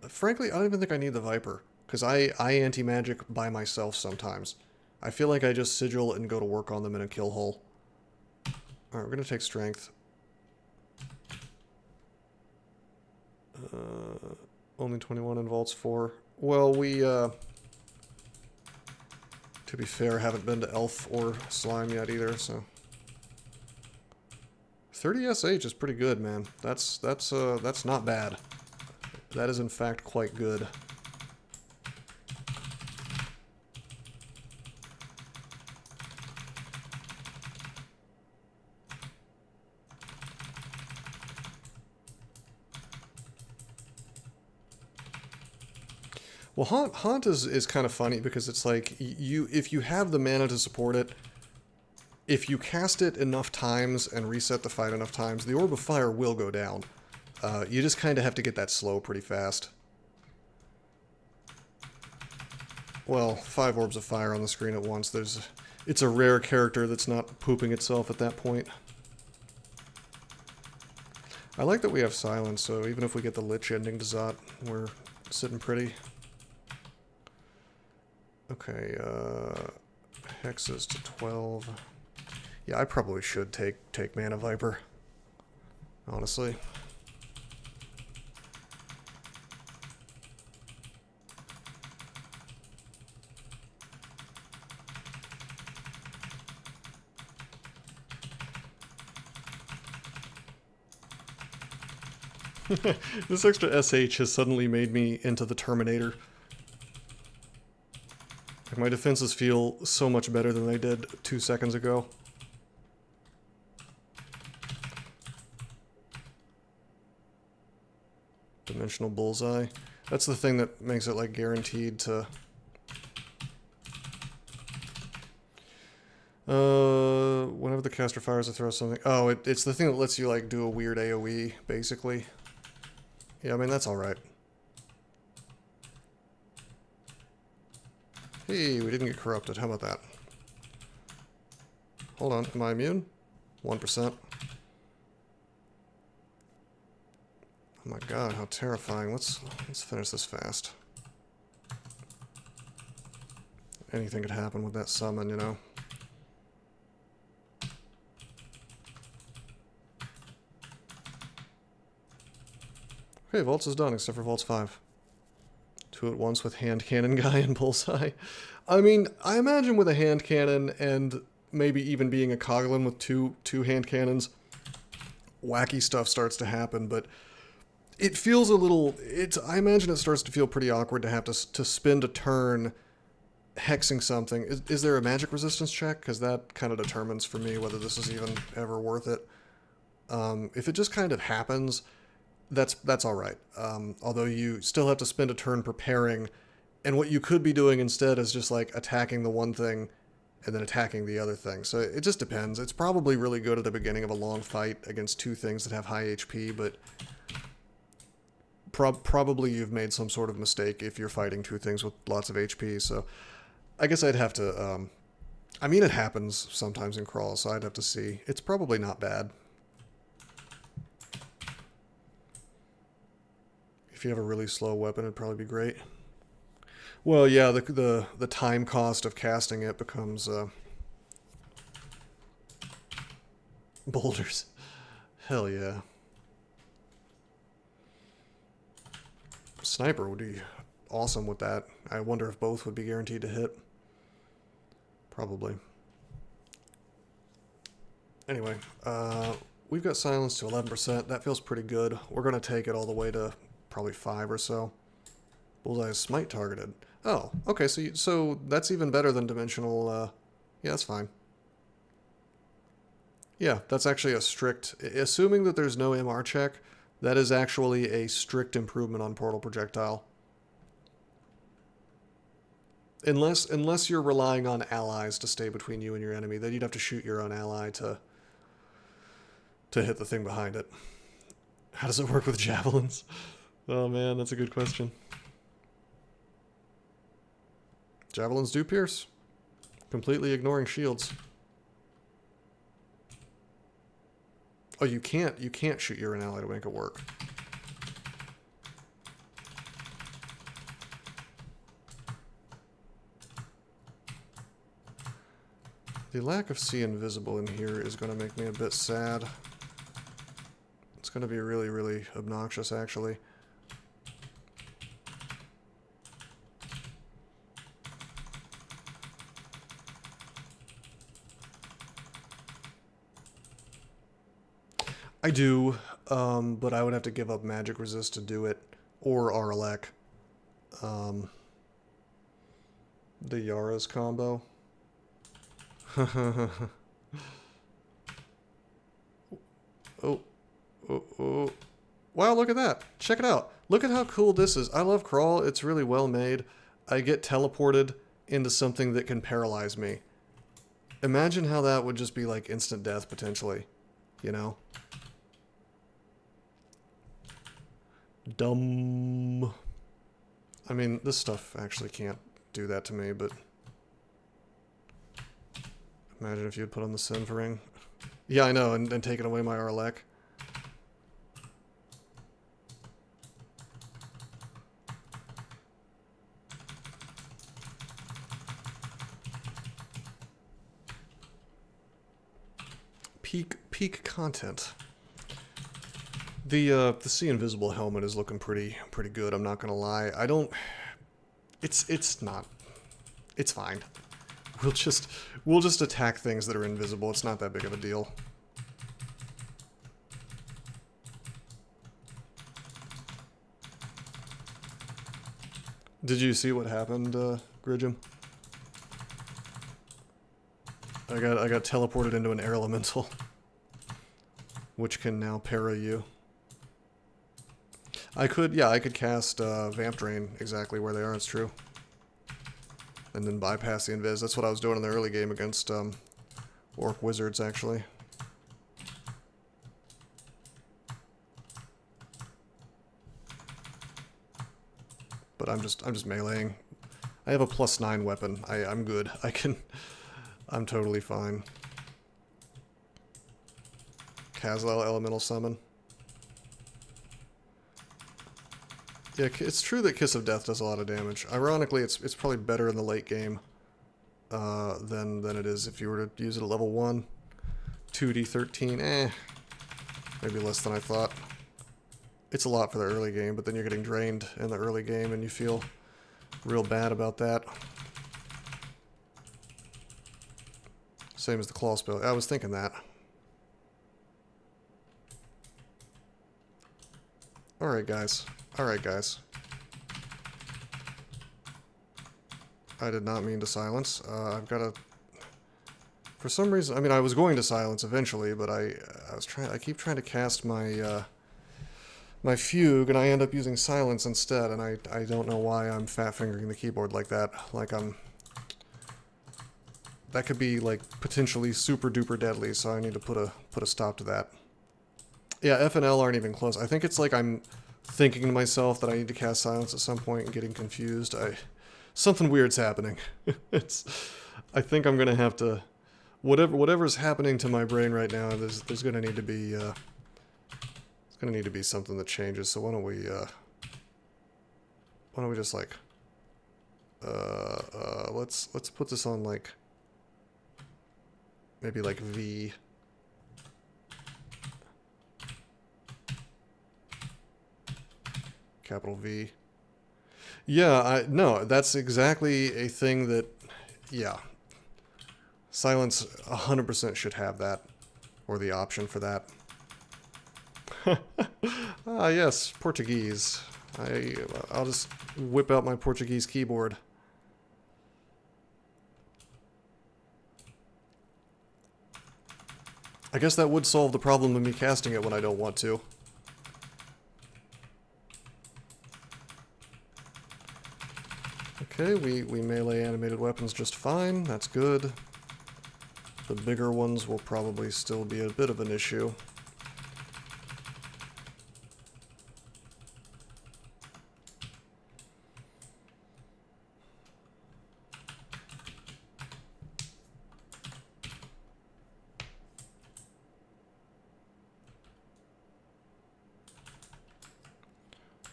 S1: Frankly, I don't even think I need the Viper, because I anti-magic by myself sometimes. I feel like I just sigil and go to work on them in a kill hole. Alright, we're going to take Strength. Only 21 in Vaults 4. Well, we, to be fair, haven't been to Elf or Slime yet either, so... 30 SH is pretty good, man. That's not bad. That is, in fact, quite good. Well, Haunt is kind of funny because it's like, if you have the mana to support it, if you cast it enough times and reset the fight enough times, the Orb of Fire will go down. You just kind of have to get that slow pretty fast. Well, 5 Orbs of Fire on the screen at once. It's a rare character that's not pooping itself at that point. I like that we have Silence, so even if we get the Lich ending to Zot, we're sitting pretty. Okay, Hexes to 12. Yeah, I probably should take Mana Viper, honestly. This extra SH has suddenly made me into the Terminator. Like, my defenses feel so much better than they did 2 seconds ago. Dimensional Bullseye. That's the thing that makes it, like, guaranteed to... whenever the caster fires, it throws something... Oh, it's the thing that lets you, like, do a weird AoE, basically. Yeah, I mean, that's alright. Hey, we didn't get corrupted. How about that? Hold on. Am I immune? 1%. Oh my god, how terrifying. Let's finish this fast. Anything could happen with that summon, you know? Okay, Vaults is done, except for Vaults 5. 2 at once with Hand Cannon guy and Bullseye. I mean, I imagine with a Hand Cannon and maybe even being a Coglin with two Hand Cannons, wacky stuff starts to happen, but it feels a little... I imagine it starts to feel pretty awkward to have to spend a turn hexing something. Is there a magic resistance check? Because that kind of determines for me whether this is even ever worth it. If it just kind of happens... That's all right. Although you still have to spend a turn preparing, and what you could be doing instead is just like attacking the one thing and then attacking the other thing. So it just depends. It's probably really good at the beginning of a long fight against 2 things that have high HP, but probably you've made some sort of mistake if you're fighting two things with lots of HP, so I guess I'd have to, I mean, it happens sometimes in crawls, so I'd have to see. It's probably not bad. If you have a really slow weapon, it'd probably be great. Well, yeah, the time cost of casting it becomes, boulders. Hell yeah. Sniper would be awesome with that. I wonder if both would be guaranteed to hit. Probably. Anyway, we've got silence to 11%. That feels pretty good. We're going to take it all the way to probably 5 or so. Bullseye is smite targeted. Oh, okay, so that's even better than dimensional, yeah, that's fine. Yeah, that's actually a strict, assuming that there's no MR check, that is actually a strict improvement on portal projectile. Unless you're relying on allies to stay between you and your enemy, then you'd have to shoot your own ally to hit the thing behind it. How does it work with javelins? Oh man, that's a good question. Javelins do pierce, completely ignoring shields. Oh, you can't shoot your own ally to make it work. The lack of see invisible in here is going to make me a bit sad. It's going to be really, really obnoxious, actually. I do, but I would have to give up magic resist to do it, or Arlek. The Yara's combo. Oh. Wow, look at that. Check it out. Look at how cool this is. I love Crawl. It's really well made. I get teleported into something that can paralyze me. Imagine how that would just be like instant death, potentially. You know? Dumb. I mean, this stuff actually can't do that to me, but... Imagine if you'd put on the Synth Ring. Yeah, I know, and taken away my Arlek. Peak content. The See Invisible helmet is looking pretty good, I'm not gonna lie. I don't... It's not... It's fine. We'll just attack things that are invisible. It's not that big of a deal. Did you see what happened, Gridgem? I got teleported into an air elemental, which can now para you. I could cast Vamp Drain exactly where they are, it's true. And then bypass the invis. That's what I was doing in the early game against Orc Wizards, actually. But I'm just meleeing. I have a +9 weapon. I'm good. I'm totally fine. Kazlel Elemental Summon. Yeah, it's true that Kiss of Death does a lot of damage. Ironically, it's probably better in the late game than it is if you were to use it at level 1. 2d13, maybe less than I thought. It's a lot for the early game, but then you're getting drained in the early game and you feel real bad about that. Same as the claw spell. I was thinking that. Alright, guys. Alright, guys. I did not mean to silence. I've got to... For some reason... I mean, I was going to silence eventually, but I keep trying to cast my... my fugue, and I end up using silence instead, and I don't know why I'm fat-fingering the keyboard like that. Like I'm... That could be, like, potentially super-duper deadly, so I need to put a stop to that. Yeah, F and L aren't even close. I think it's like I'm thinking to myself that I need to cast Silence at some point and getting confused. Something weird's happening. I think I'm gonna have to, whatever's happening to my brain right now. There's gonna need to be it's gonna need to be something that changes. So why don't we just like let's put this on like maybe like V. Capital V. Yeah, no, that's exactly a thing that, yeah. Silence 100% should have that, or the option for that. Ah, yes, Portuguese. I'll just whip out my Portuguese keyboard. I guess that would solve the problem of me casting it when I don't want to. Okay, we melee animated weapons just fine. That's good. The bigger ones will probably still be a bit of an issue.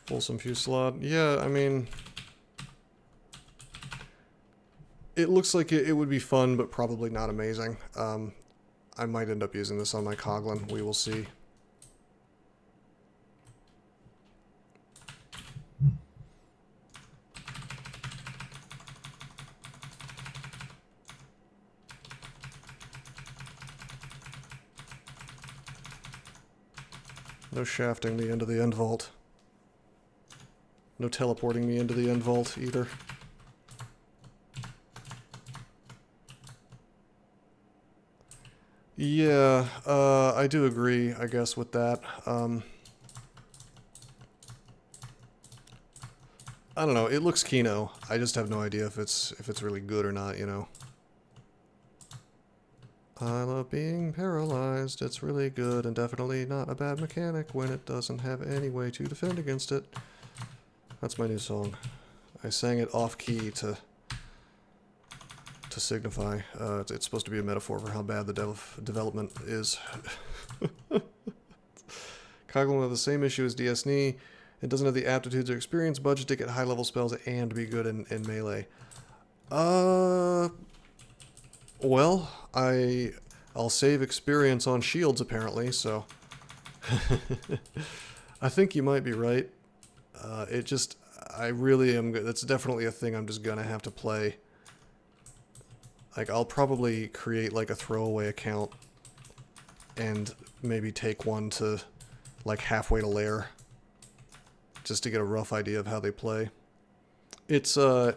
S1: Folsom Fusillade. Yeah, I mean, it looks like it would be fun, but probably not amazing. I might end up using this on my Coglin. We will see. No shafting me into the end vault. No teleporting me into the end vault either. Yeah, I do agree, I guess, with that. I don't know, it looks Kino. I just have no idea if it's really good or not, you know. I love being paralyzed. It's really good and definitely not a bad mechanic when it doesn't have any way to defend against it. That's my new song. I sang it off-key to signify. It's supposed to be a metaphor for how bad the development is. Coglin will have the same issue as DsNe. It doesn't have the aptitudes or experience budget to get high-level spells and be good in melee. Well, I'll save experience on shields, apparently, so... I think you might be right. I really am... That's definitely a thing I'm just gonna have to play. Like, I'll probably create, like, a throwaway account and maybe take one to, like, halfway to lair. Just to get a rough idea of how they play. They have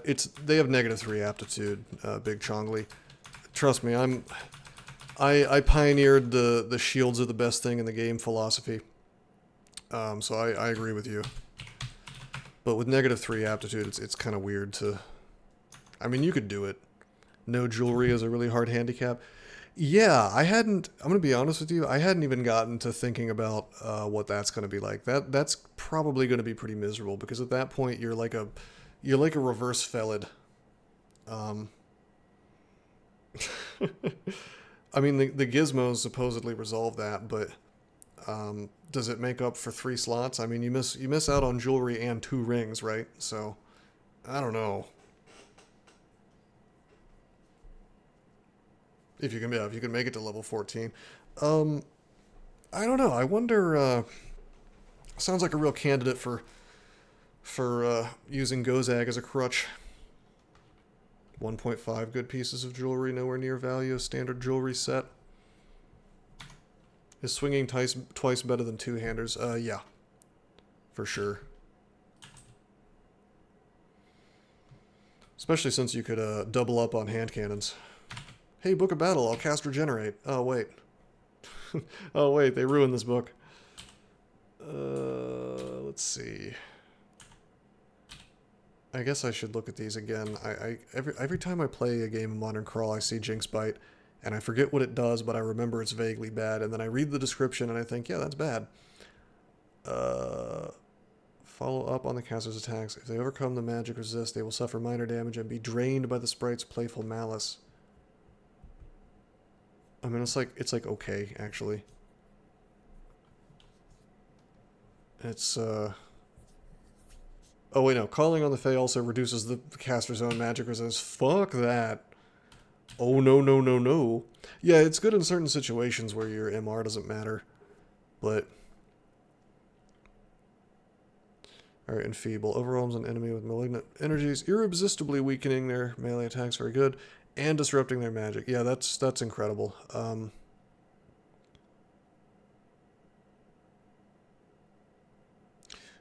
S1: -3 aptitude, Big Chongli. Trust me, I pioneered the shields are the best thing in the game philosophy. So I agree with you. But with -3 aptitude, it's kind of weird to... I mean, you could do it. No jewelry is a really hard handicap. Yeah, I'm going to be honest with you, I hadn't even gotten to thinking about what that's going to be like. That's probably going to be pretty miserable, because at that point you're like a reverse Felid. I mean, the gizmos supposedly resolve that, but does it make up for 3 slots? I mean, you miss out on jewelry and 2 rings, right? So, I don't know. If you can make it to level 14. I don't know. I wonder, sounds like a real candidate for using Gozag as a crutch. 1.5 good pieces of jewelry, nowhere near value of standard jewelry set. Is swinging twice better than 2-handers? Yeah. For sure. Especially since you could double up on hand cannons. Hey, Book of Battle, I'll cast Regenerate. Oh, wait. Oh, wait, they ruined this book. Let's see. I guess I should look at these again. Every time I play a game of Modern Crawl, I see Jinx Bite, and I forget what it does, but I remember it's vaguely bad, and then I read the description, and I think, yeah, that's bad. Follow up on the caster's attacks. If they overcome the magic resist, they will suffer minor damage and be drained by the sprite's playful malice. I mean, it's like okay, actually. It's oh wait, no. Calling on the Fae also reduces the caster's own magic resist. Fuck that. Oh no no no no. Yeah, it's good in certain situations where your MR doesn't matter, but. Alright, enfeeble. Overwhelms an enemy with malignant energies, irresistibly weakening their melee attacks, very good, and disrupting their magic. Yeah, that's incredible.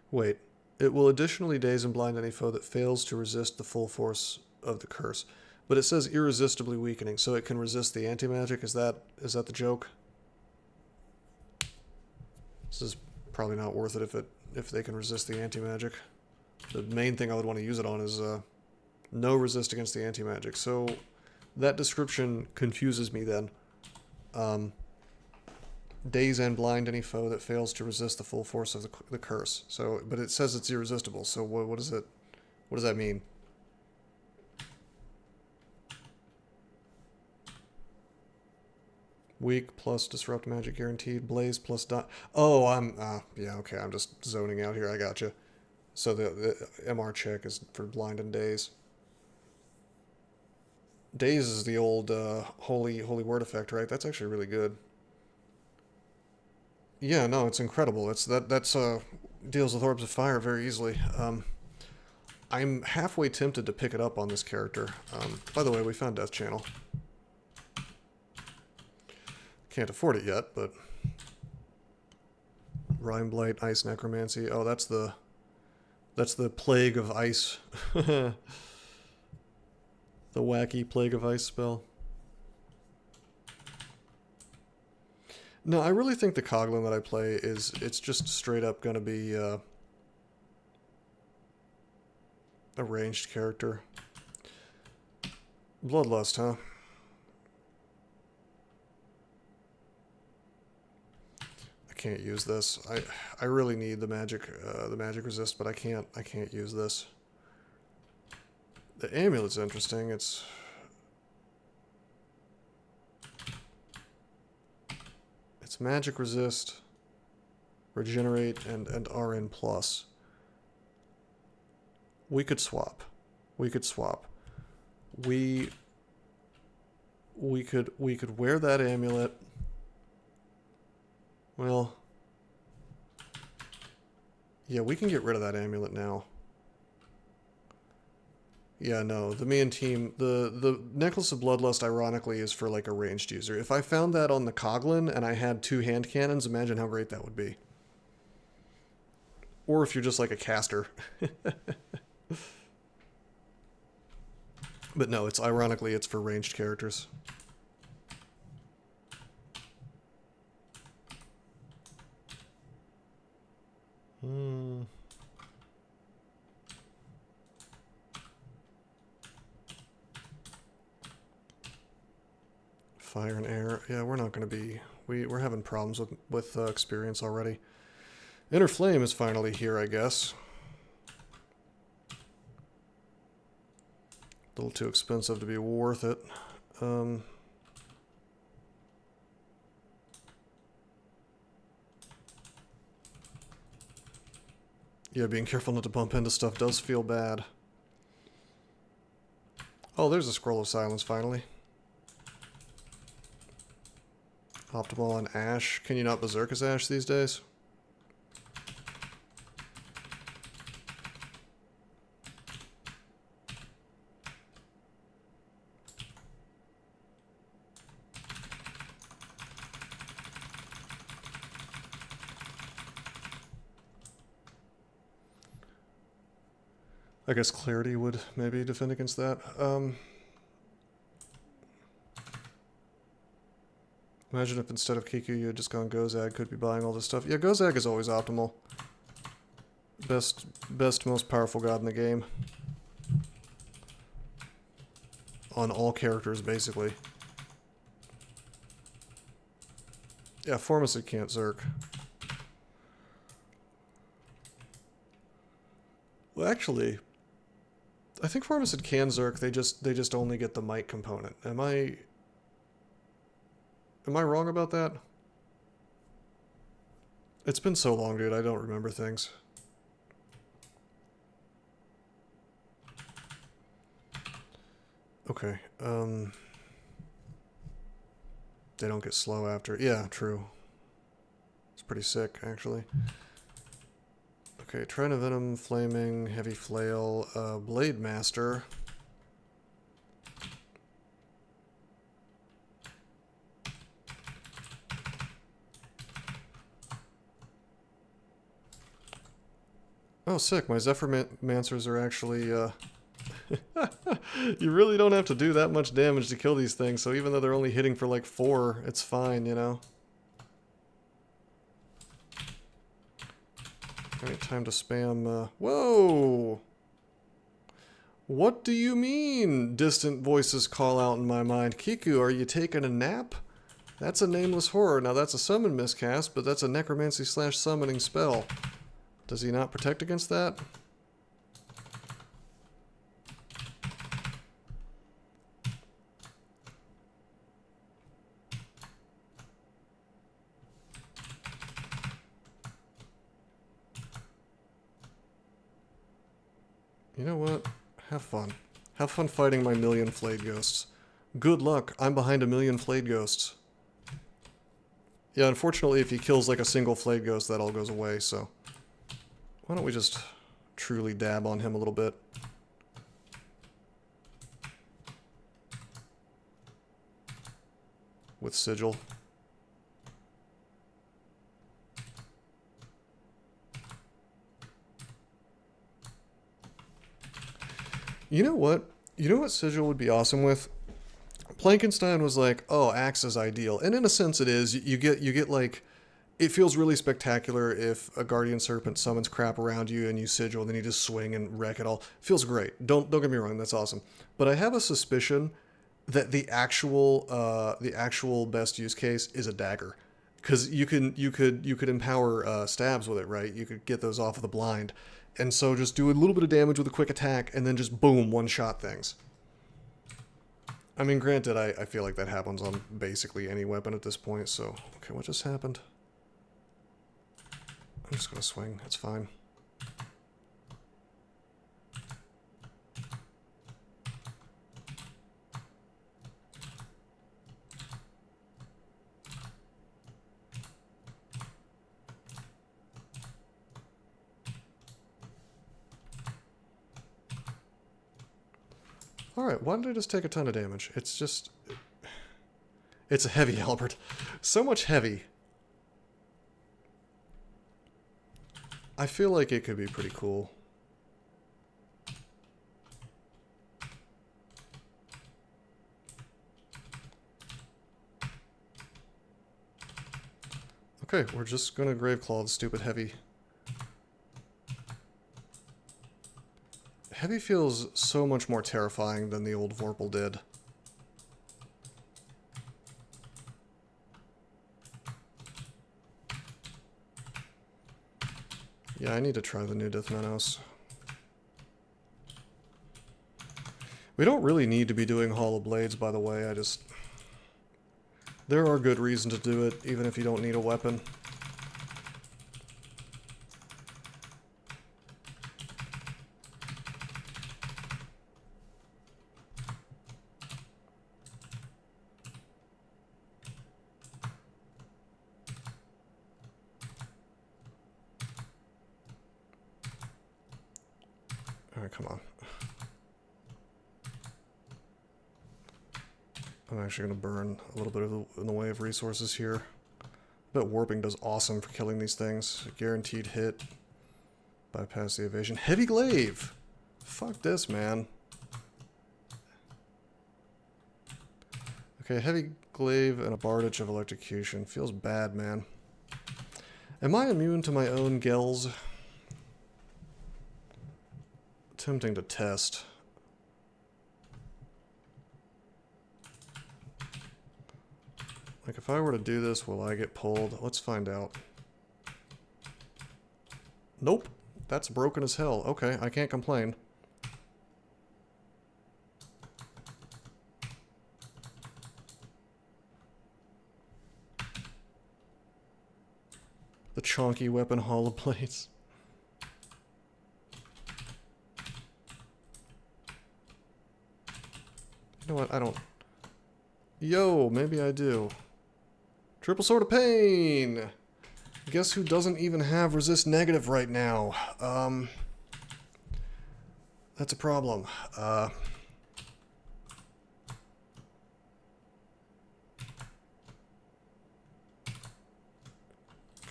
S1: Wait. It will additionally daze and blind any foe that fails to resist the full force of the curse. But it says irresistibly weakening, so it can resist the anti-magic? Is that the joke? This is probably not worth it if they can resist the anti-magic. The main thing I would want to use it on is no resist against the anti-magic. So that description confuses me then. Daze and blind any foe that fails to resist the full force of the curse. So, but it says it's irresistible. So what is it? What does that mean? Weak plus disrupt magic guaranteed. Blaze plus dot. Oh, yeah, okay. I'm just zoning out here. I gotcha. So the MR check is for blind and daze. Daze is the old holy word effect, right? That's actually really good. Yeah, no, it's incredible. That's deals with orbs of fire very easily. I'm halfway tempted to pick it up on this character. By the way, we found Death Channel. Can't afford it yet, but Rime Blight, Ice Necromancy. Oh, that's the Plague of Ice. The wacky Plague of Ice spell. No, I really think the Coglin that I play it's just straight up gonna be a ranged character. Bloodlust, huh? Can't use this. I really need the magic resist, but I can't use this. The amulet's interesting. It's magic resist, regenerate, and RN plus. We could swap. We could wear that amulet. Well, yeah, we can get rid of that amulet now. Yeah, no, the Mian team, the Necklace of Bloodlust, ironically, is for, like, a ranged user. If I found that on the Coglin and I had 2 hand cannons, imagine how great that would be. Or if you're just, like, a caster. But no, ironically, it's for ranged characters. Fire and air. Yeah, we're not going to be... We're having problems with experience already. Inner Flame is finally here, I guess. A little too expensive to be worth it. Yeah, being careful not to bump into stuff does feel bad. Oh, there's a Scroll of Silence, finally. Optimal on Ash. Can you not Berserk as Ash these days? I guess Clarity would maybe defend against that. Imagine if instead of Kiku you had just gone Gozag, could be buying all this stuff. Yeah, Gozag is always optimal. Best, most powerful god in the game. On all characters, basically. Yeah, Formicid can't Zerk. Well, actually, I think Pharmacid can Zerk. They just only get the might component. Am I wrong about that? It's been so long, dude. I don't remember things. Okay. They don't get slow after. Yeah, true. It's pretty sick, actually. Okay, Trina Venom, Flaming, Heavy Flail, Blade Master. Oh, sick. My Zephyromancers are actually, You really don't have to do that much damage to kill these things, so even though they're only hitting for like 4, it's fine, you know? Alright, time to spam, whoa! What do you mean? Distant voices call out in my mind. Kiku, are you taking a nap? That's a nameless horror. Now that's a summon miscast, but that's a necromancy / summoning spell. Does he not protect against that? You know what? Have fun. Have fun fighting my million flayed ghosts. Good luck. I'm behind a million flayed ghosts. Yeah, unfortunately, if he kills like a single flayed ghost, that all goes away, so... Why don't we just truly dab on him a little bit? With Sigil. You know what? You know what Sigil would be awesome with? Plankenstein was like, oh, Axe is ideal. And in a sense it is. You get like... It feels really spectacular if a Guardian Serpent summons crap around you and you Sigil, and then you just swing and wreck it all. Feels great. Don't get me wrong, that's awesome. But I have a suspicion that the actual best use case is a dagger, because you could empower stabs with it, right? You could get those off of the blind, and so just do a little bit of damage with a quick attack, and then just boom, one-shot things. I mean, granted, I feel like that happens on basically any weapon at this point. So okay, what just happened? I'm just gonna swing. It's fine. Alright, why did I just take a ton of damage? It's just... It's a heavy Albert. So much heavy. I feel like it could be pretty cool. Okay, we're just gonna Graveclaw the stupid heavy. Heavy feels so much more terrifying than the old Vorpal did. Yeah, I need to try the new Deathmenos. We don't really need to be doing Hollow Blades, by the way. There are good reasons to do it, even if you don't need a weapon. Alright, come on. I'm actually going to burn a little bit in the way of resources here. I bet Warping does awesome for killing these things. Guaranteed hit. Bypass the evasion. Heavy Glaive! Fuck this, man. Okay, Heavy Glaive and a Bardage of Electrocution. Feels bad, man. Am I immune to my own Gells? Tempting to test. Like, if I were to do this, will I get pulled? Let's find out. Nope. That's broken as hell. Okay, I can't complain. The chonky weapon holoblades. You know what? I don't... Yo, maybe I do. Triple Sword of Pain! Guess who doesn't even have resist negative right now? That's a problem. Can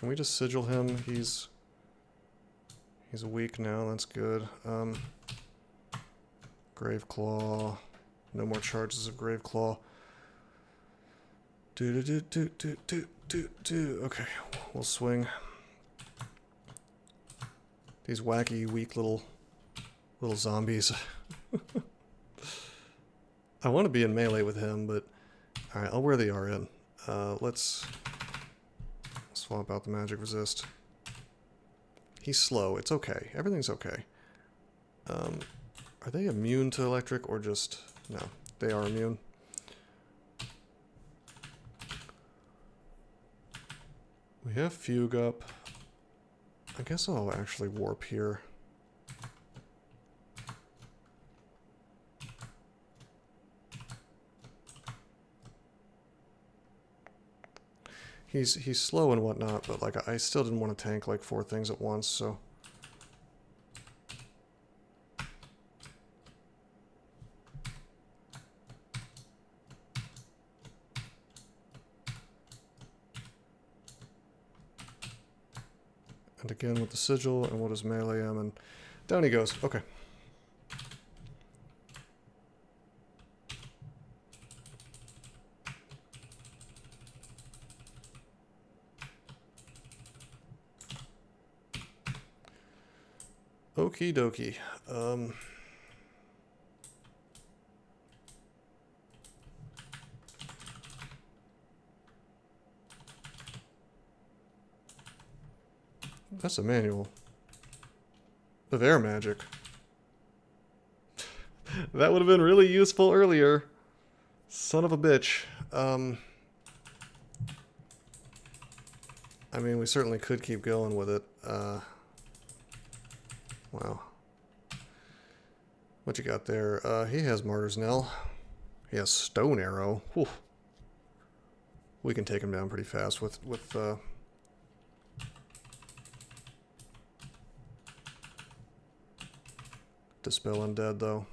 S1: we just sigil him? He's weak now, that's good. Graveclaw. No more charges of Graveclaw. Okay, we'll swing. These wacky, weak little zombies. I want to be in melee with him, but alright, I'll wear the RN. Let's swap out the magic resist. He's slow, it's okay. Everything's okay. Are they immune to electric or just... No, they are immune. We have Fugue up. I guess I'll actually warp here. He's slow and whatnot, but like I still didn't want to tank like 4 things at once, so... And again with the sigil, and what does melee am, and down he goes. Okay. Okie dokie. That's a manual of air magic. That would have been really useful earlier. Son of a bitch. I mean, we certainly could keep going with it. Wow. What you got there? He has Martyr's Knell. He has Stone Arrow. Whew. We can take him down pretty fast with Dispel Undead, though.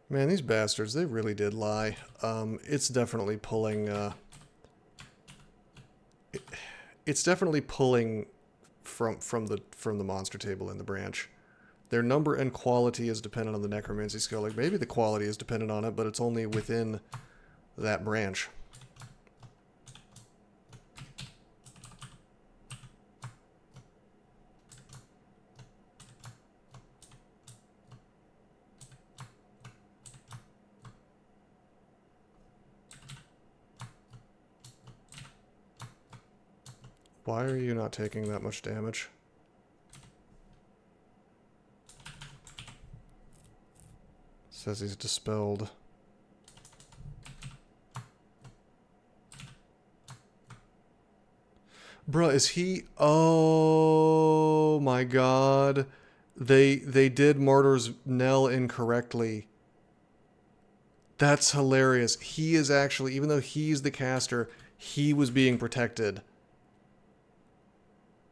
S1: Man, these bastards, they really did lie. It's definitely pulling, it's definitely pulling from the monster table in the branch. Their number and quality is dependent on the necromancy skill. Like, maybe the quality is dependent on it, but it's only within that branch. Why are you not taking that much damage? Says he's dispelled. Bruh, is he... Oh my god. They did Martyr's Knell incorrectly. That's hilarious. He is actually, even though he's the caster, he was being protected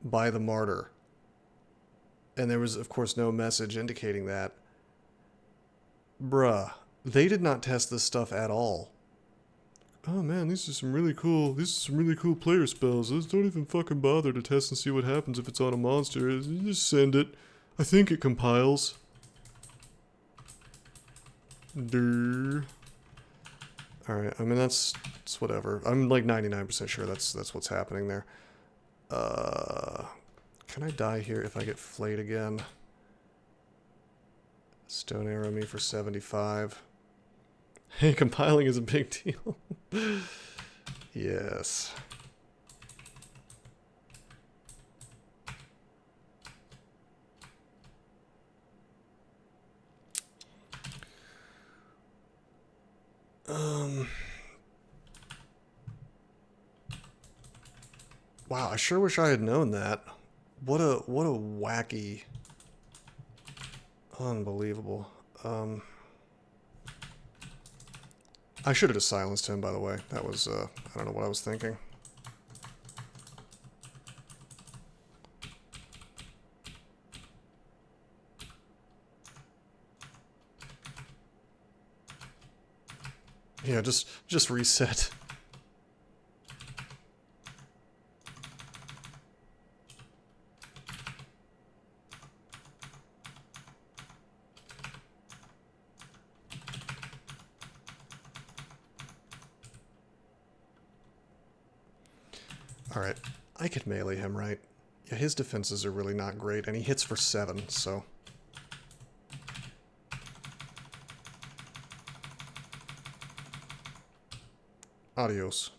S1: by the martyr. And there was, of course, no message indicating that. Bruh, they did not test this stuff at all. Oh man, these are some really cool player spells. Let's don't even fucking bother to test and see what happens if it's on a monster. Just send it. I think it compiles. Durr. Alright, I mean that's whatever. I'm like 99% sure that's what's happening there. Can I die here if I get flayed again? Stone arrow me for 75. Hey, compiling is a big deal. Yes. Wow, I sure wish I had known that. What a wacky, unbelievable. I should have just silenced him, by the way. That was I don't know what I was thinking. Yeah, just reset. Alright, I could melee him, right? Yeah, his defenses are really not great, and he hits for 7, so... Adios.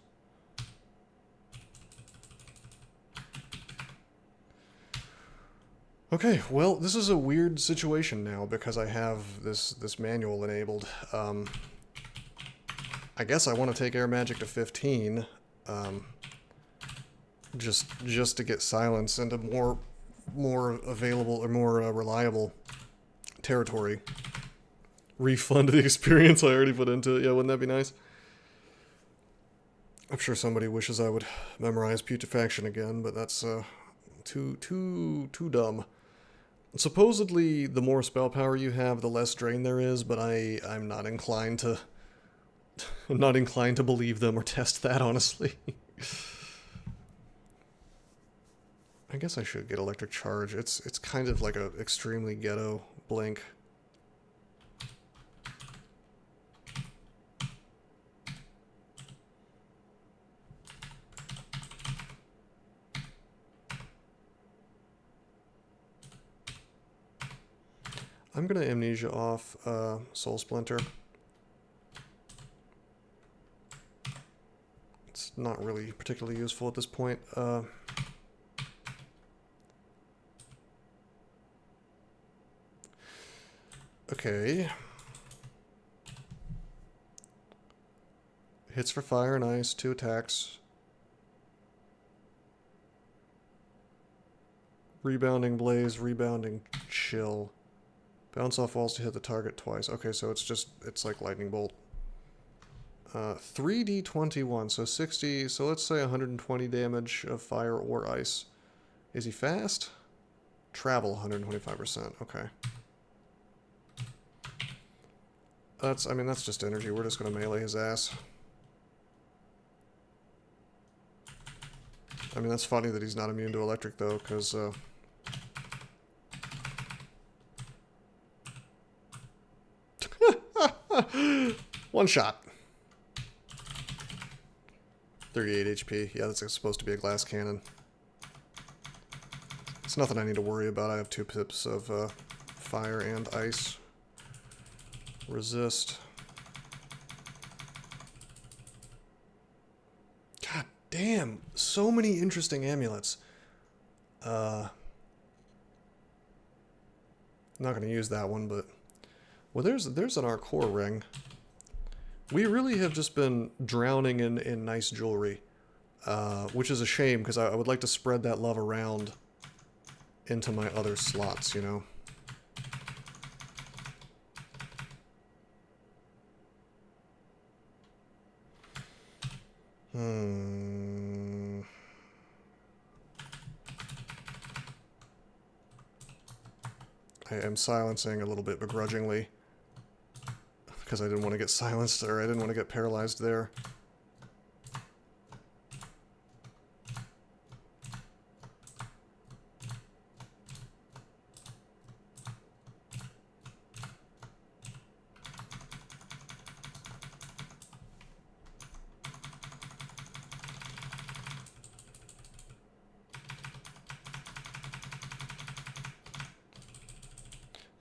S1: Okay, well, this is a weird situation now, because I have this manual enabled. I guess I want to take air magic to 15, just to get silence into more available or more reliable territory. Refund the experience I already put into it. Yeah, wouldn't that be nice? I'm sure somebody wishes I would memorize putrefaction again, but that's too dumb. Supposedly, the more spell power you have, the less drain there is, but I'm not inclined to believe them or test that, honestly. I guess I should get electric charge. It's kind of like a extremely ghetto blink. I'm gonna amnesia off Soul Splinter. It's not really particularly useful at this point. Okay. Hits for fire and ice, 2 attacks. Rebounding blaze, rebounding chill. Bounce off walls to hit the target twice. Okay, so it's like lightning bolt. 3d21, so 60, so let's say 120 damage of fire or ice. Is he fast? Travel 125%, okay. I mean, that's just energy. We're just gonna melee his ass. I mean, that's funny that he's not immune to electric, though, because, one shot. 38 HP. Yeah, that's supposed to be a glass cannon. It's nothing I need to worry about. I have 2 pips of fire and ice. Resist. God damn, so many interesting amulets. I'm not going to use that one, but... Well, there's an Arcor ring. We really have just been drowning in nice jewelry, which is a shame, because I would like to spread that love around into my other slots, you know? I am silencing a little bit begrudgingly, because I didn't want to get silenced, or I didn't want to get paralyzed there.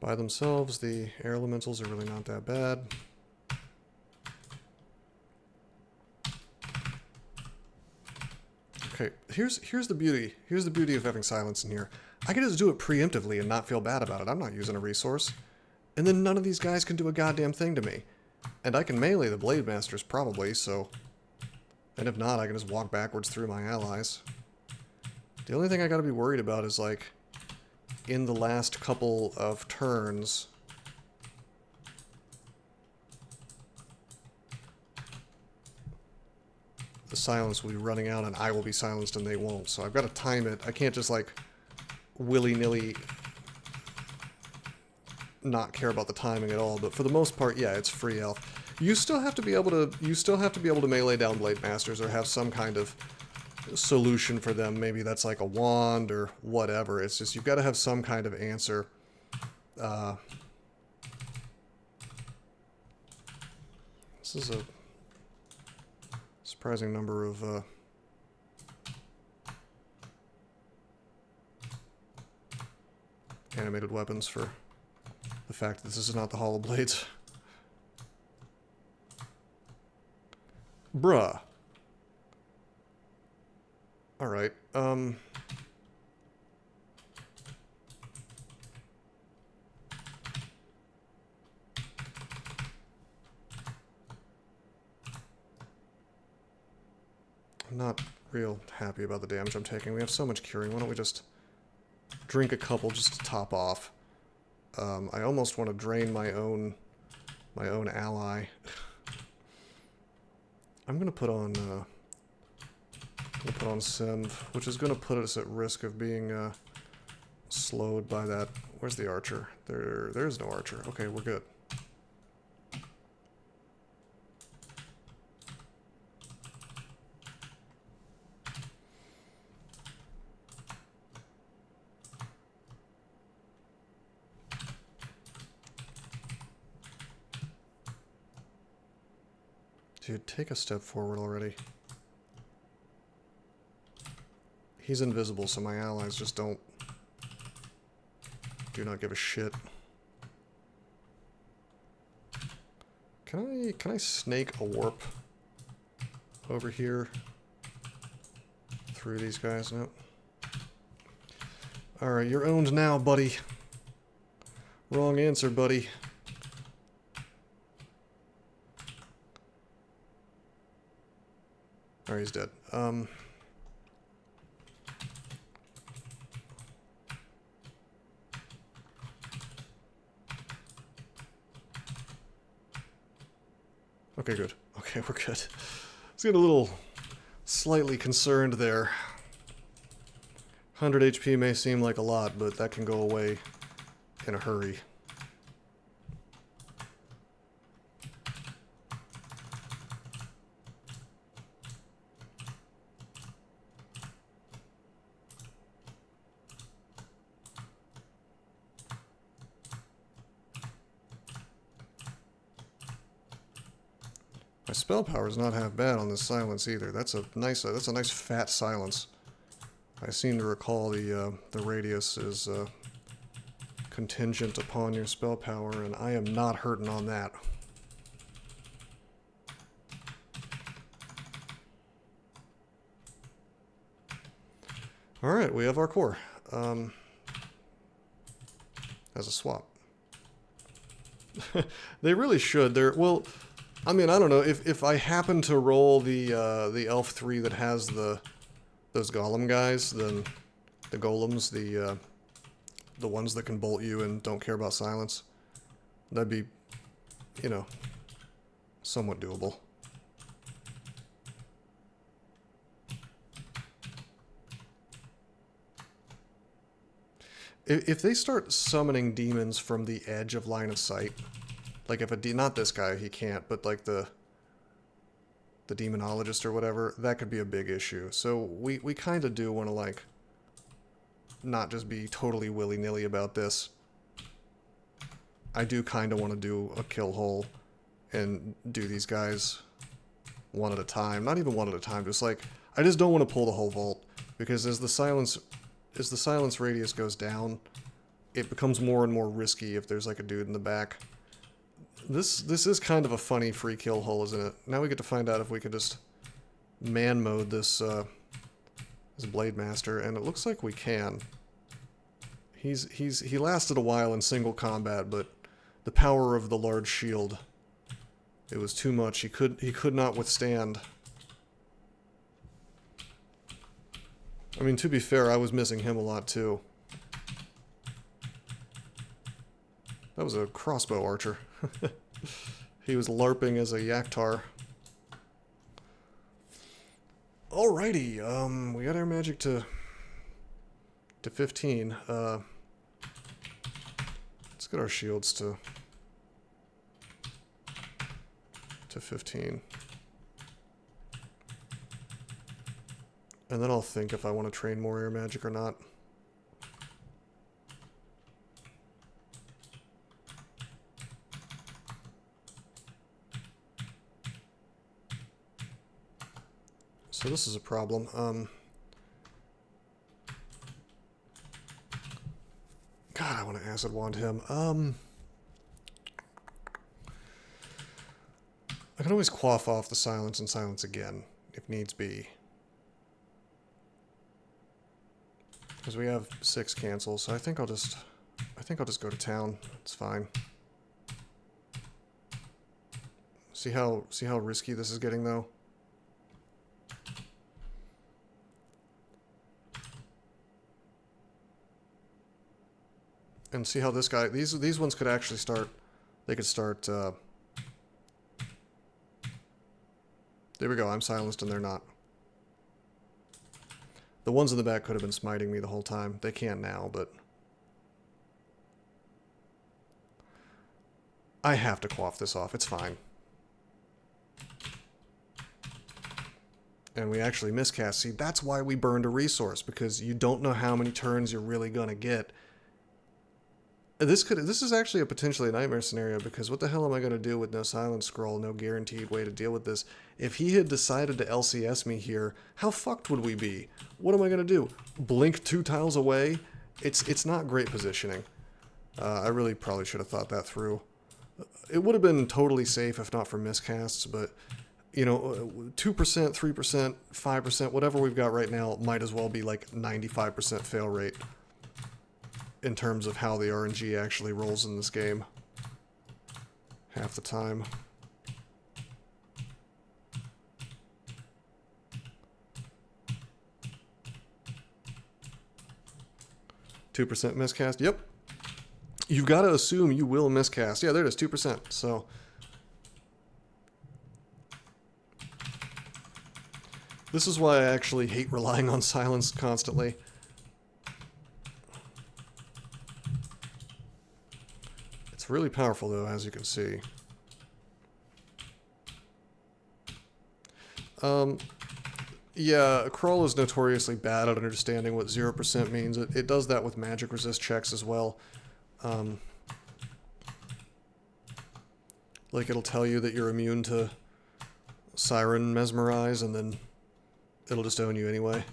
S1: By themselves, the air elementals are really not that bad. Okay, here's the beauty. Here's the beauty of having silence in here. I can just do it preemptively and not feel bad about it. I'm not using a resource. And then none of these guys can do a goddamn thing to me. And I can melee the Blade Masters probably, so... And if not, I can just walk backwards through my allies. The only thing I gotta be worried about is, like, in the last couple of turns... the silence will be running out and I will be silenced and they won't. So I've got to time it. I can't just, like, willy-nilly not care about the timing at all. But for the most part, yeah, it's free health. You still have to be able to melee down Blade Masters or have some kind of solution for them. Maybe that's like a wand or whatever. It's just you've got to have some kind of answer. This is a surprising number of animated weapons for the fact that this is not the Hollow Blades. Bruh. Alright, I'm not real happy about the damage I'm taking. We have so much curing. Why don't we just drink a couple just to top off? I almost want to drain my own ally. I'm gonna put on Simv, which is gonna put us at risk of being slowed by that. Where's the archer? There's no archer. Okay, we're good. Dude, take a step forward already. He's invisible, so my allies just do not give a shit. Can I snake a warp over here through these guys? Nope. Alright, you're owned now, buddy. Wrong answer, buddy. Alright, he's dead. Okay, good. Okay, we're good. I was getting a little slightly concerned there. 100 HP may seem like a lot, but that can go away in a hurry. My spell power is not half bad on this silence either. That's a nice fat silence. I seem to recall the radius is contingent upon your spell power, and I am not hurting on that. All right, we have our core as a swap. They really should. Well. I mean, I don't know, if I happen to roll the elf 3 that has those golem guys, then the golems, the ones that can bolt you and don't care about silence, that'd be, you know, somewhat doable. If they start summoning demons from the edge of line of sight, like if not this guy, he can't, but like the demonologist or whatever, that could be a big issue. So we kind of do want to, like, not just be totally willy-nilly about this. I do kind of want to do a kill hole and do these guys one at a time. Not even one at a time, just like, I just don't want to pull the whole vault, because as the silence radius goes down, it becomes more and more risky if there's like a dude in the back. This is kind of a funny free kill hole, isn't it? Now we get to find out if we could just man mode this as Blade Master, and it looks like we can. He lasted a while in single combat, but the power of the large shield, it was too much. He could not withstand. I mean, to be fair, I was missing him a lot too. That was a crossbow archer. He was LARPing as a Yaktar. Alrighty, we got our magic to 15. Let's get our shields to 15. And then I'll think if I want to train more air magic or not. So this is a problem. God, I want to acid wand him. I can always quaff off the silence and silence again, if needs be. Because we have 6 cancels, so I think I'll just go to town. It's fine. See how risky this is getting though? And see how this guy, these ones could actually start, they could start, there we go, I'm silenced and they're not. The ones in the back could have been smiting me the whole time. They can't now, but I have to quaff this off, it's fine. And we actually miscast. See, that's why we burned a resource, because you don't know how many turns you're really gonna get. This is actually a potentially nightmare scenario, because what the hell am I going to do with no silence scroll, no guaranteed way to deal with this? If he had decided to LCS me here, how fucked would we be? What am I going to do? Blink 2 tiles away? It's not great positioning. I really probably should have thought that through. It would have been totally safe if not for miscasts, but, you know, 2%, 3%, 5%, whatever we've got right now might as well be like 95% fail rate. In terms of how the RNG actually rolls in this game. Half the time. %2 miscast. Yep. You've got to assume you will miscast. Yeah, there it is, 2%. So this is why I actually hate relying on silence constantly. Really powerful though, as you can see. Yeah, Crawl is notoriously bad at understanding what 0% means. It does that with magic resist checks as well. Like it'll tell you that you're immune to Siren Mesmerize, and then it'll just own you anyway.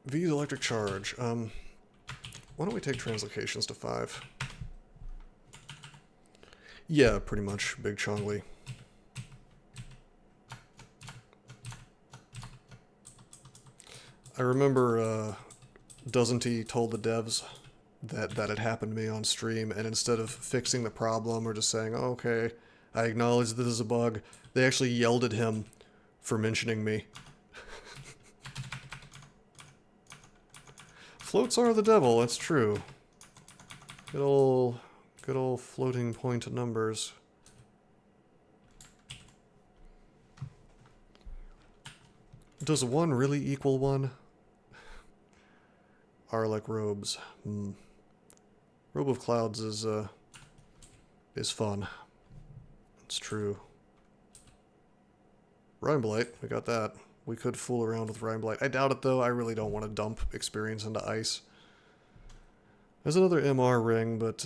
S1: V's electric charge. Why don't we take translocations to 5? Yeah, pretty much. Big Chongli. I remember, Doesn't he told the devs that had happened to me on stream, and instead of fixing the problem or just saying, oh, okay, I acknowledge this is a bug, they actually yelled at him for mentioning me. Floats are the devil, that's true. Good old floating point numbers. Does 1 really equal 1? Are like robes. Robe of Clouds is fun. It's true. Rime Blight, we got that. We could fool around with Rime Blight. I doubt it, though. I really don't want to dump experience into ice. There's another MR ring, but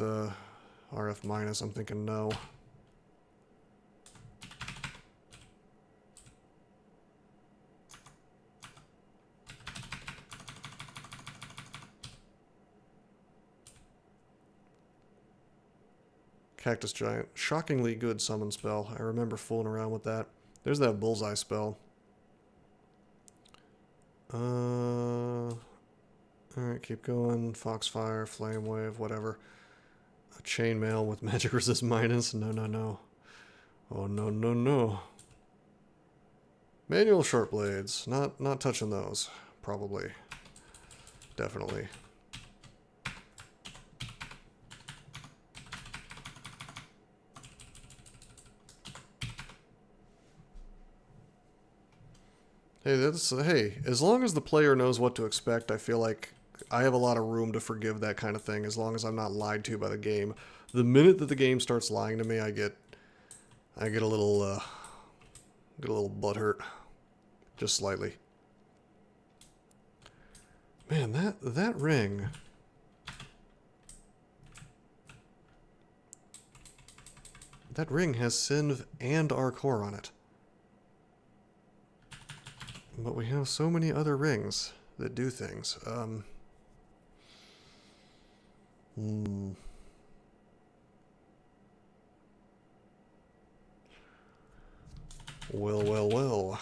S1: RF minus, I'm thinking no. Cactus Giant. Shockingly good summon spell. I remember fooling around with that. There's that bullseye spell. Alright, keep going. Foxfire, Flame Wave, whatever. A Chainmail with magic resist minus. No, no, no. Oh, no, no, no. Manual short blades. Not touching those. Probably. Definitely. Hey, as long as the player knows what to expect, I feel like I have a lot of room to forgive that kind of thing, as long as I'm not lied to by the game. The minute that the game starts lying to me, I get a little butthurt. Just slightly. Man, that ring. That ring has Sinv and Arcor on it. But we have so many other rings that do things. Well, well, well.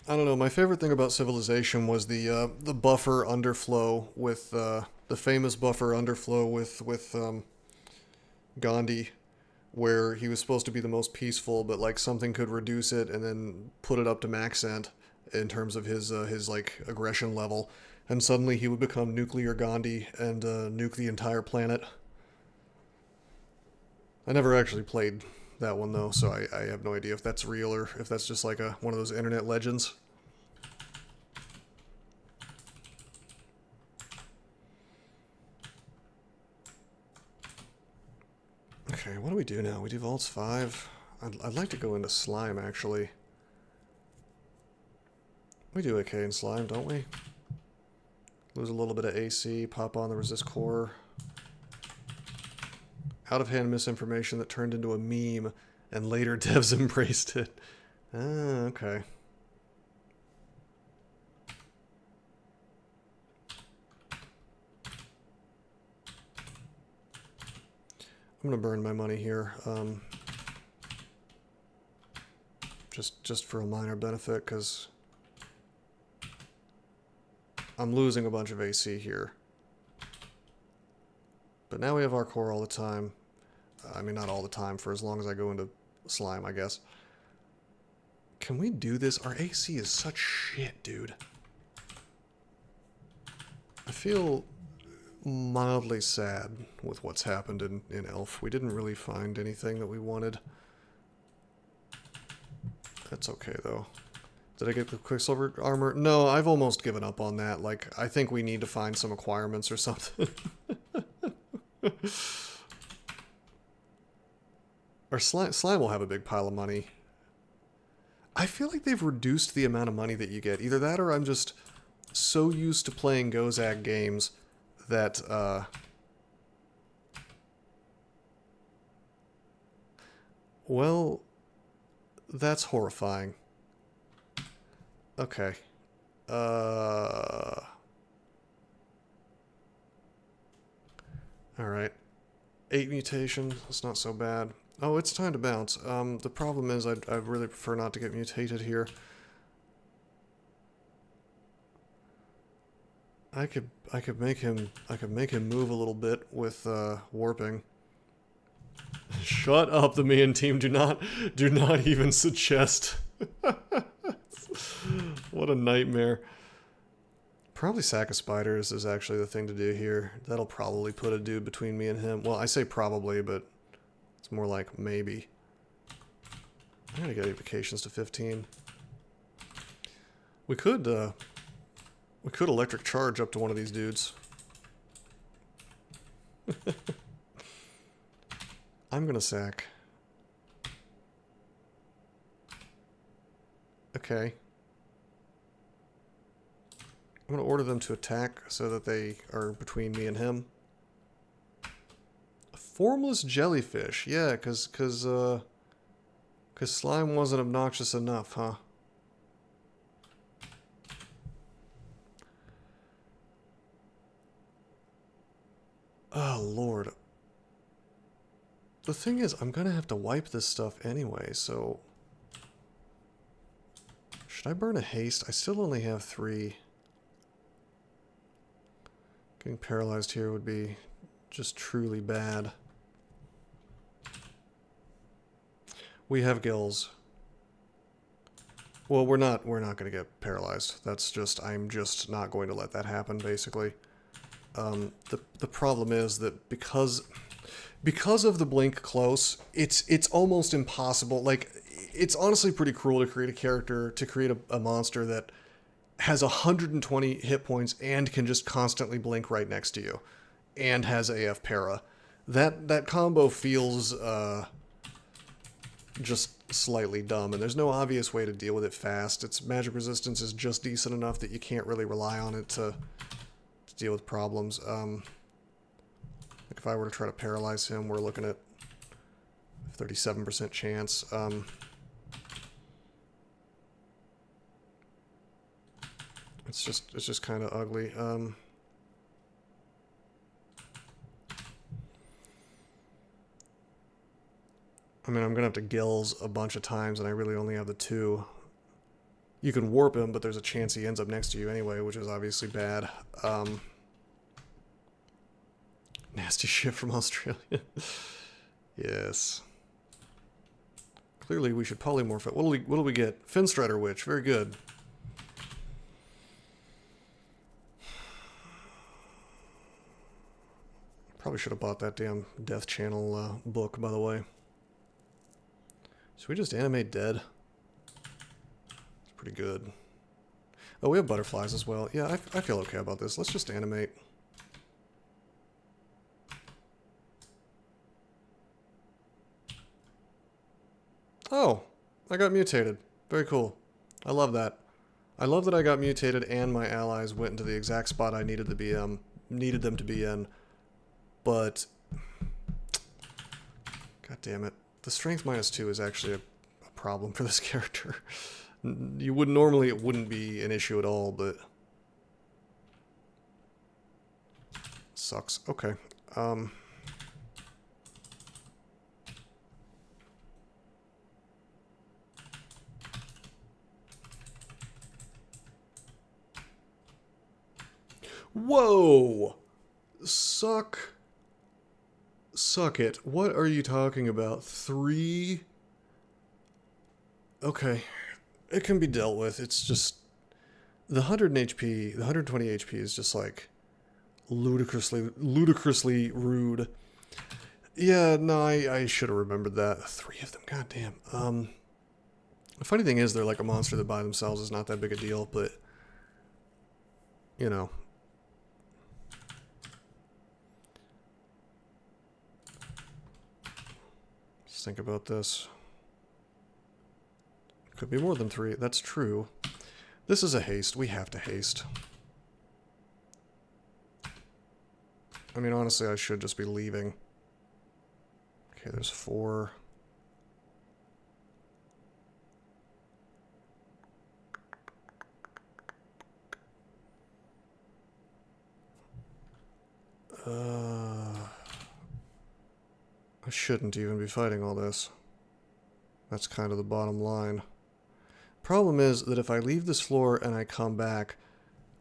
S1: I don't know. My favorite thing about Civilization was the buffer underflow with the famous buffer underflow with Gandhi, where he was supposed to be the most peaceful, but like something could reduce it and then put it up to max ent in terms of his like aggression level, and suddenly he would become nuclear Gandhi and nuke the entire planet. I never actually played that one though, so I have no idea if that's real or if that's just like one of those internet legends. Okay, what do we do now? We do Vaults 5. I'd like to go into Slime, actually. We do okay in Slime, don't we? Lose a little bit of AC, pop on the Resist Core. Out-of-hand misinformation that turned into a meme, and later devs embraced it. Ah, okay. I'm gonna burn my money here, just for a minor benefit, because I'm losing a bunch of AC here. But now we have our core all the time. I mean, not all the time, for as long as I go into Slime, I guess. Can we do this? Our AC is such shit, dude. I feel mildly sad with what's happened in Elf. We didn't really find anything that we wanted. That's okay, though. Did I get the Quicksilver armor? No, I've almost given up on that. Like, I think we need to find some acquirements or something. Or Slime will have a big pile of money. I feel like they've reduced the amount of money that you get. Either that or I'm just so used to playing Gozag games that, well, that's horrifying. Okay. Alright. 8 mutation, that's not so bad. Oh, it's time to bounce. The problem is I'd really prefer not to get mutated here. I could make him move a little bit with warping. Shut up, the Mian team. Do not even suggest. What a nightmare. Probably Sack of Spiders is actually the thing to do here. That'll probably put a dude between me and him. Well, I say probably, but it's more like maybe. I'm gonna get evocations to 15. We could electric charge up to one of these dudes. I'm gonna sack. Okay. I'm gonna order them to attack so that they are between me and him. A Formless jellyfish. Yeah, cause slime wasn't obnoxious enough, huh? Oh, Lord. The thing is, I'm gonna have to wipe this stuff anyway, so... Should I burn a haste? I still only have 3. Getting paralyzed here would be just truly bad. We have gills. Well, we're not gonna get paralyzed. That's just, I'm just not going to let that happen, basically. The problem is that because of the blink close, it's almost impossible. Like, it's honestly pretty cruel to create a character, to create a monster that has 120 hit points and can just constantly blink right next to you, and has AF para. That combo feels just slightly dumb, and there's no obvious way to deal with it fast. Its magic resistance is just decent enough that you can't really rely on it to deal with problems. Like if I were to try to paralyze him, we're looking at 37% chance. It's just kind of ugly. I mean, I'm gonna have to gills a bunch of times, and I really only have the 2. You can warp him, but there's a chance he ends up next to you anyway, which is obviously bad. Nasty shit from Australia. Yes. Clearly, we should polymorph it. What do we get? Finstrider Witch. Very good. Probably should have bought that damn Death Channel book, by the way. Should we just animate dead? It's pretty good. Oh, we have butterflies as well. Yeah, I feel okay about this. Let's just animate. Oh, I got mutated. Very cool. I love that. I love that I got mutated and my allies went into the exact spot I needed them to be in. But god damn it. The strength -2 is actually a problem for this character. You would normally, it wouldn't be an issue at all, but sucks. Okay. Whoa! Suck it. What are you talking about? 3? Okay. It can be dealt with. It's just... The 100 HP, the 120 HP is just like ludicrously rude. Yeah, no, I should have remembered that. 3 of them, goddamn. The funny thing is, they're like a monster that by themselves is not that big a deal, but... You know... Think about this. Could be more than 3. That's true. This is a haste. We have to haste. I mean, honestly, I should just be leaving. Okay, there's 4. I shouldn't even be fighting all this. That's kind of the bottom line. Problem is that if I leave this floor and I come back,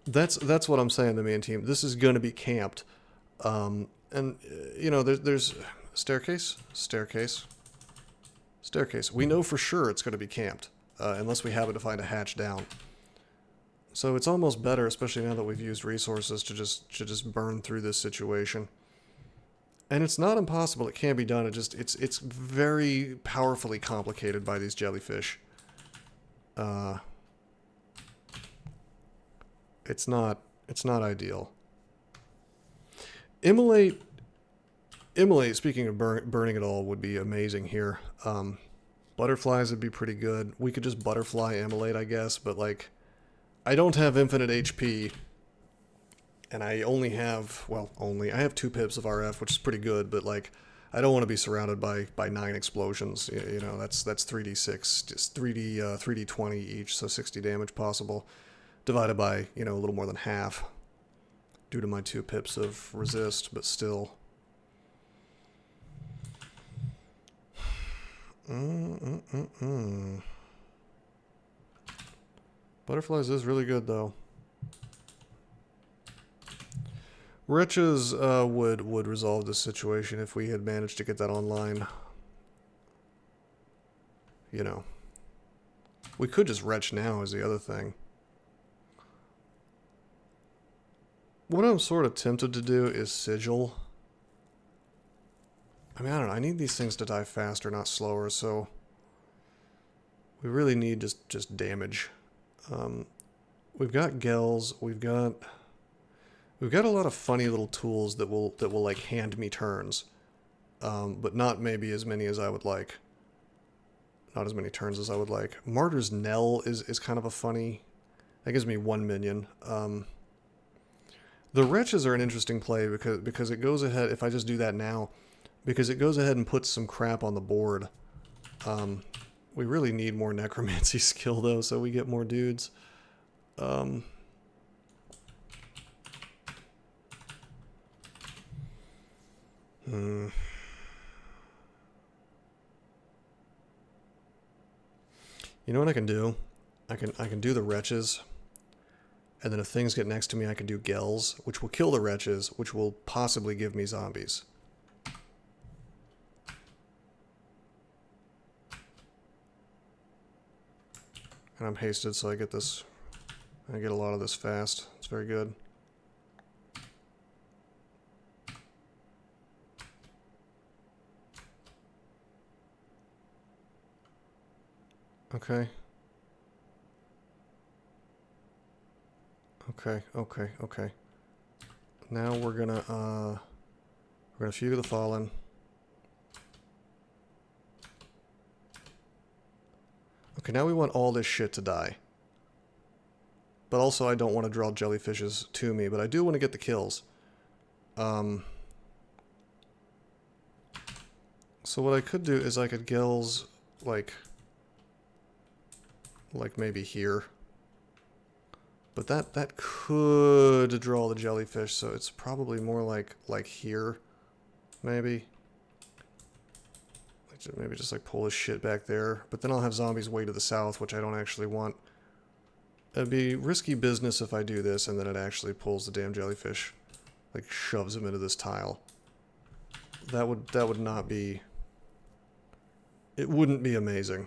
S1: that's what I'm saying to the main team. This is going to be camped. And, you know, there's staircase. We know for sure it's going to be camped, unless we happen to find a hatch down. So it's almost better, especially now that we've used resources, to just burn through this situation. And it's not impossible. It can be done. It's very powerfully complicated by these jellyfish. It's not ideal. Immolate, speaking of burning it all, would be amazing here. Butterflies would be pretty good. We could just butterfly immolate, I guess, but like, I don't have infinite HP. And I only have, well, I have 2 pips of RF, which is pretty good, but like, I don't want to be surrounded by 9 explosions. You know, that's 3d6, just 3d20 each, so 60 damage possible, divided by, you know, a little more than half, due to my 2 pips of resist, but still. Butterflies is really good, though. Wretches would resolve this situation if we had managed to get that online. You know. We could just Wretch now is the other thing. What I'm sort of tempted to do is Sigil. I mean, I don't know. I need these things to die faster, not slower, so we really need just damage. We've got Gels. We've got a lot of funny little tools that will like hand me turns, but not maybe as many as I would like. Not as many turns as I would like. Martyr's Knell is kind of a funny. That gives me 1 minion. The Wretches are an interesting play because it goes ahead, if I just do that now, because it goes ahead and puts some crap on the board. We really need more necromancy skill though, so we get more dudes. You know what I can do? I can do the Wretches. And then if things get next to me, I can do Gels, which will kill the Wretches, which will possibly give me zombies. And I'm hasted, so I get this. I get a lot of this fast. It's very good. Okay. Okay. Now we're gonna Fugue the Fallen. Okay, now we want all this shit to die. But also I don't want to draw jellyfishes to me, but I do want to get the kills. So what I could do is I could Gels like maybe here. But that could draw the jellyfish, so it's probably more like here, maybe. Maybe just like pull this shit back there. But then I'll have zombies way to the south, which I don't actually want. It'd be risky business if I do this and then it actually pulls the damn jellyfish, like shoves him into this tile. That would not be. It wouldn't be amazing.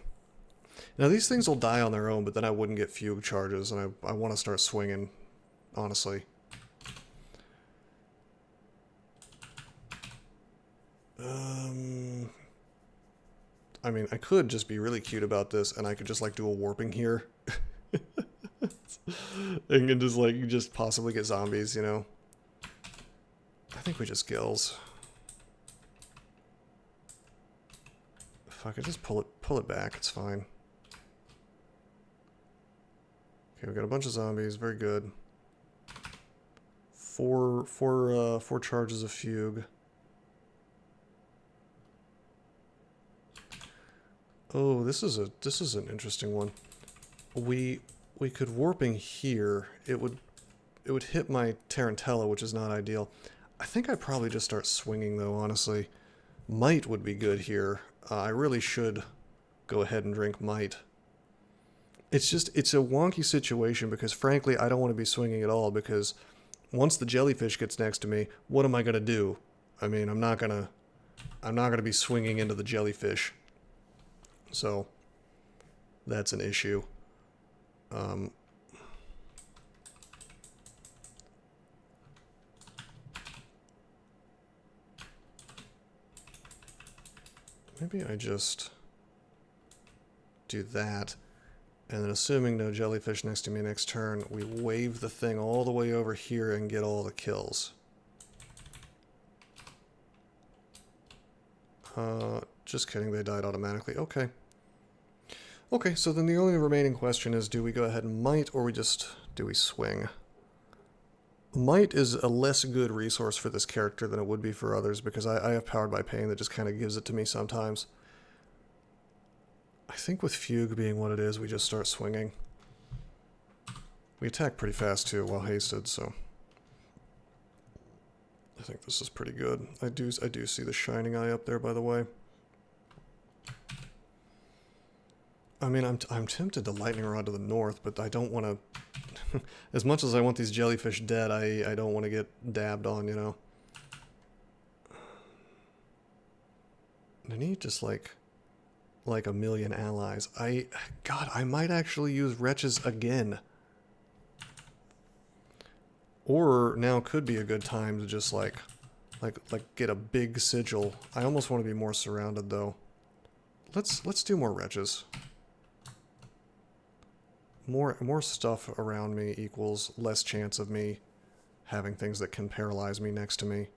S1: Now these things will die on their own, but then I wouldn't get fugue charges, and I want to start swinging, honestly. I mean, I could just be really cute about this, and I could just like do a warping here. And can just possibly get zombies, you know. I think we just Gels. If I could just pull it back, it's fine. Okay, we got a bunch of zombies. Very good. Four charges of fugue. Oh, this is an interesting one. We could warping here. It would hit my Tarantella, which is not ideal. I think I'd probably just start swinging though. Honestly, Might would be good here. I really should go ahead and drink Might. It's a wonky situation because frankly I don't want to be swinging at all, because once the jellyfish gets next to me, what am I gonna do? I mean, I'm not gonna be swinging into the jellyfish. So that's an issue. Maybe I just do that, and then assuming no jellyfish next to me next turn, we wave the thing all the way over here and get all the kills. Just kidding, they died automatically. Okay. Okay, so then the only remaining question is, do we go ahead and Might, or do we swing? Might is a less good resource for this character than it would be for others, because I have Powered by Pain that just kind of gives it to me sometimes. I think with Fugue being what it is, we just start swinging. We attack pretty fast too while hasted, so I think this is pretty good. I do see the Shining Eye up there, by the way. I mean, I'm tempted to Lightning Rod to the north, but I don't want to... as much as I want these jellyfish dead, I don't want to get dabbed on, you know? I need just, like a million allies. God, I might actually use Wretches again. Or now could be a good time to just, like get a big sigil. I almost want to be more surrounded, though. Let's do more Wretches. More stuff around me equals less chance of me having things that can paralyze me next to me.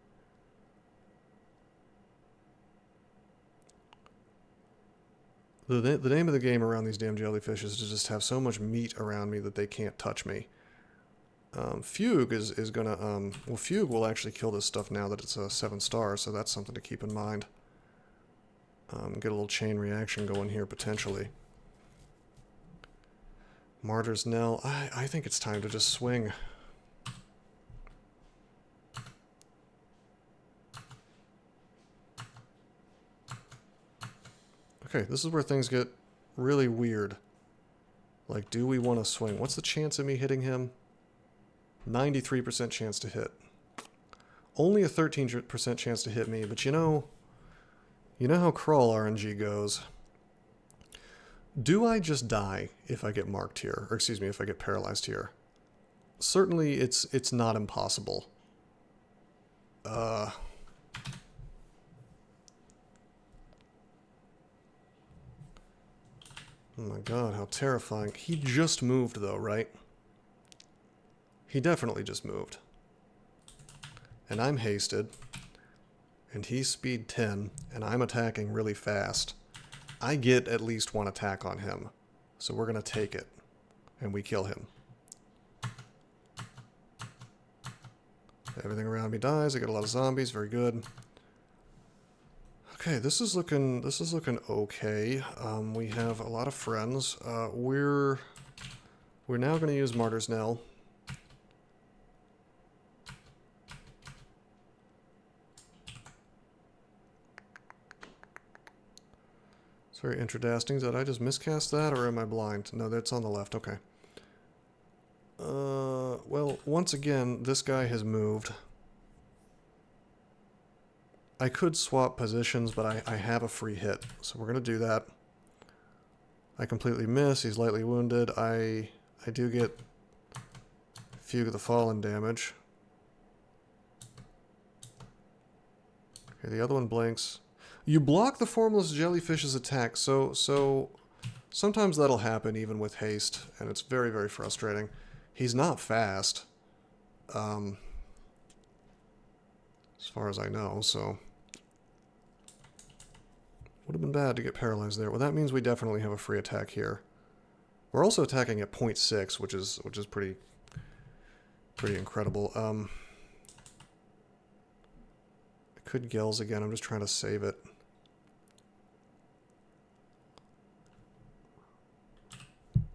S1: The name of the game around these damn jellyfish is to just have so much meat around me that they can't touch me. Fugue is gonna, well, Fugue will actually kill this stuff now that it's a 7 star, so that's something to keep in mind. Get a little chain reaction going here, potentially. Martyr's Knell. I think it's time to just swing. Okay, this is where things get really weird. Like, do we want to swing? What's the chance of me hitting him? 93% chance to hit. Only a 13% chance to hit me, but you know how crawl RNG goes. Do I just die if I get marked here? Or excuse me, if I get paralyzed here? Certainly it's not impossible. Oh my god, how terrifying. He just moved though, right? He definitely just moved. And I'm hasted. And he's speed 10, and I'm attacking really fast. I get at least one attack on him. So we're going to take it. And we kill him. Everything around me dies. I get a lot of zombies. Very good. Okay, this is looking okay. We have a lot of friends. We're now going to use Martyr's Knell. Very interesting. Did I just miscast that, or am I blind? No, that's on the left. Okay. Well, once again, this guy has moved. I could swap positions, but I have a free hit, so we're going to do that. I completely miss. He's lightly wounded. I do get Fugue of the Fallen damage. Okay, the other one blinks. You block the formless jellyfish's attack, so sometimes that'll happen even with haste, and it's very, very frustrating. He's not fast, as far as I know, so would have been bad to get paralyzed there. Well, that means we definitely have a free attack here. We're also attacking at 0.6, which is pretty incredible. I could Gels again. I'm just trying to save it.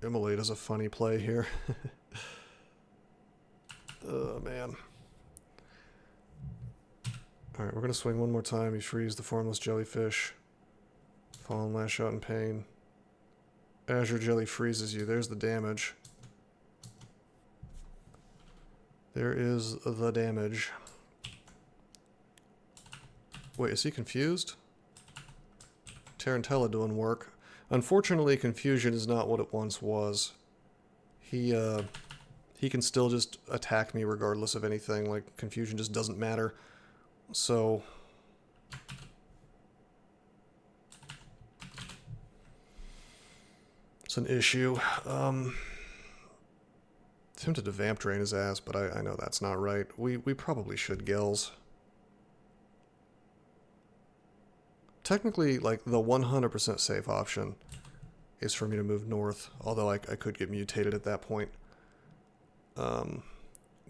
S1: Immolate is a funny play here. Oh, man. Alright, we're going to swing one more time. You freeze the formless jellyfish. Fallen Lash Out in Pain. Azure Jelly freezes you. There's the damage. There is the damage. Wait, is he confused? Tarantella doing work. Unfortunately, confusion is not what it once was. He can still just attack me regardless of anything. Like, confusion just doesn't matter. So it's an issue. Tempted to Vamp Drain his ass, but I know that's not right. We probably should Gels. Technically, like, the 100% safe option is for me to move north, although I could get mutated at that point.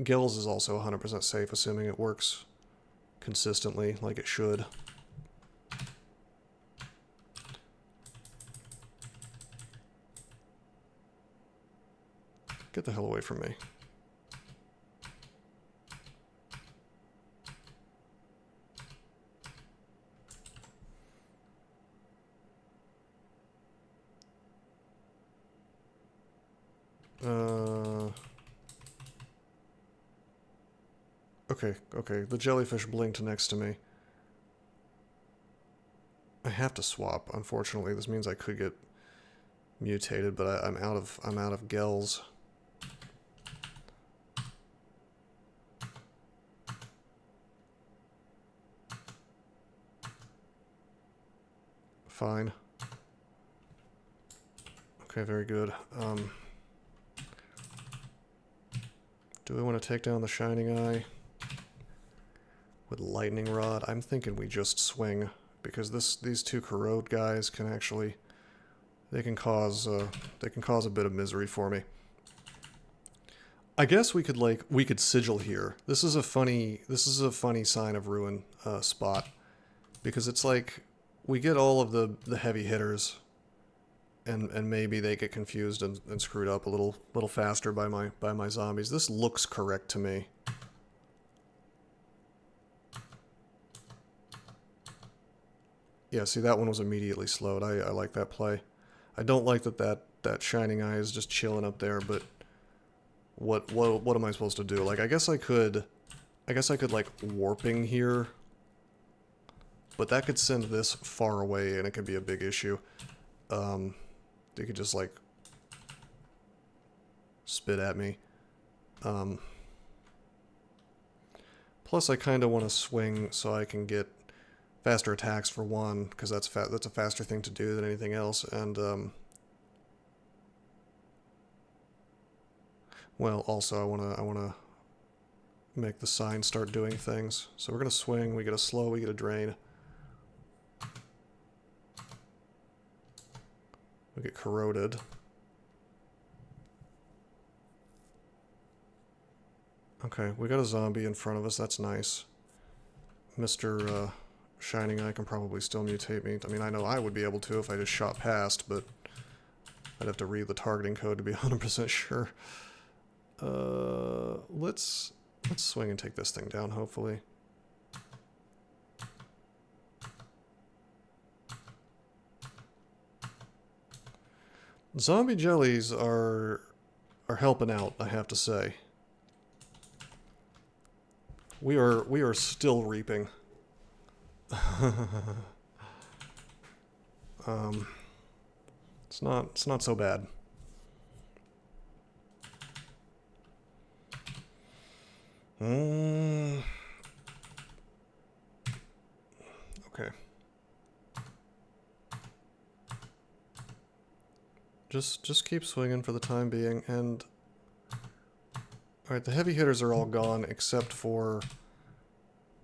S1: Gills is also 100% safe, assuming it works consistently like it should. Get the hell away from me. Okay, the jellyfish blinked next to me. I have to swap, unfortunately. This means I could get mutated, but I'm out of gels. Fine. Okay, very good. Do we want to take down the Shining Eye with Lightning Rod? I'm thinking we just swing, because these two corrode guys can actually they can cause a bit of misery for me. I guess we could sigil here. This is a funny sign of ruin spot, because it's like we get all of the heavy hitters, and maybe they get confused and screwed up a little faster by my zombies. This looks correct to me. Yeah, see, that one was immediately slowed. I like that play. I don't like that Shining Eye is just chilling up there, but what am I supposed to do? Like, I guess I could like warping here, but that could send this far away and it could be a big issue. They could just like spit at me. Plus I kind of want to swing so I can get faster attacks for one, because that's a faster thing to do than anything else, and well, also I wanna make the sign start doing things. So we're gonna swing. We get a slow. We get a drain. We get corroded. Okay, we got a zombie in front of us. That's nice. Mr. Shining Eye can probably still mutate me. I mean, I know I would be able to if I just shot past, but I'd have to read the targeting code to be 100% sure. Let's swing and take this thing down, hopefully. Zombie jellies are helping out, I have to say. We are still reaping. It's not so bad. Okay. Just keep swinging for the time being, and alright, the heavy hitters are all gone except for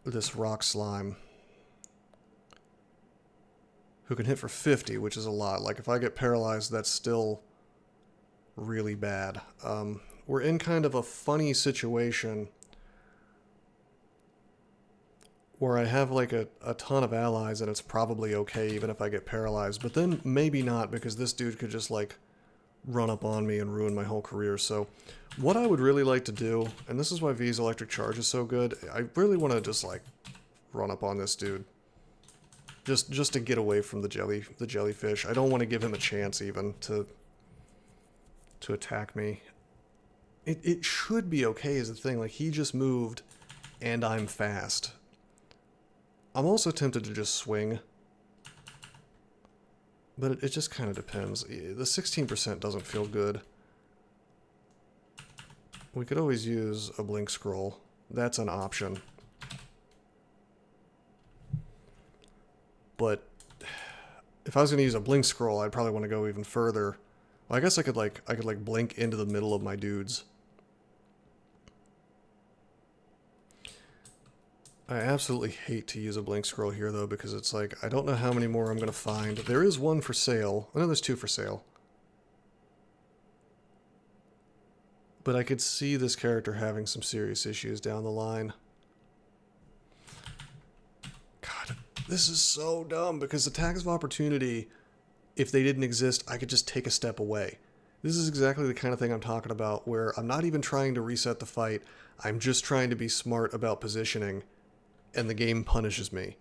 S1: this rock slime, who can hit for 50, which is a lot. Like, if I get paralyzed, that's still really bad. We're in kind of a funny situation where I have like a ton of allies and it's probably okay even if I get paralyzed, but then maybe not, because this dude could just like run up on me and ruin my whole career. So what I would really like to do, and this is why V's electric charge is so good, I really want to just like run up on this dude. Just to get away from the jellyfish. I don't want to give him a chance even to attack me. It should be okay is the thing. Like, he just moved and I'm fast. I'm also tempted to just swing, but it just kind of depends. The 16% doesn't feel good. We could always use a blink scroll. That's an option. But if I was going to use a blink scroll, I'd probably want to go even further. Well, I guess I could blink into the middle of my dudes. I absolutely hate to use a blink scroll here, though, because it's like, I don't know how many more I'm going to find. There is one for sale. I know there's two for sale. But I could see this character having some serious issues down the line. God, this is so dumb because attacks of opportunity, if they didn't exist, I could just take a step away. This is exactly the kind of thing I'm talking about where I'm not even trying to reset the fight. I'm just trying to be smart about positioning, and the game punishes me.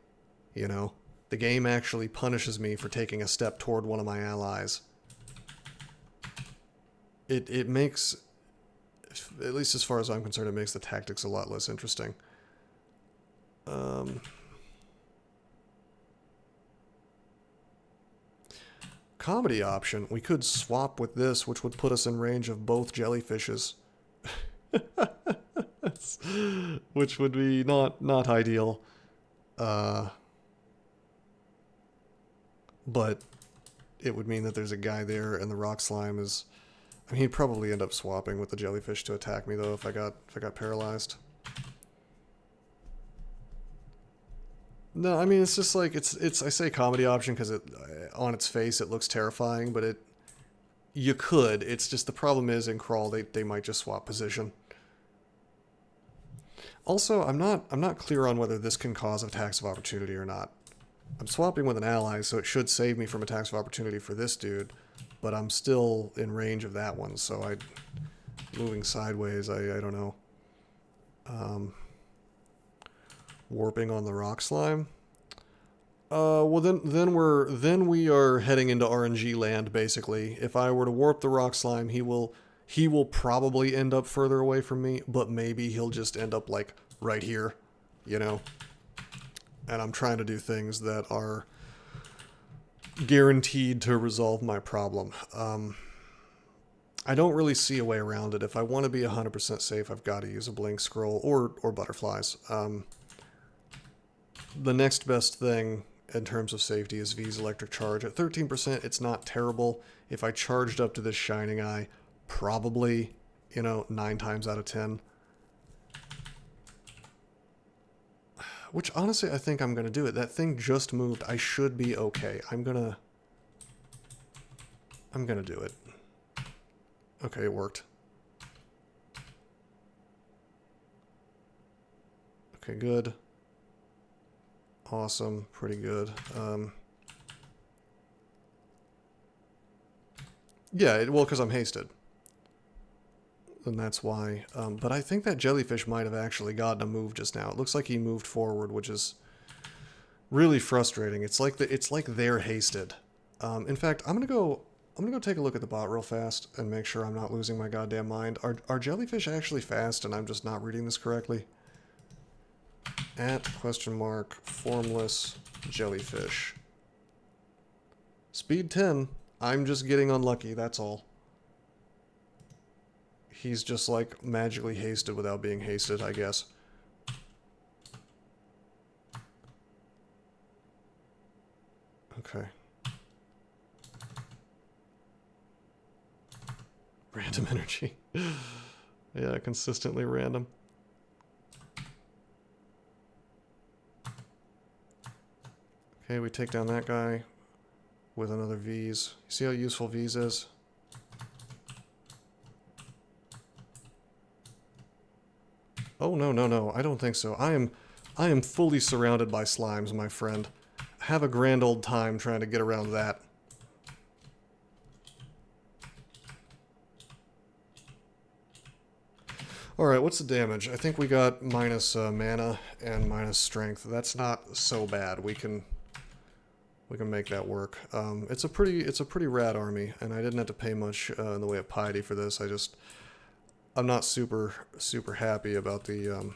S1: You know? The game actually punishes me for taking a step toward one of my allies. It makes, at least as far as I'm concerned, it makes the tactics a lot less interesting. Comedy option. We could swap with this, which would put us in range of both jellyfishes. Which would be not ideal. But it would mean that there's a guy there and the rock slime is... I mean, he'd probably end up swapping with the jellyfish to attack me, though, if I got paralyzed. No, I mean, it's just like, it's I say comedy option because it, on its face, it looks terrifying, but you could. It's just the problem is in Crawl, they might just swap position. Also, I'm not clear on whether this can cause attacks of opportunity or not. I'm swapping with an ally, so it should save me from attacks of opportunity for this dude, but I'm still in range of that one, so moving sideways, I don't know. Warping on the rock slime. Well then we are heading into RNG land basically. If I were to warp the rock slime, he will probably end up further away from me, but maybe he'll just end up like right here, you know. And I'm trying to do things that are guaranteed to resolve my problem. I don't really see a way around it. If I want to be 100% safe, I've got to use a blink scroll or butterflies. The next best thing in terms of safety is V's electric charge. At 13%, it's not terrible. If I charged up to this shining eye, probably, 9 times out of 10. Which, honestly, I think I'm going to do it. That thing just moved. I should be okay. I'm gonna do it. Okay, it worked. Okay, good. Awesome. Pretty good. Yeah, well, because I'm hasted. And that's why. But I think that jellyfish might have actually gotten a move just now. It looks like he moved forward, which is really frustrating. It's like they're hasted. In fact, I'm gonna go take a look at the bot real fast and make sure I'm not losing my goddamn mind. Are jellyfish actually fast and I'm just not reading this correctly? @ formless jellyfish. Speed 10. I'm just getting unlucky, that's all. He's just like magically hasted without being hasted, I guess. Okay. Random energy. Yeah, consistently random. Okay, we take down that guy with another V's. See how useful V's is? Oh, no, I don't think so. I am fully surrounded by slimes, my friend. Have a grand old time trying to get around that. Alright, what's the damage? I think we got minus mana and minus strength. That's not so bad. We can make that work. It's a pretty rad army, and I didn't have to pay much in the way of piety for this. I'm not super happy about the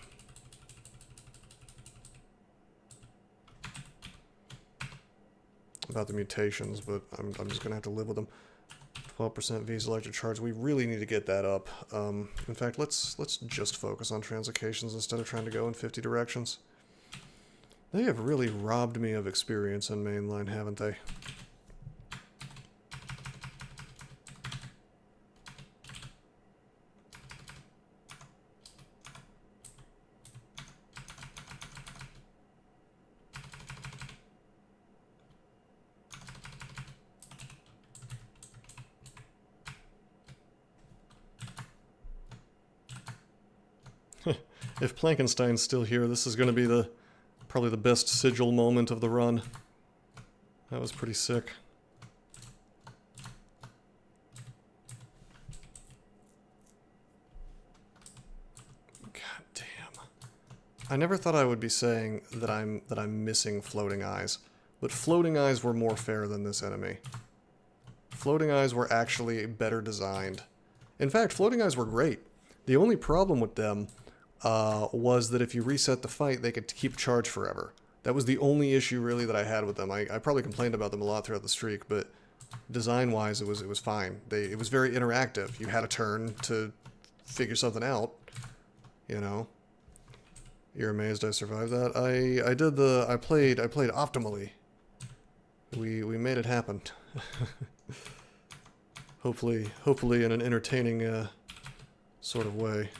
S1: mutations, but I'm just gonna have to live with them. 12% V's electric charge. We really need to get that up. In fact, let's just focus on translocations instead of trying to go in 50 directions. They have really robbed me of experience in mainline, haven't they? If Plankenstein's still here, this is going to be probably the best sigil moment of the run. That was pretty sick. God damn. I never thought I would be saying that I'm missing floating eyes, but floating eyes were more fair than this enemy. Floating eyes were actually better designed. In fact, floating eyes were great. The only problem with them was that if you reset the fight, they could keep charge forever. That was the only issue really that I had with them. I probably complained about them a lot throughout the streak, but design-wise, it was fine. It was very interactive. You had a turn to figure something out, you know. You're amazed I survived that. I played optimally. We made it happen. Hopefully in an entertaining sort of way.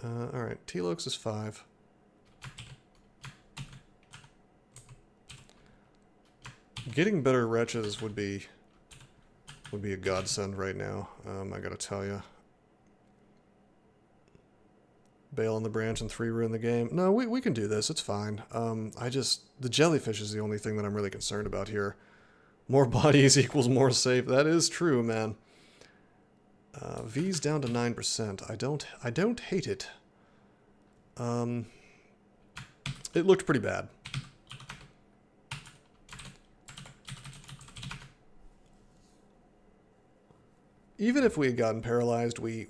S1: Alright, T-Lux is 5. Getting better wretches would be a godsend right now, I gotta tell you. Bail on the branch and 3 ruin the game. No, we can do this, it's fine. The jellyfish is the only thing that I'm really concerned about here. More bodies equals more safe. That is true, man. V's down to 9%. I don't hate it. It looked pretty bad. Even if we had gotten paralyzed, we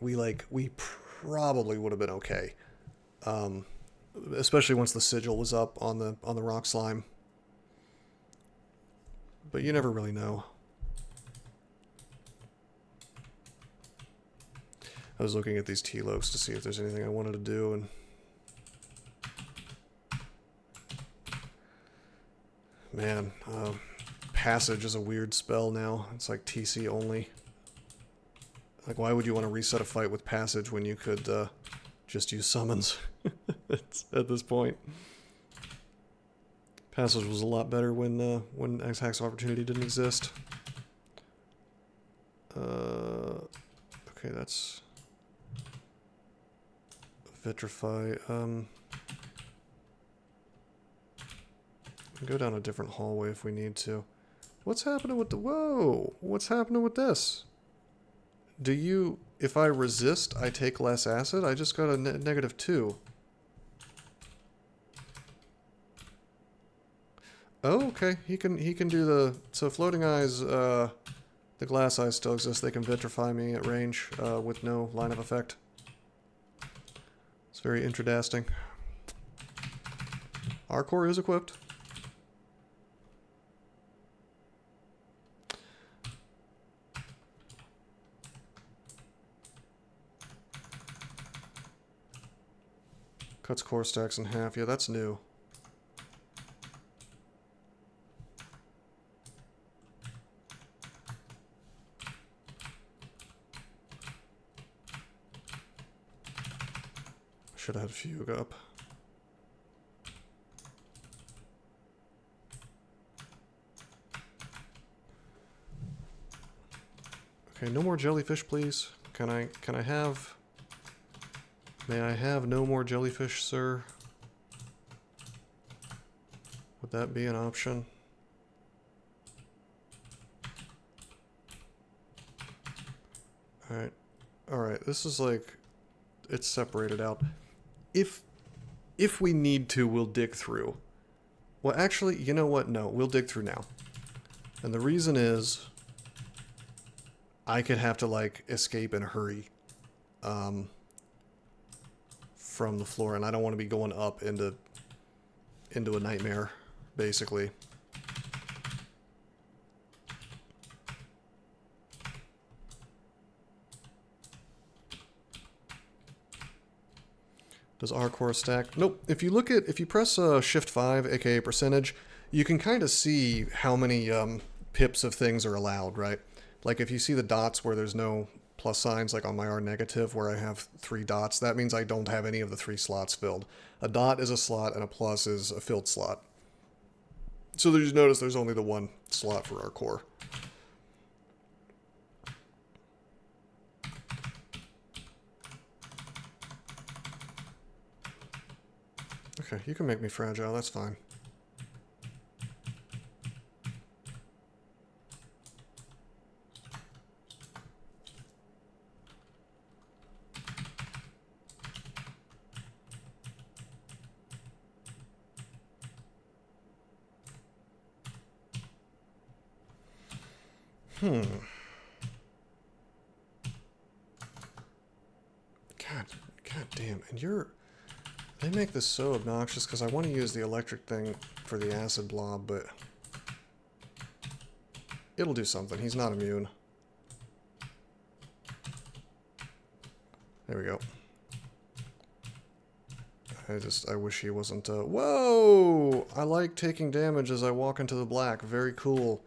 S1: probably would have been okay. Especially once the sigil was up on the rock slime. But you never really know. I was looking at these T-Lokes to see if there's anything I wanted to do, and man, Passage is a weird spell now. It's like TC only. Like, why would you want to reset a fight with Passage when you could just use summons at this point? Passage was a lot better when X-Hack's Opportunity didn't exist. Okay, that's Vitrify. Go down a different hallway if we need to. What's happening with the... Whoa! What's happening with this? If I resist, I take less acid? I just got a -2. Oh, okay. He can do the... So floating eyes, the glass eyes still exist. They can vitrify me at range with no line of effect. It's very interesting. Our core is equipped. Cuts core stacks in half. Yeah, that's new. Should have had Fugue up. Okay, no more jellyfish, please. Can I have... May I have no more jellyfish, sir? Would that be an option? Alright. Alright, this is like... It's separated out. If we need to, we'll dig through. Well, actually, you know what? No, we'll dig through now. And the reason is... I could have to, like, escape in a hurry. From the floor, and I don't want to be going up into a nightmare, basically. Does R core stack? Nope. If you press Shift 5, aka percentage, you can kind of see how many pips of things are allowed, right? Like if you see the dots where there's no plus signs, like on my R negative where I have 3 dots, that means I don't have any of the 3 slots filled. A dot is a slot and a plus is a filled slot. So you notice there's only the 1 slot for our core. Okay, you can make me fragile, that's fine. God damn, and they make this so obnoxious because I want to use the electric thing for the acid blob, but it'll do something. He's not immune. There we go. I wish he wasn't, whoa! I like taking damage as I walk into the black. Very cool.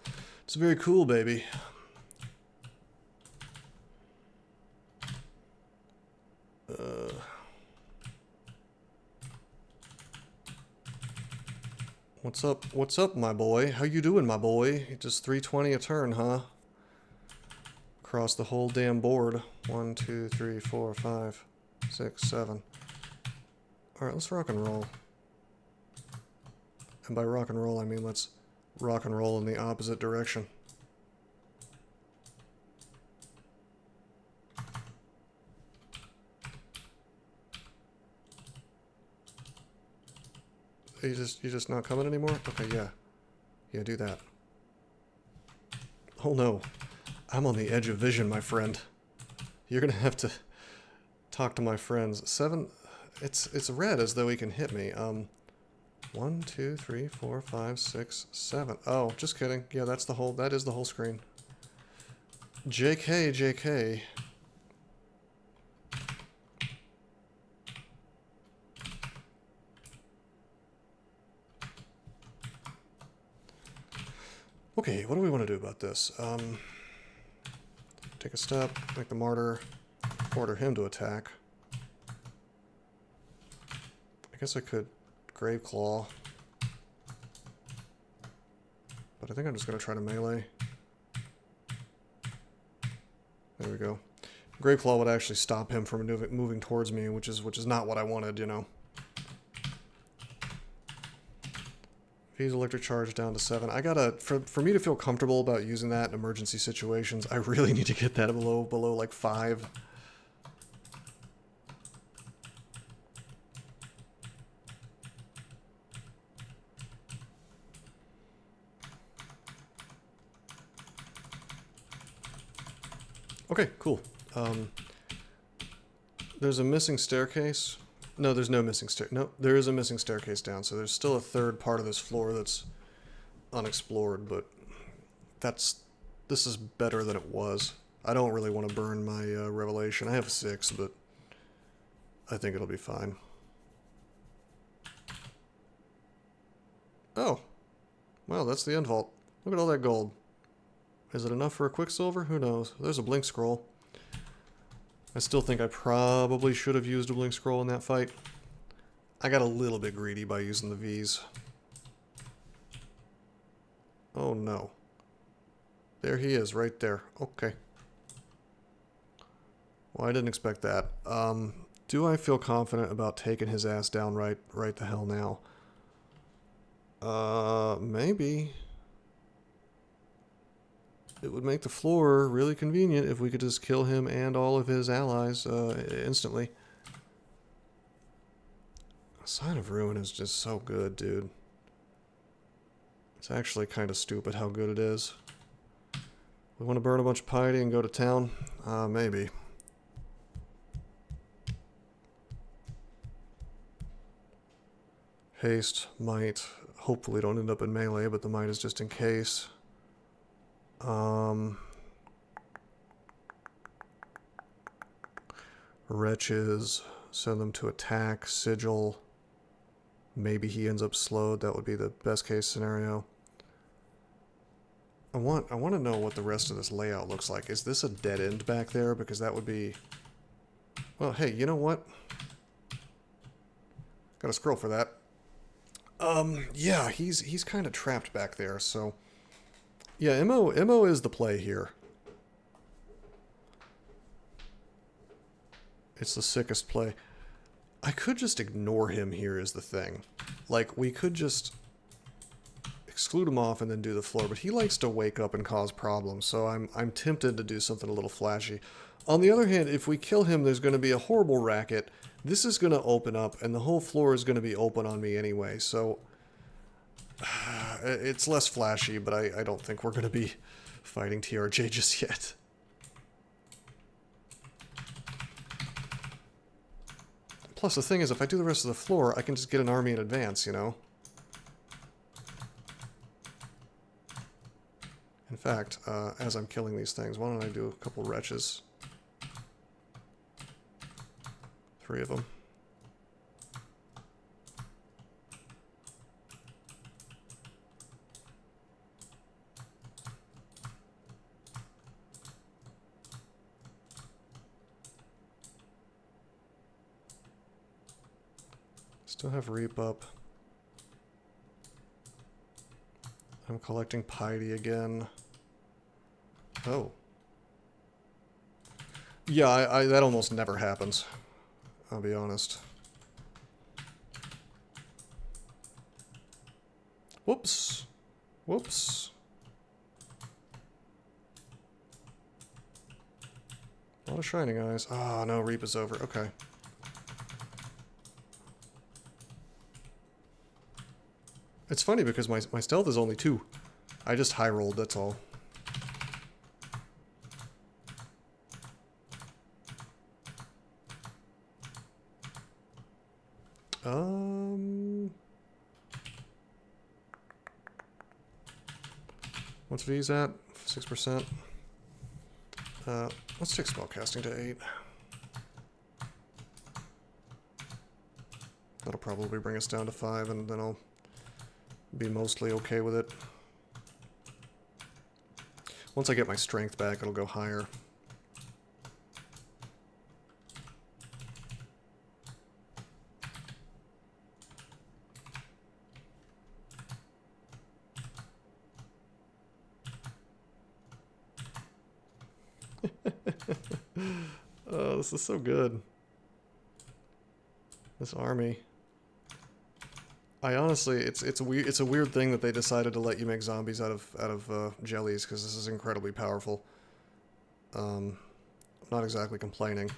S1: It's very cool, baby. What's up, my boy? How you doing, my boy? Just 320 a turn, huh? Across the whole damn board. 1, 2, 3, 4, 5, 6, 7. Alright, let's rock and roll. And by rock and roll, I mean let's rock and roll in the opposite direction. You just not coming anymore? Okay, yeah. Yeah, do that. Oh no. I'm on the edge of vision, my friend. You're gonna have to talk to my friends. 7... It's red as though he can hit me. 1, 2, 3, 4, 5, 6, 7. Oh, just kidding. Yeah, that is the whole screen. JK, JK. Okay, what do we want to do about this? Take a step, make the martyr, order him to attack. I guess I could Grave Claw. But I think I'm just going to try to melee. There we go. Grave Claw would actually stop him from moving towards me, which is not what I wanted, you know. He's electric charge down to 7. I gotta, for me to feel comfortable about using that in emergency situations, I really need to get that below like 5. Okay, cool. There's a missing staircase. No, there's no missing stair. No, there is a missing staircase down, so there's still a third part of this floor that's unexplored, but this is better than it was. I don't really want to burn my revelation. I have 6, but I think it'll be fine. Oh. Well, that's the end vault. Look at all that gold. Is it enough for a Quicksilver? Who knows? There's a blink scroll. I still think I probably should have used a blink scroll in that fight. I got a little bit greedy by using the Vs. Oh no. There he is, right there. Okay. Well, I didn't expect that. Do I feel confident about taking his ass down right the hell now? Maybe. It would make the floor really convenient if we could just kill him and all of his allies instantly. Sign of Ruin is just so good, dude. It's actually kind of stupid how good it is. We want to burn a bunch of piety and go to town? Maybe. Haste, might. Hopefully don't end up in melee, but the might is just in case. Wretches, send them to attack, sigil. Maybe he ends up slowed. That would be the best case scenario. I want to know what the rest of this layout looks like. Is this a dead end back there? Because that would be... Well, hey, you know what? Got a scroll for that. Yeah, he's kind of trapped back there, so... Yeah, MO is the play here. It's the sickest play. I could just ignore him here is the thing. Like, we could just exclude him off and then do the floor, but he likes to wake up and cause problems, so I'm tempted to do something a little flashy. On the other hand, if we kill him, there's going to be a horrible racket. This is going to open up, and the whole floor is going to be open on me anyway, so it's less flashy, but I don't think we're going to be fighting TRJ just yet. Plus, the thing is, if I do the rest of the floor, I can just get an army in advance, you know? In fact, as I'm killing these things, why don't I do a couple wretches? 3 of them. Still have Reap up. I'm collecting Piety again. Oh. Yeah, I that almost never happens. I'll be honest. Whoops. Whoops. A lot of Shining Eyes. Ah, no, Reap is over. Okay. It's funny because my stealth is only 2. I just high rolled, that's all. What's V's at? 6%. Let's take spellcasting to 8. That'll probably bring us down to 5, and then I'll be mostly okay with it. Once I get my strength back, it'll go higher. Oh, this is so good. This army. I honestly, it's a weird thing that they decided to let you make zombies out of jellies, because this is incredibly powerful. I'm not exactly complaining.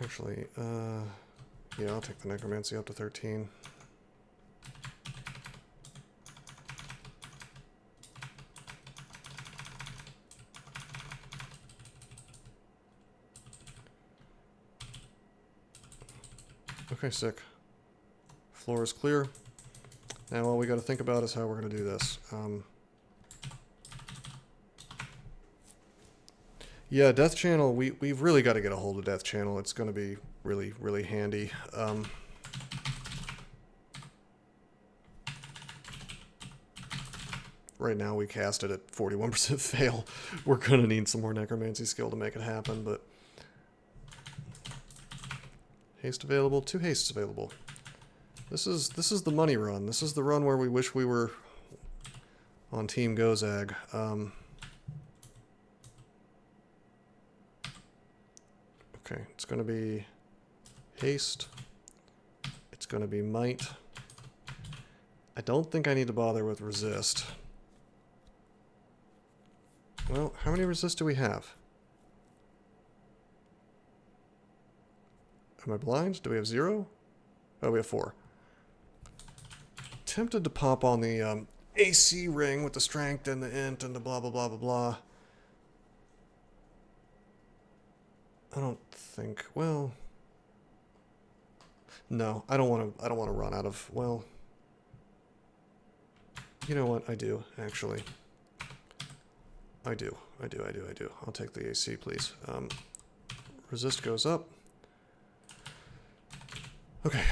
S1: Actually, yeah, I'll take the necromancy up to 13. Okay, sick. Floor is clear. Now all we got to think about is how we're going to do this. Yeah, Death Channel, we've really got to get a hold of Death Channel. It's going to be really, really handy. Right now we cast it at 41% fail. We're going to need some more necromancy skill to make it happen, but... Haste available, 2 hastes available. This is the money run. This is the run where we wish we were on Team Gozag. Okay, it's going to be haste. It's going to be might. I don't think I need to bother with resist. Well, how many resist do we have? Am I blind? Do we have 0? Oh, we have 4. Tempted to pop on the AC ring with the strength and the int and the blah blah blah blah blah. I don't think. Well, no, I don't want to run out of. Well, you know what? I do actually. I do. I'll take the AC, please. Resist goes up. Okay,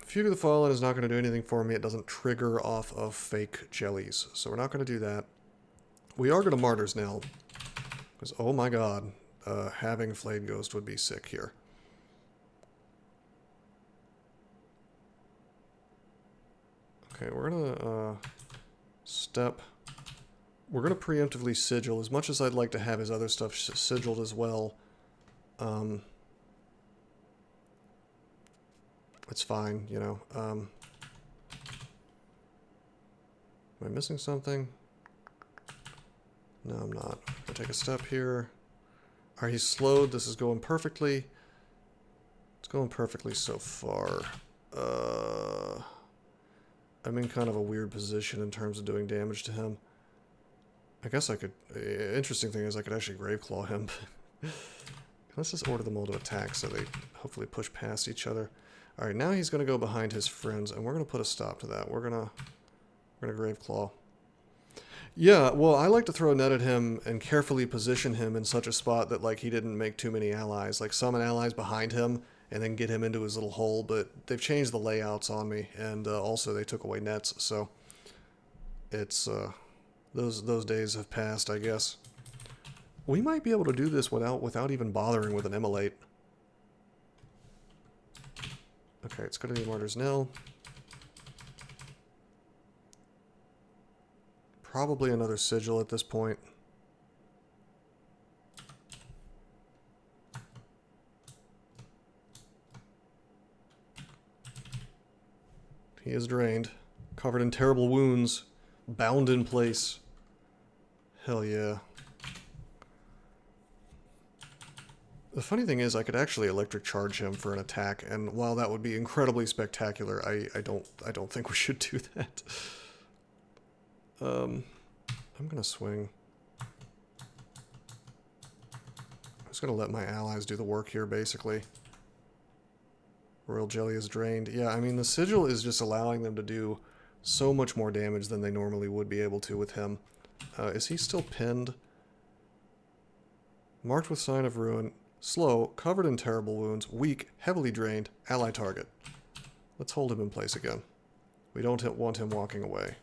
S1: Fugue of the Fallen is not going to do anything for me. It doesn't trigger off of fake jellies, so we're not going to do that. We are going to Martyr's Knell, because, oh my god, having Flayed Ghost would be sick here. Okay, we're going to step... We're going to preemptively sigil, as much as I'd like to have his other stuff sigiled as well. It's fine, you know. Am I missing something? No, I'm not. I'll take a step here. Alright, he's slowed. This is going perfectly. It's going perfectly so far. I'm in kind of a weird position in terms of doing damage to him. I guess I could... Interesting thing is I could actually Graveclaw him. Let's just order them all to attack so they hopefully push past each other. Alright, now he's going to go behind his friends, and we're going to put a stop to that. We're gonna Graveclaw. Yeah, well, I like to throw a net at him and carefully position him in such a spot that, like, he didn't make too many allies. Like, summon allies behind him and then get him into his little hole, but they've changed the layouts on me, and also they took away nets, so it's, those days have passed, I guess. We might be able to do this without even bothering with an immolate. Okay, it's going to be Martyr's Knell. Probably another Sigil at this point. He is drained, covered in terrible wounds, bound in place. Hell yeah. The funny thing is, I could actually electric charge him for an attack, and while that would be incredibly spectacular, I don't think we should do that. I'm gonna swing. I'm just gonna let my allies do the work here, basically. Royal Jelly is drained. Yeah, I mean, the Sigil is just allowing them to do so much more damage than they normally would be able to with him. Is he still pinned? Marked with sign of ruin. Slow, covered in terrible wounds, weak, heavily drained, ally target. Let's hold him in place again. We don't want him walking away.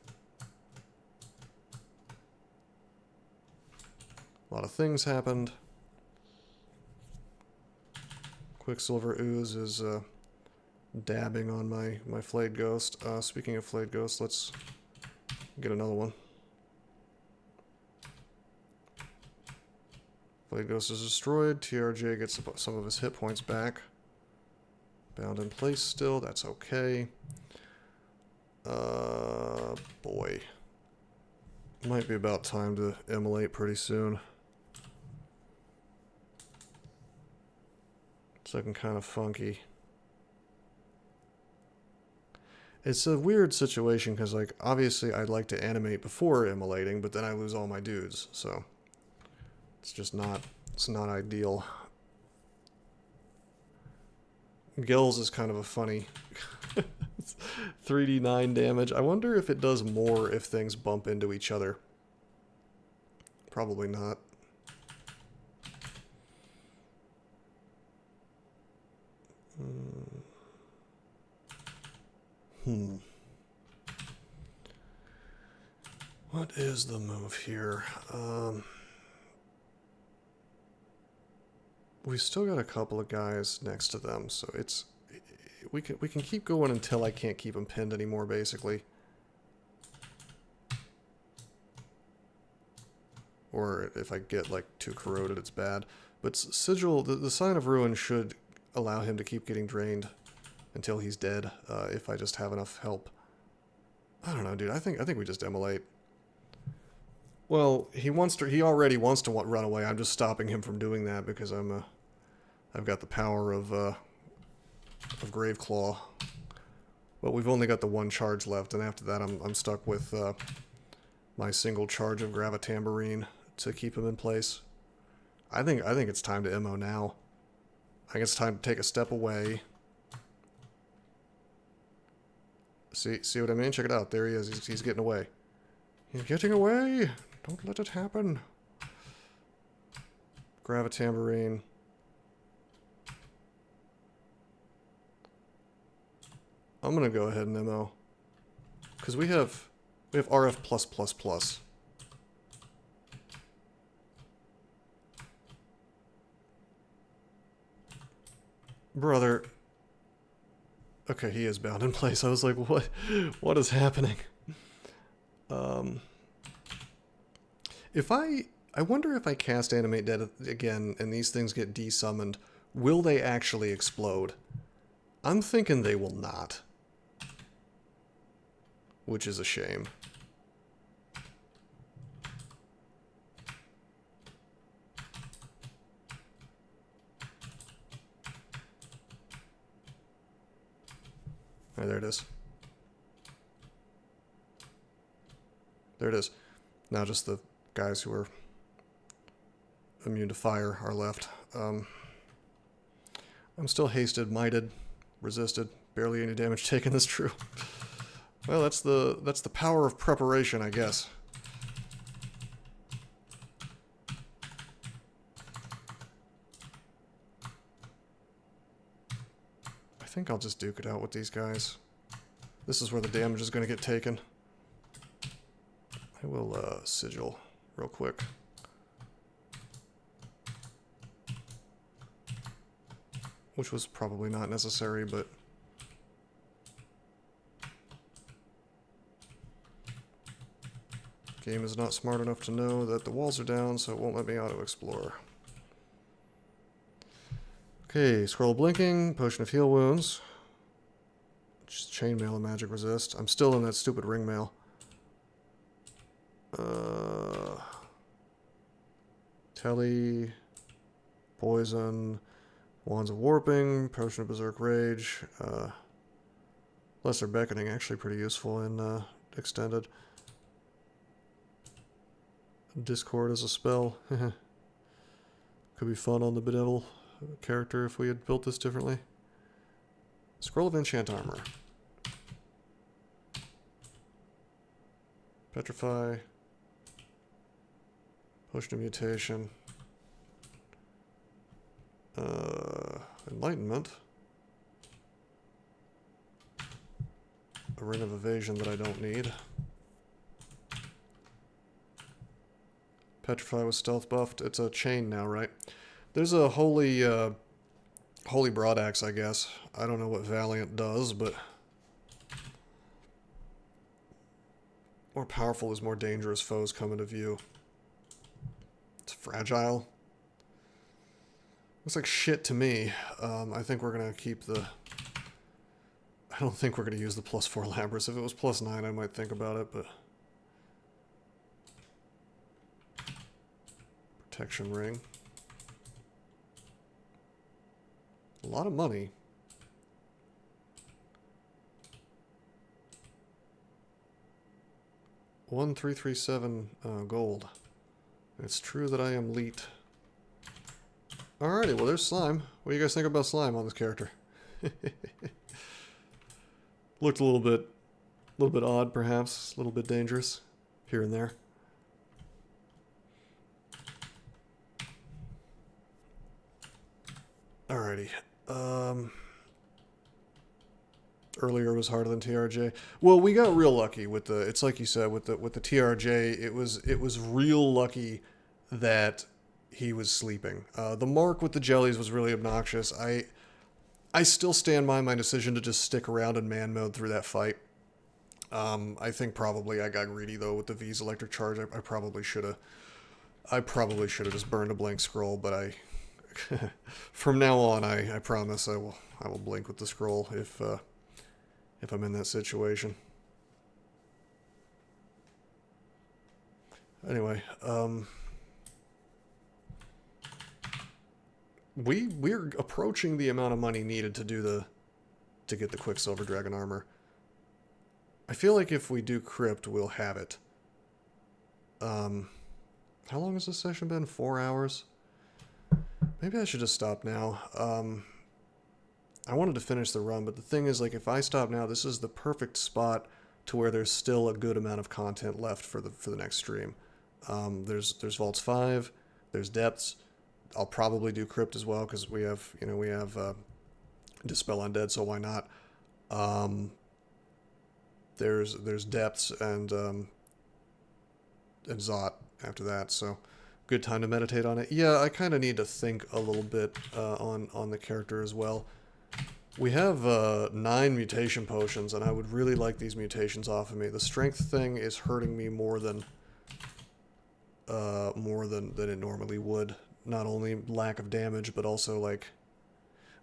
S1: A lot of things happened. Quicksilver Ooze is dabbing on my Flayed Ghost. Speaking of Flayed Ghost, let's get another one. Flayed Ghost is destroyed. TRJ gets some of his hit points back. Bound in place still. That's okay. Boy. Might be about time to immolate pretty soon. It's looking kind of funky. It's a weird situation because, like, obviously I'd like to animate before immolating, but then I lose all my dudes, so it's just not, it's not ideal. Gills is kind of a funny 3d9 damage. I wonder if it does more if things bump into each other. Probably not. What is the move here? We've still got a couple of guys next to them, so it's we can keep going until I can't keep them pinned anymore, basically. Or if I get like too corroded, it's bad. But Sigil, the sign of ruin should allow him to keep getting drained until he's dead, if I just have enough help. I don't know, dude. I think we just immolate. Well, he already wants to run away. I'm just stopping him from doing that because I've got the power of Graveclaw. But we've only got the one charge left, and after that I'm stuck with my single charge of Gravitambourine to keep him in place. I think it's time to MO now. I think it's time to take a step away. See what I mean? Check it out. There he is. He's getting away. He's getting away. Don't let it happen. Gravitambourine. I'm gonna go ahead and MO. Because we have RF+++. Brother. Okay, he is bound in place. I was like, what is happening? I wonder if I cast Animate Dead again and these things get desummoned, will they actually explode? I'm thinking they will not. Which is a shame. Right, there it is. There it is. Now just the guys who are immune to fire are left. I'm still hasted, mited, resisted, barely any damage taken. That's true. Well, that's the power of preparation, I guess. I think I'll just duke it out with these guys. This is where the damage is going to get taken. I will sigil real quick. Which was probably not necessary, but game is not smart enough to know that the walls are down, so it won't let me auto-explore. Okay, scroll blinking, potion of heal wounds. Just chainmail and magic resist. I'm still in that stupid ring mail. Telly, poison, wands of warping, potion of berserk rage, lesser beckoning, actually pretty useful in extended. Discord as a spell. Could be fun on the bedevil character if we had built this differently. Scroll of enchant armor. Petrify. Potion of mutation. Enlightenment. A ring of evasion that I don't need. Petrify was stealth buffed. It's a chain now, right? There's a holy broadaxe, I guess. I don't know what Valiant does, but more powerful as more dangerous foes come into view. It's fragile. Looks like shit to me. I think we're gonna keep the... I don't think we're gonna use the +4 Labrys. If it was +9, I might think about it, but... Protection ring. A lot of money. 1337 gold. It's true that I am leet. Alrighty, well there's slime. What do you guys think about slime on this character? Looked a little bit odd, perhaps. A little bit dangerous here and there. Alrighty. Earlier was harder than TRJ. Well, we got real lucky with the. It's like you said with the TRJ. It was real lucky that he was sleeping. The mark with the jellies was really obnoxious. I still stand by my decision to just stick around in man mode through that fight. I think probably I got greedy though with the V's electric charge. I probably should have. I probably should have just burned a blank scroll, but I. From now on, I promise I will blink with the scroll if I'm in that situation. Anyway, we're approaching the amount of money needed to get the Quicksilver Dragon armor. I feel like if we do Crypt, we'll have it. How long has this session been? 4 hours? Maybe I should just stop now. I wanted to finish the run, but the thing is, like, if I stop now, this is the perfect spot to where there's still a good amount of content left for the next stream. There's Vaults 5, there's Depths. I'll probably do Crypt as well because we have Dispel Undead, so why not? There's Depths and Zot after that, so good time to meditate on it. Yeah, I kind of need to think a little bit on the character as well. We have 9 mutation potions, and I would really like these mutations off of me. The strength thing is hurting me more than it normally would. Not only lack of damage, but also like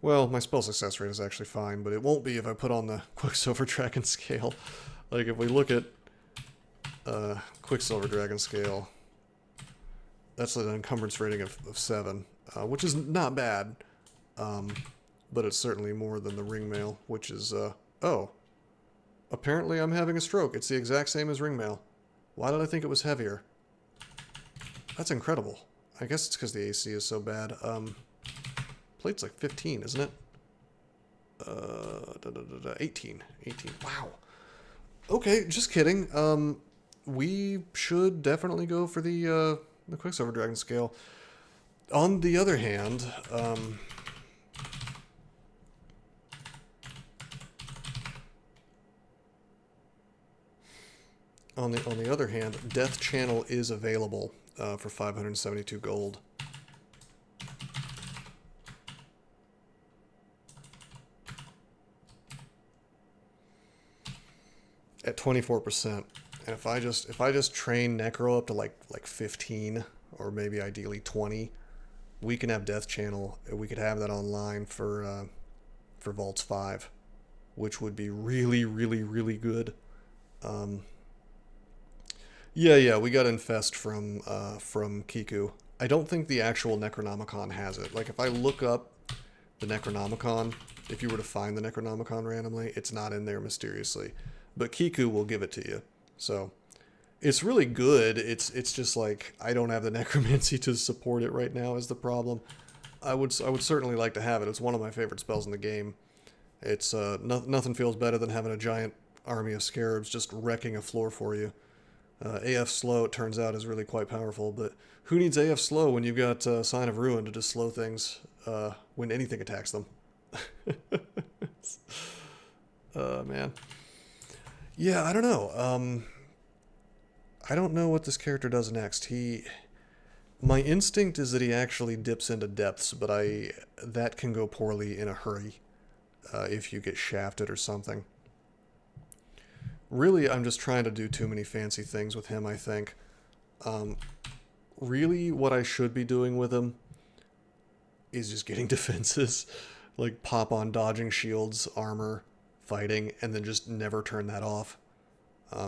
S1: Well, my spell success rate is actually fine, but it won't be if I put on the Quicksilver Dragon scale. Like, if we look at Quicksilver Dragon scale, that's an encumbrance rating of 7, which is not bad, but it's certainly more than the Ringmail, which is, oh, apparently I'm having a stroke. It's the exact same as Ringmail. Why did I think it was heavier? That's incredible. I guess it's because the AC is so bad. Plate's like 15, isn't it? 18. 18. Wow. Okay, just kidding. We should definitely go for the Quicksilver Dragon scale. On the other hand, Death Channel is available for 572 gold. At 24%. And if I just train Necro up to like 15 or maybe ideally 20, we can have Death Channel. We could have that online for Vaults 5, which would be really, really, really good. Yeah, we got Infest from Kiku. I don't think the actual Necronomicon has it. Like, if I look up the Necronomicon, if you were to find the Necronomicon randomly, it's not in there mysteriously. But Kiku will give it to you. So, it's really good. It's just like, I don't have the Necromancy to support it right now is the problem. I would certainly like to have it. It's one of my favorite spells in the game. It's nothing feels better than having a giant army of scarabs just wrecking a floor for you. AF slow, it turns out, is really quite powerful, but who needs AF slow when you've got Sign of Ruin to just slow things when anything attacks them? Man. Yeah, I don't know. I don't know what this character does next. My instinct is that he actually dips into depths, but that can go poorly in a hurry if you get shafted or something. Really, I'm just trying to do too many fancy things with him, I think. Really, what I should be doing with him is just getting defenses. Like, pop on dodging shields, armor, fighting, and then just never turn that off.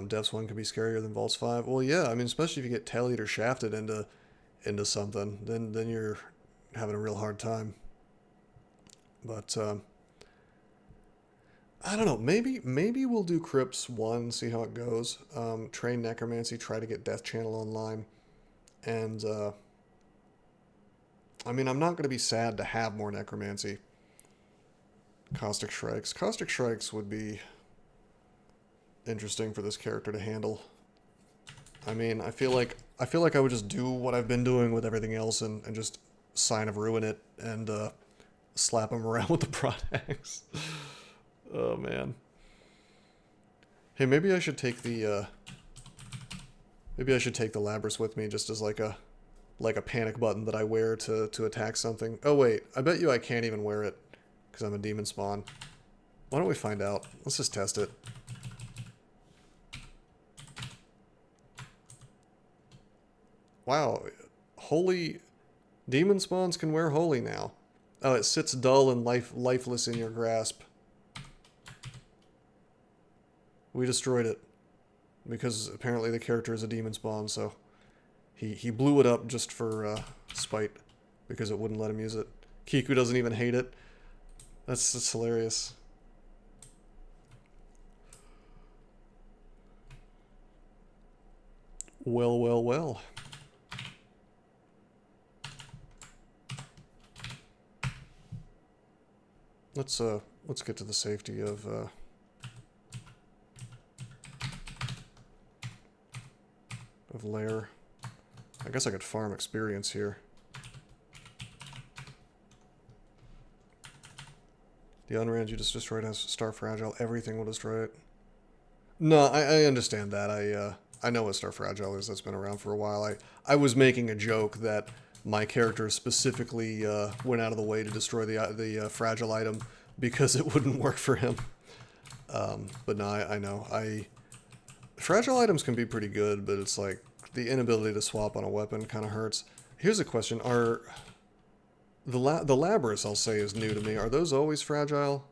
S1: Depths 1 can be scarier than Vaults 5. Well, yeah, I mean, especially if you get tallied or shafted into something, then you're having a real hard time. But, I don't know, maybe we'll do Crypts 1, see how it goes. Train Necromancy, try to get Death Channel online. And, I mean, I'm not going to be sad to have more Necromancy. Caustic Strikes. Caustic Strikes would be interesting for this character to handle. I mean, I feel like I would just do what I've been doing with everything else and just Sign of Ruin it and slap him around with the Prod Axe. Oh man. Hey, maybe I should take the Labrys with me just as like a panic button that I wear to attack something. Oh wait, I bet you I can't even wear it because I'm a demon spawn. Why don't we find out? Let's just test it. Wow, holy demon spawns can wear holy now. Oh, it sits dull and lifeless in your grasp. We destroyed it because apparently the character is a demon spawn, so he blew it up just for spite because it wouldn't let him use it. Kiku doesn't even hate it. That's hilarious. Well. Let's get to the safety of Lair. I guess I could farm experience here. The unrand you just destroyed has Star Fragile. Everything will destroy it. No, I understand that. I know what Star Fragile is. That's been around for a while. I was making a joke that my character specifically went out of the way to destroy the fragile item because it wouldn't work for him. But no, I know. Fragile items can be pretty good, but it's like the inability to swap on a weapon kind of hurts. Here's a question. The Labrys, I'll say, is new to me. Are those always fragile?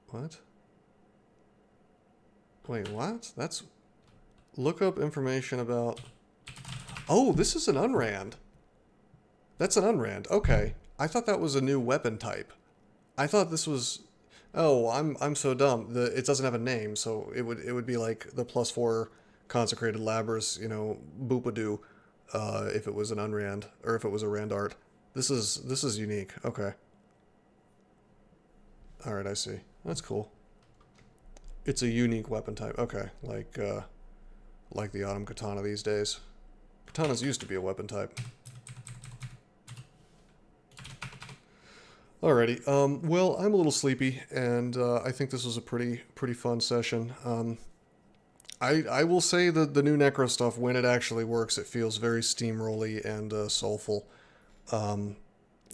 S1: What? Wait, what? That's... Look up information about... Oh, this is an unrand. That's an unrand. Okay. I thought that was a new weapon type. I thought this was... Oh, I'm so dumb. It doesn't have a name, so it would be like the +4 consecrated Labrys, you know, Boopadoo, if it was an unrand, or if it was a rand art. This is unique. Okay. Alright, I see. That's cool. It's a unique weapon type. Okay, like the Autumn Katana these days. Katanas used to be a weapon type. Alrighty, well, I'm a little sleepy, and I think this was a pretty fun session. I will say that the new Necro stuff, when it actually works, it feels very steamrolly and soulful.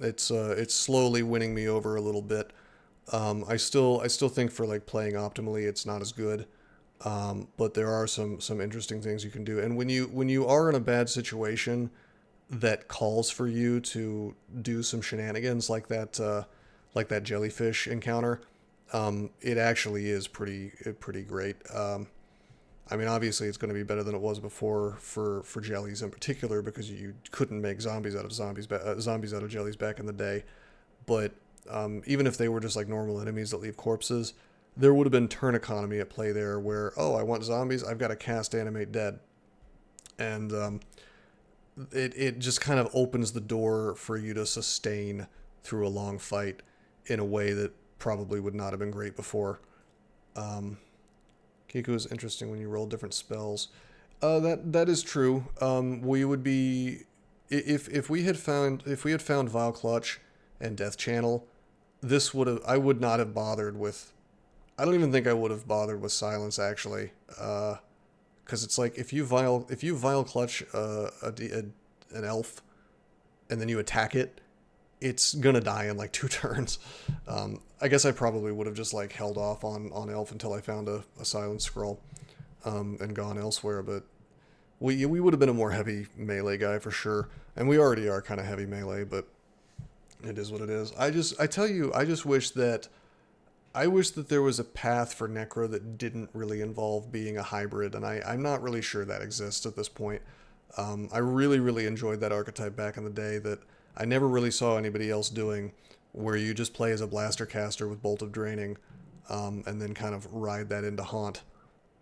S1: It's slowly winning me over a little bit. I still think for like playing optimally, it's not as good. But there are some interesting things you can do. And when you are in a bad situation that calls for you to do some shenanigans like that jellyfish encounter, it actually is pretty great. I mean, obviously it's going to be better than it was before for jellies in particular, because you couldn't make zombies out of jellies back in the day. But even if they were just like normal enemies that leave corpses, there would have been turn economy at play there where, oh, I want zombies, I've got to cast Animate Dead. And it just kind of opens the door for you to sustain through a long fight in a way that probably would not have been great before. Kiku is interesting when you roll different spells. That is true. We would be... If we had found Vile Clutch and Death Channel, I would not have bothered with... I don't even think I would have bothered with Silence, actually. Because it's like, if you Vile Clutch an elf, and then you attack it, it's gonna die in like 2 turns. I guess I probably would have just like held off on elf until I found a Silence Scroll, and gone elsewhere, but we would have been a more heavy melee guy for sure. And we already are kind of heavy melee, but it is what it is. I just wish that there was a path for Necro that didn't really involve being a hybrid, and I'm not really sure that exists at this point. I really enjoyed that archetype back in the day that I never really saw anybody else doing, where you just play as a blaster caster with Bolt of Draining, and then kind of ride that into Haunt.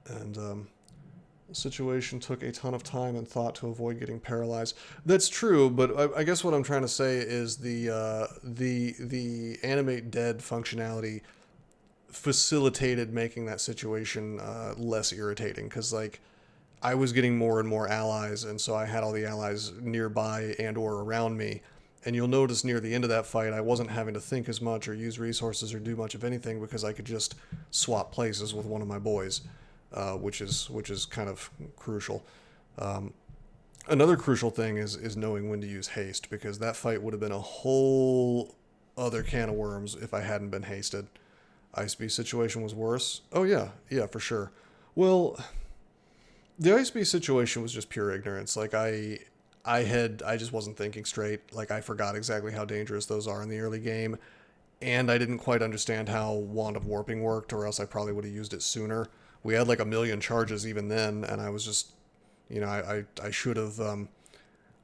S1: And the situation took a ton of time and thought to avoid getting paralyzed. That's true, but I guess what I'm trying to say is the Animate Dead functionality facilitated making that situation less irritating, because like I was getting more and more allies, and so I had all the allies nearby and or around me. And you'll notice near the end of that fight, I wasn't having to think as much or use resources or do much of anything, because I could just swap places with one of my boys, which is kind of crucial. Another crucial thing is knowing when to use haste, because that fight would have been a whole other can of worms if I hadn't been hasted. Ice Beast situation was worse. Oh yeah, for sure. Well, the Ice Beast situation was just pure ignorance. Like I just wasn't thinking straight. Like I forgot exactly how dangerous those are in the early game, and I didn't quite understand how Wand of Warping worked, or else I probably would have used it sooner. We had like 1,000,000 charges even then, and I was just, I should have,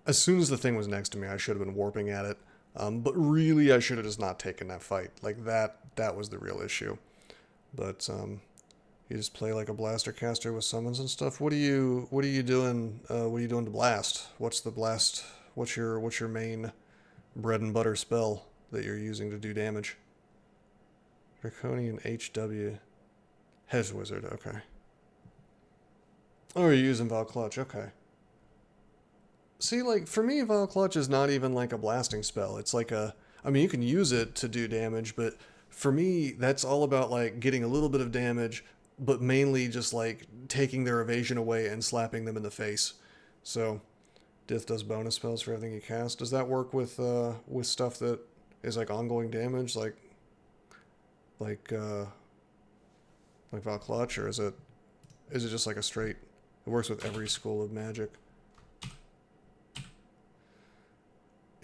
S1: as soon as the thing was next to me, I should have been warping at it. But really, I should have just not taken that fight. Like that was the real issue. But you just play like a blaster caster with summons and stuff. What are you doing? What are you doing to blast? What's the blast? What's your main bread and butter spell that you're using to do damage? Draconian HW. Hedge Wizard, okay. Oh, you're using Vile Clutch, okay. See, like, for me, Vile Clutch is not even like a blasting spell. It's like I mean, you can use it to do damage, but for me, that's all about, like, getting a little bit of damage, but mainly just, like, taking their evasion away and slapping them in the face. So, Dith does bonus spells for everything you cast. Does that work with stuff that is, like, ongoing damage, like Vile Clutch, or is it just like a straight... It works with every school of magic.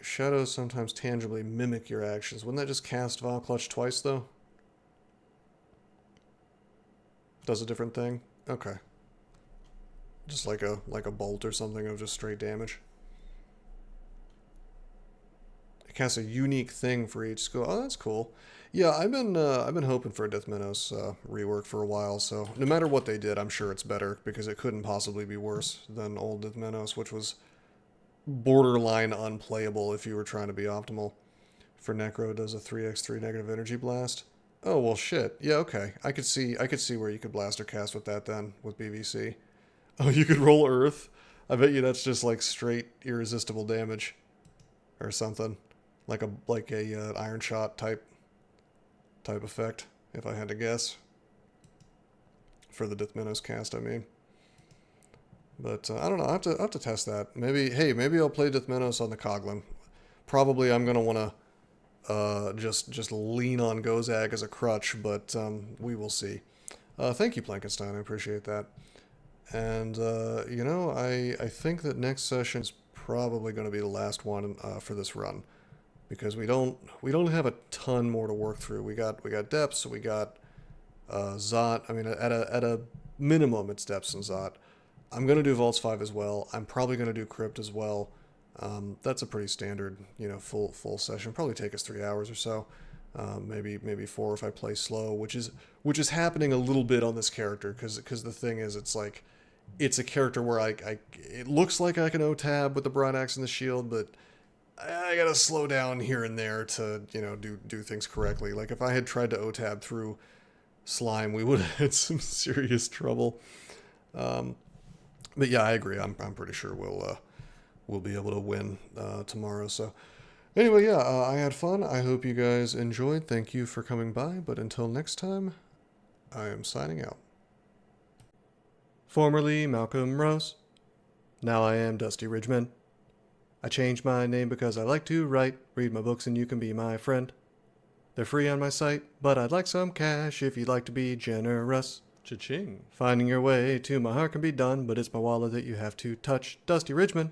S1: Shadows sometimes tangibly mimic your actions. Wouldn't that just cast Vile Clutch twice, though? Does a different thing? Okay. Just like a bolt or something of just straight damage. It casts a unique thing for each skill. Oh, that's cool. Yeah, I've been hoping for a DsNe rework for a while, so no matter what they did, I'm sure it's better, because it couldn't possibly be worse than old DsNe, which was borderline unplayable if you were trying to be optimal. For Necro, it does a 3x3 negative energy blast. Oh, well, shit. Yeah, okay. I could see where you could blast or cast with that then, with BVC. Oh, you could roll Earth? I bet you that's just like straight irresistible damage. Or something. Like a Iron Shot type effect, if I had to guess. For the DsNe cast, I mean. But I don't know. I have to test that. Maybe I'll play DsNe on the Coglin. Probably I'm gonna want to just lean on Gozag as a crutch, but we will see. Thank you, Plankenstein. I appreciate that. And you know, I think that next session is probably going to be the last one for this run, because we don't have a ton more to work through. We got depths, we got Zot. I mean, at a minimum, it's depths and Zot. I'm going to do Vaults 5 as well. I'm probably going to do Crypt as well. That's a pretty standard, you know, full session. Probably take us 3 hours or so. Maybe 4 if I play slow, which is happening a little bit on this character, because the thing is, it's like, it's a character where it looks like I can O-tab with the Broad Axe and the Shield, but I gotta slow down here and there to, you know, do things correctly. Like, if I had tried to O-tab through Slime, we would have had some serious trouble. But yeah, I agree. I'm pretty sure we'll be able to win tomorrow. So anyway, yeah, I had fun. I hope you guys enjoyed. Thank you for coming by. But until next time, I am signing out. Formerly Malcolm Rose. Now I am Dusty Ridgeman. I changed my name because I like to write. Read my books and you can be my friend. They're free on my site, but I'd like some cash if you'd like to be generous. Cha-ching. Finding your way to my heart can be done, but it's my wallet that you have to touch. Dusty Ridgeman.